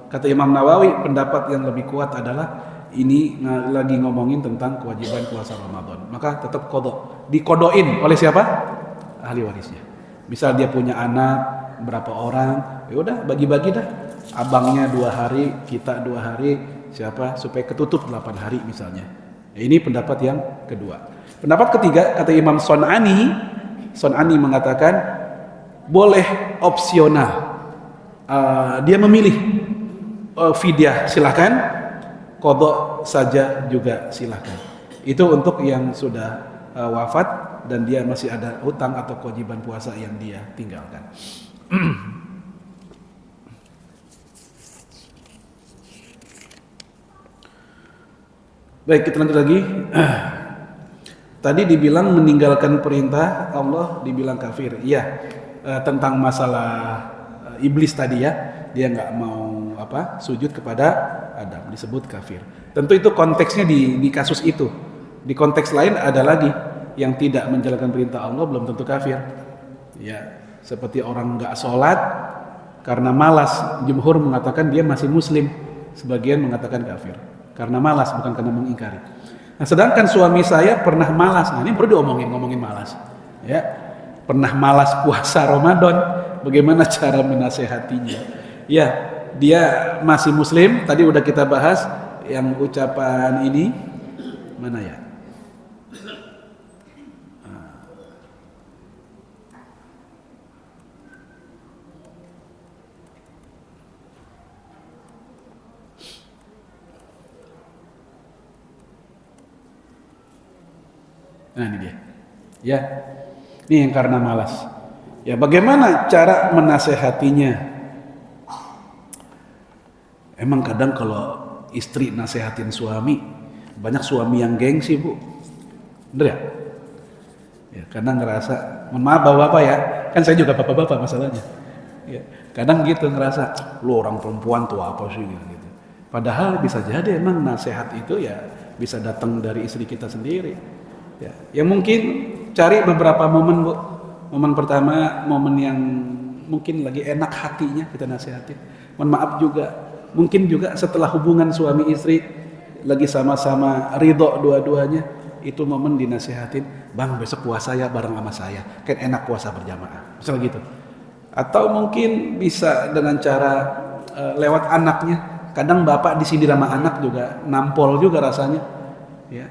Kata Imam Nawawi, pendapat yang lebih kuat adalah ini lagi ngomongin tentang kewajiban puasa Ramadan. Maka tetap qada. Dikodoin oleh siapa? Ahli warisnya. Misal dia punya anak berapa orang, ya udah bagi-bagi dah. Abangnya 2 hari, kita 2 hari, siapa supaya ketutup 8 hari misalnya. Ini pendapat yang kedua. Pendapat ketiga kata Imam Son'ani mengatakan boleh opsional. Dia memilih fidyah silakan, qadha saja juga silakan. Itu untuk yang sudah wafat dan dia masih ada hutang atau kewajiban puasa yang dia tinggalkan. Baik, kita lanjut lagi. Tadi dibilang meninggalkan perintah Allah dibilang kafir. Iya, tentang masalah iblis tadi ya, dia nggak mau sujud kepada Adam, disebut kafir. Tentu itu konteksnya di kasus itu. Di konteks lain ada lagi yang tidak menjalankan perintah Allah belum tentu kafir. Ya, seperti orang nggak sholat karena malas. Jumhur mengatakan dia masih muslim, sebagian mengatakan kafir karena malas, bukan karena mengingkari. Nah, sedangkan suami saya pernah malas. Nah, ini perlu ngomongin malas. Ya, pernah malas puasa Ramadan. Bagaimana cara menasehatinya? Ya, dia masih muslim. Tadi udah kita bahas yang ucapan ini mana ya? Nah, ini dia. Ya, ini yang karena malas. Ya, bagaimana cara menasehatinya? Emang kadang kalau istri nasehatin suami, banyak suami yang gengsi, Bu. Bener ya? Ya, kadang ngerasa, mohon maaf bapak-bapak ya, kan saya juga bapak-bapak masalahnya. Ya, kadang gitu ngerasa, lu orang perempuan tuh apa sih gitu. Padahal bisa jadi emang nasihat itu ya bisa datang dari istri kita sendiri. Ya mungkin cari beberapa momen, Bu. Momen pertama, momen yang mungkin lagi enak hatinya kita nasihatin. Mohon maaf juga, mungkin juga setelah hubungan suami istri lagi sama-sama ridho dua-duanya, itu momen dinasihatin, bang besok puasa ya bareng sama saya, kan enak puasa berjamaah, misal gitu. Atau mungkin bisa dengan cara lewat anaknya. Kadang bapak disindir sama anak juga nampol juga rasanya, ya.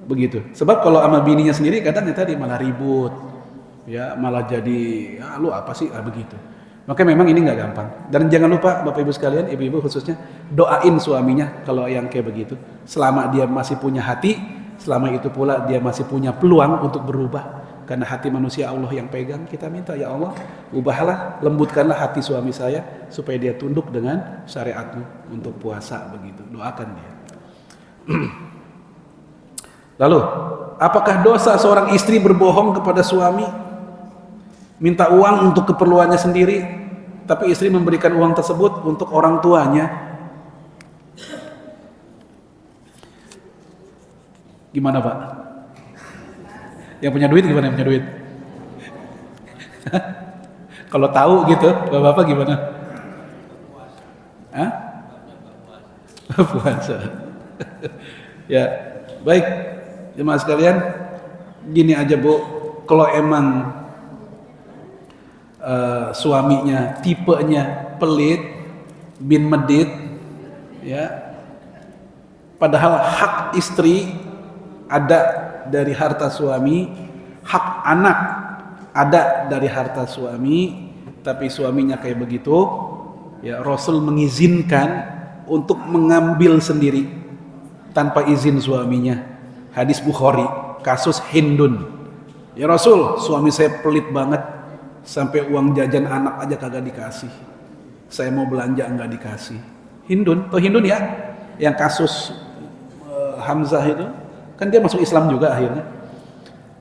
Begitu. Sebab kalau sama bininya sendiri kadang tadi malah ribut, ya malah jadi ya, lu apa sih begitu. Maka memang ini nggak gampang. Dan jangan lupa Bapak Ibu sekalian, ibu-ibu khususnya doain suaminya kalau yang kayak begitu. Selama dia masih punya hati, selama itu pula dia masih punya peluang untuk berubah. Karena hati manusia Allah yang pegang. Kita minta ya Allah, ubahlah, lembutkanlah hati suami saya supaya dia tunduk dengan syariatmu untuk puasa begitu. Doakan dia. Lalu, apakah dosa seorang istri berbohong kepada suami? Minta uang untuk keperluannya sendiri, tapi istri memberikan uang tersebut untuk orang tuanya. Gimana, Pak? Yang punya duit gimana yang punya duit? Kalau tahu gitu, Bapak gimana? Hah? Puasa. Ya, baik. Jemaah sekalian, gini aja Bu, kalau emang suaminya tipenya pelit, bin medit, ya, padahal hak istri ada dari harta suami, hak anak ada dari harta suami, tapi suaminya kayak begitu, ya Rasul mengizinkan untuk mengambil sendiri tanpa izin suaminya. Hadis Bukhari, kasus Hindun. Ya Rasul, suami saya pelit banget, sampai uang jajan anak aja kagak dikasih. Saya mau belanja enggak dikasih. Hindun, tuh Hindun ya, yang kasus Hamzah itu, kan dia masuk Islam juga akhirnya.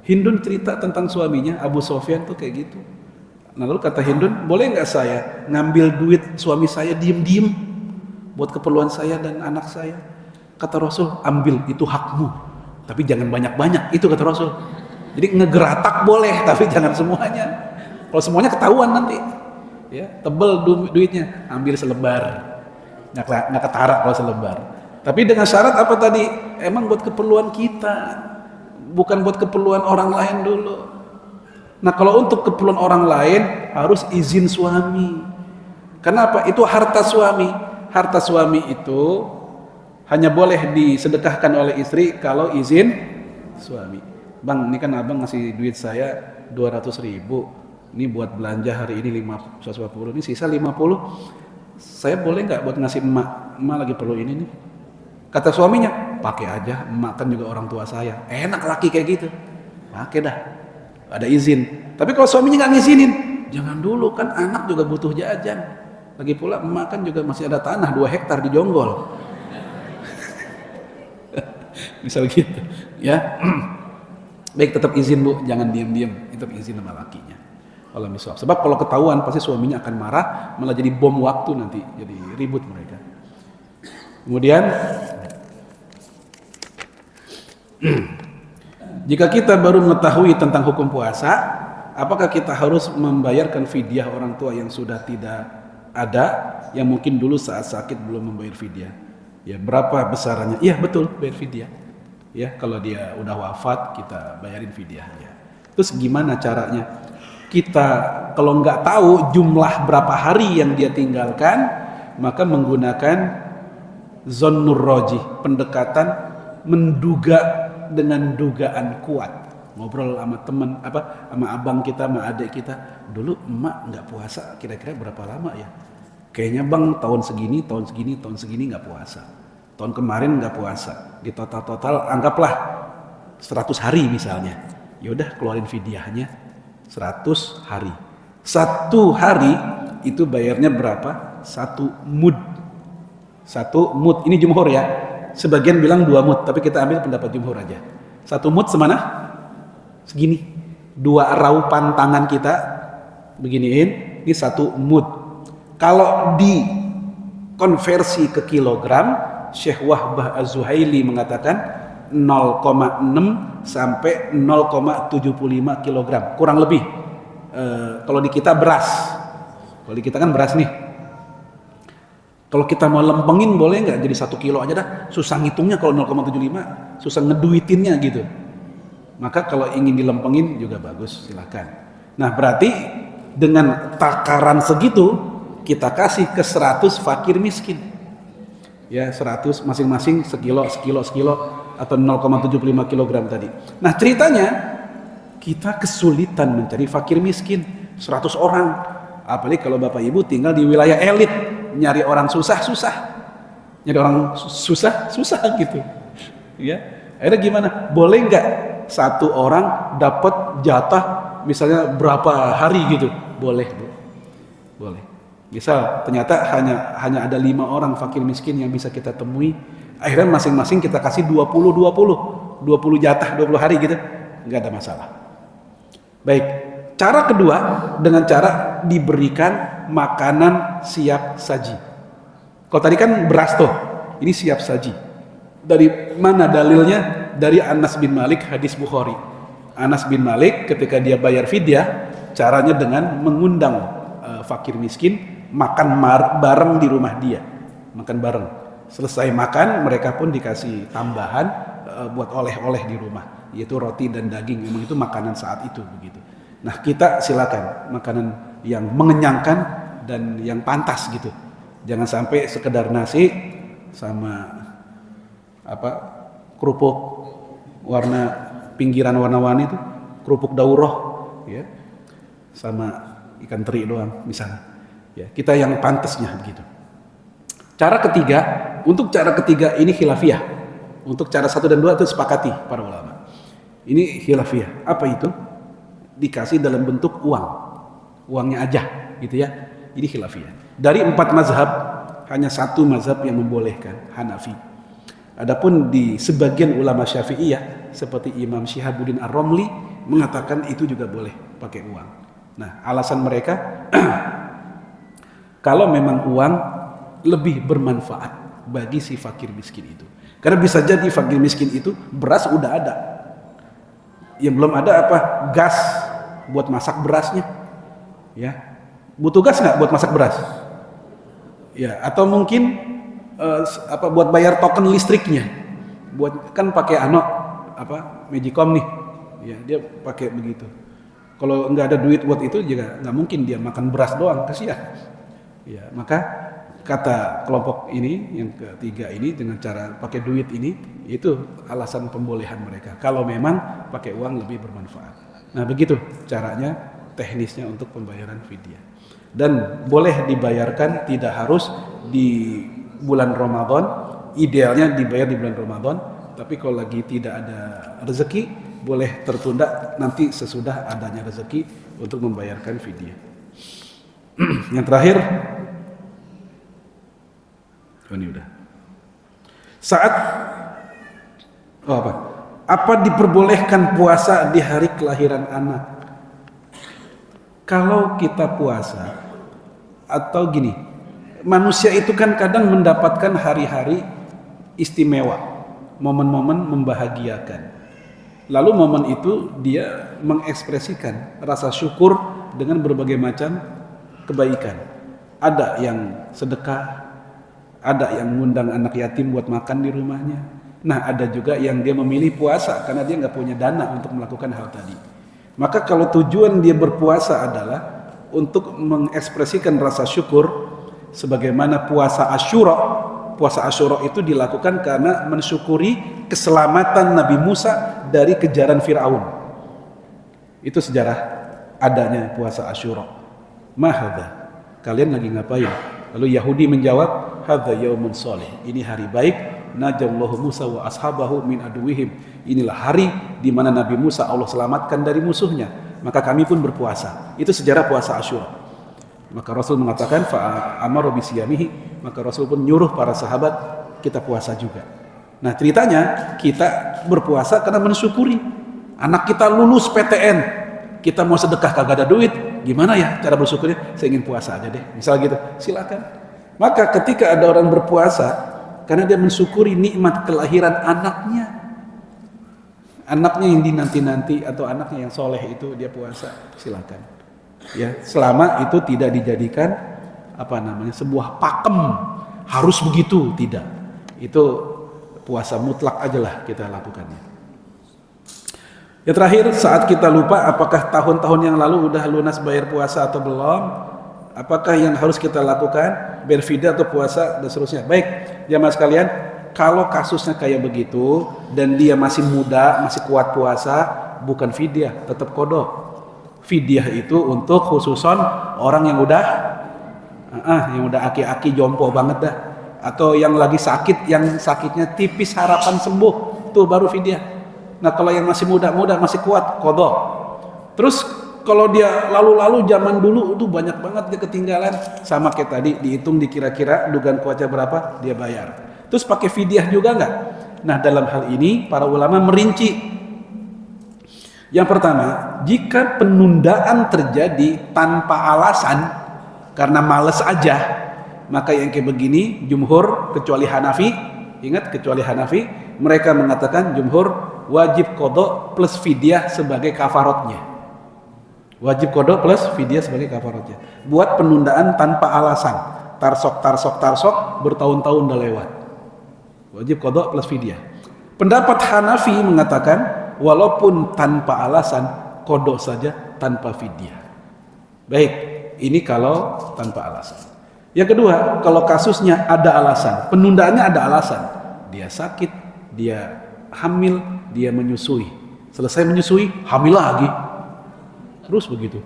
Hindun cerita tentang suaminya, Abu Sofyan tuh kayak gitu. Nah, lalu kata Hindun, boleh nggak saya ngambil duit suami saya diem-diem buat keperluan saya dan anak saya? Kata Rasul, ambil, itu hakmu. Tapi jangan banyak-banyak, itu kata Rasul. Jadi ngegeratak boleh, tapi jangan semuanya. Kalau semuanya ketahuan nanti, ya tebel duitnya, ambil selembar, nggak ketara kalau selembar. Tapi dengan syarat apa tadi? Emang buat keperluan kita, bukan buat keperluan orang lain dulu. Nah kalau untuk keperluan orang lain harus izin suami. Kenapa? Itu harta suami. Harta suami itu hanya boleh disedekahkan oleh istri kalau izin suami. Bang, ini kan abang ngasih duit saya 200.000, ini buat belanja hari ini 150, ini sisa 50, saya boleh nggak buat ngasih emak lagi perlu ini nih. Kata suaminya, pakai aja, emak kan juga orang tua saya. Enak laki kayak gitu, pakai dah, ada izin. Tapi kalau suaminya nggak ngizinin, jangan dulu, kan anak juga butuh jajan. Lagi pula emak kan juga masih ada tanah 2 hektar di Jonggol. Misal gitu, ya. Baik, tetap izin Bu, jangan diam-diam, tetap izin sama lakinya. Kalau misal, sebab kalau ketahuan pasti suaminya akan marah, malah jadi bom waktu nanti, jadi ribut mereka. Kemudian, jika kita baru mengetahui tentang hukum puasa, apakah kita harus membayarkan fidyah orang tua yang sudah tidak ada, yang mungkin dulu saat sakit belum membayar fidyah? Ya, berapa besarannya? Iya betul, bayar fidyah. Ya, kalau dia udah wafat kita bayarin fidyahnya. Terus gimana caranya? Kita kalau nggak tahu jumlah berapa hari yang dia tinggalkan, maka menggunakan zonnur rajih, pendekatan menduga dengan dugaan kuat. Ngobrol sama teman sama abang kita, sama adik kita, dulu emak nggak puasa kira-kira berapa lama ya? Kayaknya bang tahun segini nggak puasa. Tahun kemarin nggak puasa. Di total anggaplah 100 hari misalnya. Yaudah keluarin fidyahnya 100 hari. 1 hari itu bayarnya berapa? 1 mud. 1 mud. Ini jumhur ya. Sebagian bilang 2 mud, tapi kita ambil pendapat jumhur aja. 1 mud semana? Segini. 2 raupan tangan kita beginiin, ini 1 mud. Kalau dikonversi ke kilogram, Syekh Wahbah Az-Zuhaili mengatakan 0,6 sampai 0,75 kilogram, kurang lebih. Kalau di kita beras, kalau di kita kan beras nih. Kalau kita mau lempengin boleh nggak jadi 1 kilo aja dah? Susah ngitungnya kalau 0,75, susah ngeduitinnya gitu. Maka kalau ingin dilempengin juga bagus, silakan. Nah berarti dengan takaran segitu kita kasih ke 100 fakir miskin. Ya 100 masing-masing sekilo atau 0,75 kilogram tadi. Nah ceritanya kita kesulitan mencari fakir miskin 100 orang, apalagi kalau bapak ibu tinggal di wilayah elit, nyari orang susah gitu ya. Akhirnya gimana? Boleh nggak 1 orang dapat jatah misalnya berapa hari gitu? Boleh Bu, boleh. Misal ternyata hanya ada 5 orang fakir miskin yang bisa kita temui, akhirnya masing-masing kita kasih 20 jatah 20 hari gitu, nggak ada masalah. Baik, cara kedua dengan cara diberikan makanan siap saji. Kalau tadi kan beras tuh, ini siap saji. Dari mana dalilnya? Dari Anas bin Malik, hadis Bukhari. Anas bin Malik ketika dia bayar fidyah, caranya dengan mengundang fakir miskin makan bareng di rumah dia, makan bareng. Selesai makan, mereka pun dikasih tambahan buat oleh-oleh di rumah, yaitu roti dan daging. Memang itu makanan saat itu begitu. Nah kita silakan makanan yang mengenyangkan dan yang pantas gitu. Jangan sampai sekedar nasi sama kerupuk pinggiran warna-warni itu, kerupuk daurah, ya, sama ikan teri doang misalnya. Ya, kita yang pantasnya begitu. Cara ketiga, untuk cara ketiga ini khilafiyah. Untuk cara 1 dan 2 itu sepakati para ulama. Ini khilafiyah. Apa itu? Dikasih dalam bentuk uang. Uangnya aja gitu ya. Ini khilafiyah. Dari 4 mazhab hanya 1 mazhab yang membolehkan, Hanafi. Adapun di sebagian ulama Syafi'iyah seperti Imam Syihabuddin Ar-Romli mengatakan itu juga boleh pakai uang. Nah, alasan mereka kalau memang uang lebih bermanfaat bagi si fakir miskin itu. Karena bisa jadi fakir miskin itu beras udah ada. Yang belum ada apa? Gas buat masak berasnya. Ya. Butuh gas nggak buat masak beras? Ya, atau mungkin buat bayar token listriknya. Buat kan pakai Magicom nih. Ya, dia pakai begitu. Kalau nggak ada duit buat itu juga nggak mungkin dia makan beras doang, kasihan. Ya, maka kata kelompok ini yang ketiga ini dengan cara pakai duit ini itu alasan pembolehan mereka. Kalau memang pakai uang lebih bermanfaat. Nah begitu caranya teknisnya untuk pembayaran fidyah. Dan boleh dibayarkan tidak harus di bulan Ramadan. Idealnya dibayar di bulan Ramadan. Tapi kalau lagi tidak ada rezeki boleh tertunda nanti sesudah adanya rezeki untuk membayarkan fidyah. Yang terakhir, ini udah. Saat apa diperbolehkan puasa di hari kelahiran anak? Kalau kita puasa atau gini, manusia itu kan kadang mendapatkan hari-hari istimewa, momen-momen membahagiakan. Lalu momen itu dia mengekspresikan rasa syukur dengan berbagai macam kebaikan. Ada yang sedekah, ada yang mengundang anak yatim buat makan di rumahnya. Nah, ada juga yang dia memilih puasa karena dia nggak punya dana untuk melakukan hal tadi. Maka kalau tujuan dia berpuasa adalah untuk mengekspresikan rasa syukur, sebagaimana puasa Asyura. Puasa Asyura itu dilakukan karena mensyukuri keselamatan Nabi Musa dari kejaran Fir'aun. Itu sejarah adanya puasa Asyura. Ma hadza? Kalian lagi ngapain? Lalu Yahudi menjawab, hadza yaumun shalih. Ini hari baik. Najallahu Musa wa ashabahu min aduwihim. Inilah hari di mana Nabi Musa Allah selamatkan dari musuhnya. Maka kami pun berpuasa. Itu sejarah puasa Asyura. Maka Rasul mengatakan fa amaru bisiyamihi. Maka Rasul pun nyuruh para sahabat kita puasa juga. Nah, ceritanya kita berpuasa karena mensyukuri anak kita lulus PTN. Kita mau sedekah kagak ada duit. Gimana ya cara bersyukurnya? Saya ingin puasa aja deh. Misal gitu. Silakan. Maka ketika ada orang berpuasa karena dia mensyukuri nikmat kelahiran anaknya. Anaknya yang dinanti-nanti atau anaknya yang soleh itu dia puasa, silakan. Ya, selama itu tidak dijadikan sebuah pakem harus begitu, tidak. Itu puasa mutlak aja lah kita lakukannya. Ya terakhir, saat kita lupa apakah tahun-tahun yang lalu udah lunas bayar puasa atau belum, apakah yang harus kita lakukan berfidyah atau puasa dan seterusnya. Baik, jamaah sekalian, kalau kasusnya kayak begitu dan dia masih muda, masih kuat puasa, bukan fidyah, tetap qada. Fidyah itu untuk khususon orang yang udah aki-aki jompo banget dah, atau yang lagi sakit, yang sakitnya tipis harapan sembuh, tuh baru fidyah. Nah, kalau yang masih muda-muda masih kuat, qada. Terus kalau dia lalu-lalu zaman dulu itu banyak banget dia ketinggalan, sama kayak tadi dihitung dikira-kira dugaan kuatnya berapa, dia bayar. Terus pakai fidyah juga enggak? Nah, dalam hal ini para ulama merinci. Yang pertama, jika penundaan terjadi tanpa alasan karena males aja, maka yang kayak begini jumhur kecuali Hanafi, ingat kecuali Hanafi, mereka mengatakan jumhur wajib qada plus fidyah sebagai kafaratnya. Wajib qada plus fidyah sebagai kafaratnya. Buat penundaan tanpa alasan. Tarsok bertahun-tahun udah lewat. Wajib qada plus fidyah. Pendapat Hanafi mengatakan walaupun tanpa alasan qada saja tanpa fidyah. Baik, ini kalau tanpa alasan. Yang kedua, kalau kasusnya ada alasan, penundaannya ada alasan. Dia sakit, dia hamil, dia menyusui. Selesai menyusui, hamil lagi. Terus begitu.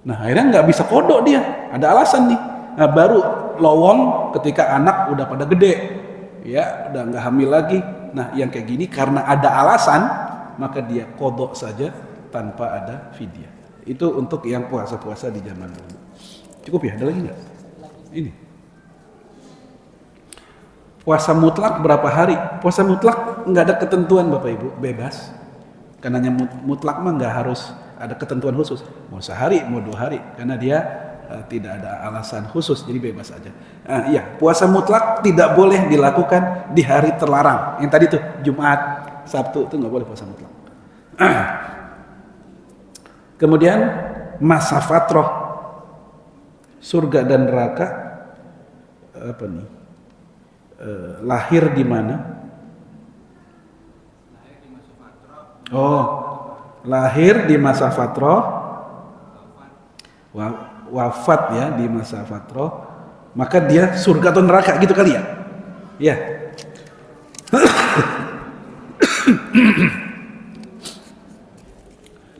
Nah, akhirnya nggak bisa kodok dia, ada alasan nih. Nah, baru lowong ketika anak udah pada gede, ya udah nggak hamil lagi. Nah, yang kayak gini karena ada alasan, maka dia kodok saja tanpa ada fidyah. Itu untuk yang puasa-puasa di zaman dulu. Cukup ya? Ada lagi nggak? Ini. Puasa mutlak berapa hari? Puasa mutlak nggak ada ketentuan Bapak Ibu, bebas. Karena mutlak mah nggak harus ada ketentuan khusus, mau sehari, mau 2 hari, karena dia tidak ada alasan khusus, jadi bebas aja. Iya, puasa mutlak tidak boleh dilakukan di hari terlarang. Yang tadi tuh Jumat, Sabtu itu nggak boleh puasa mutlak. Kemudian masa fatrah, surga dan neraka, lahir di mana? Lahir di masa fatrah, wafat ya di masa fatrah, maka dia surga atau neraka gitu kali ya. Ya.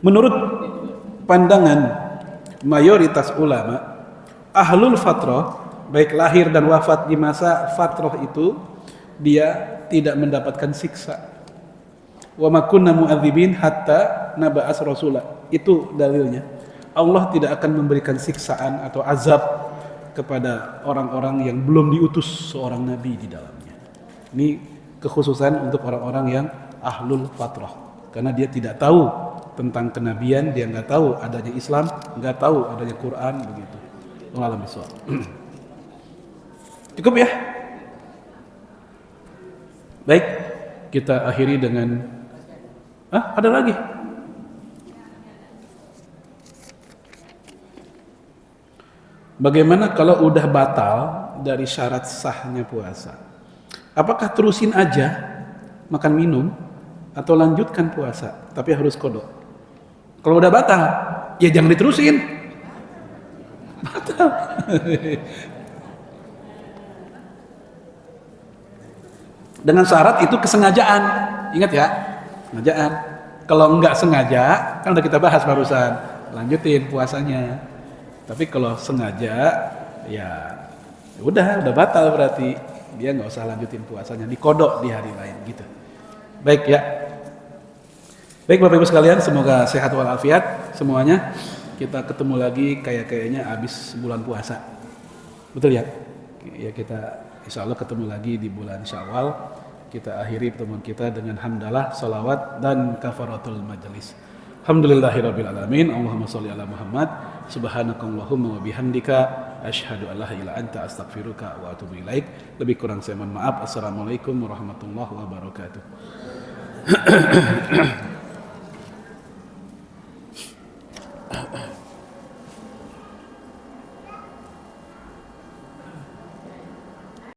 Menurut pandangan mayoritas ulama, ahlul fatrah, baik lahir dan wafat di masa fatrah itu, dia tidak mendapatkan siksa. Wa ma kunna mu'adzibin hatta naba'as rasula. Itu dalilnya. Allah tidak akan memberikan siksaan atau azab kepada orang-orang yang belum diutus seorang nabi di dalamnya. Ini kekhususan untuk orang-orang yang ahlul fatrah, karena dia tidak tahu tentang kenabian, dia nggak tahu adanya Islam, nggak tahu adanya Quran, begitu. Wallahu a'lam. Cukup ya? Baik, kita akhiri dengan ada lagi? Bagaimana kalau udah batal dari syarat sahnya puasa? Apakah terusin aja makan minum atau lanjutkan puasa tapi harus qada? Kalau udah batal, ya jangan diterusin. Batal. Dengan syarat itu kesengajaan. Ingat ya, kesengajaan. Kalau enggak sengaja, kan udah kita bahas barusan, lanjutin puasanya. Tapi kalau sengaja, ya udah batal berarti. Dia nggak usah lanjutin puasanya, dikodok di hari lain gitu. Baik ya. Baik Bapak Ibu sekalian, semoga sehat walafiat semuanya. Kita ketemu lagi kayaknya habis bulan puasa. Betul ya? Ya kita insya Allah ketemu lagi di bulan Syawal. Kita akhiri pertemuan kita dengan hamdalah, salawat dan kafaratul majelis. Alhamdulillahirabbil alamin. Allahumma shalli ala Muhammad. Subhanakallahumma wa bihamdika asyhadu an la ilaha illa anta astaghfiruka wa atubu ilaik. Lebih kurang saya mohon maaf. Assalamualaikum warahmatullahi wabarakatuh.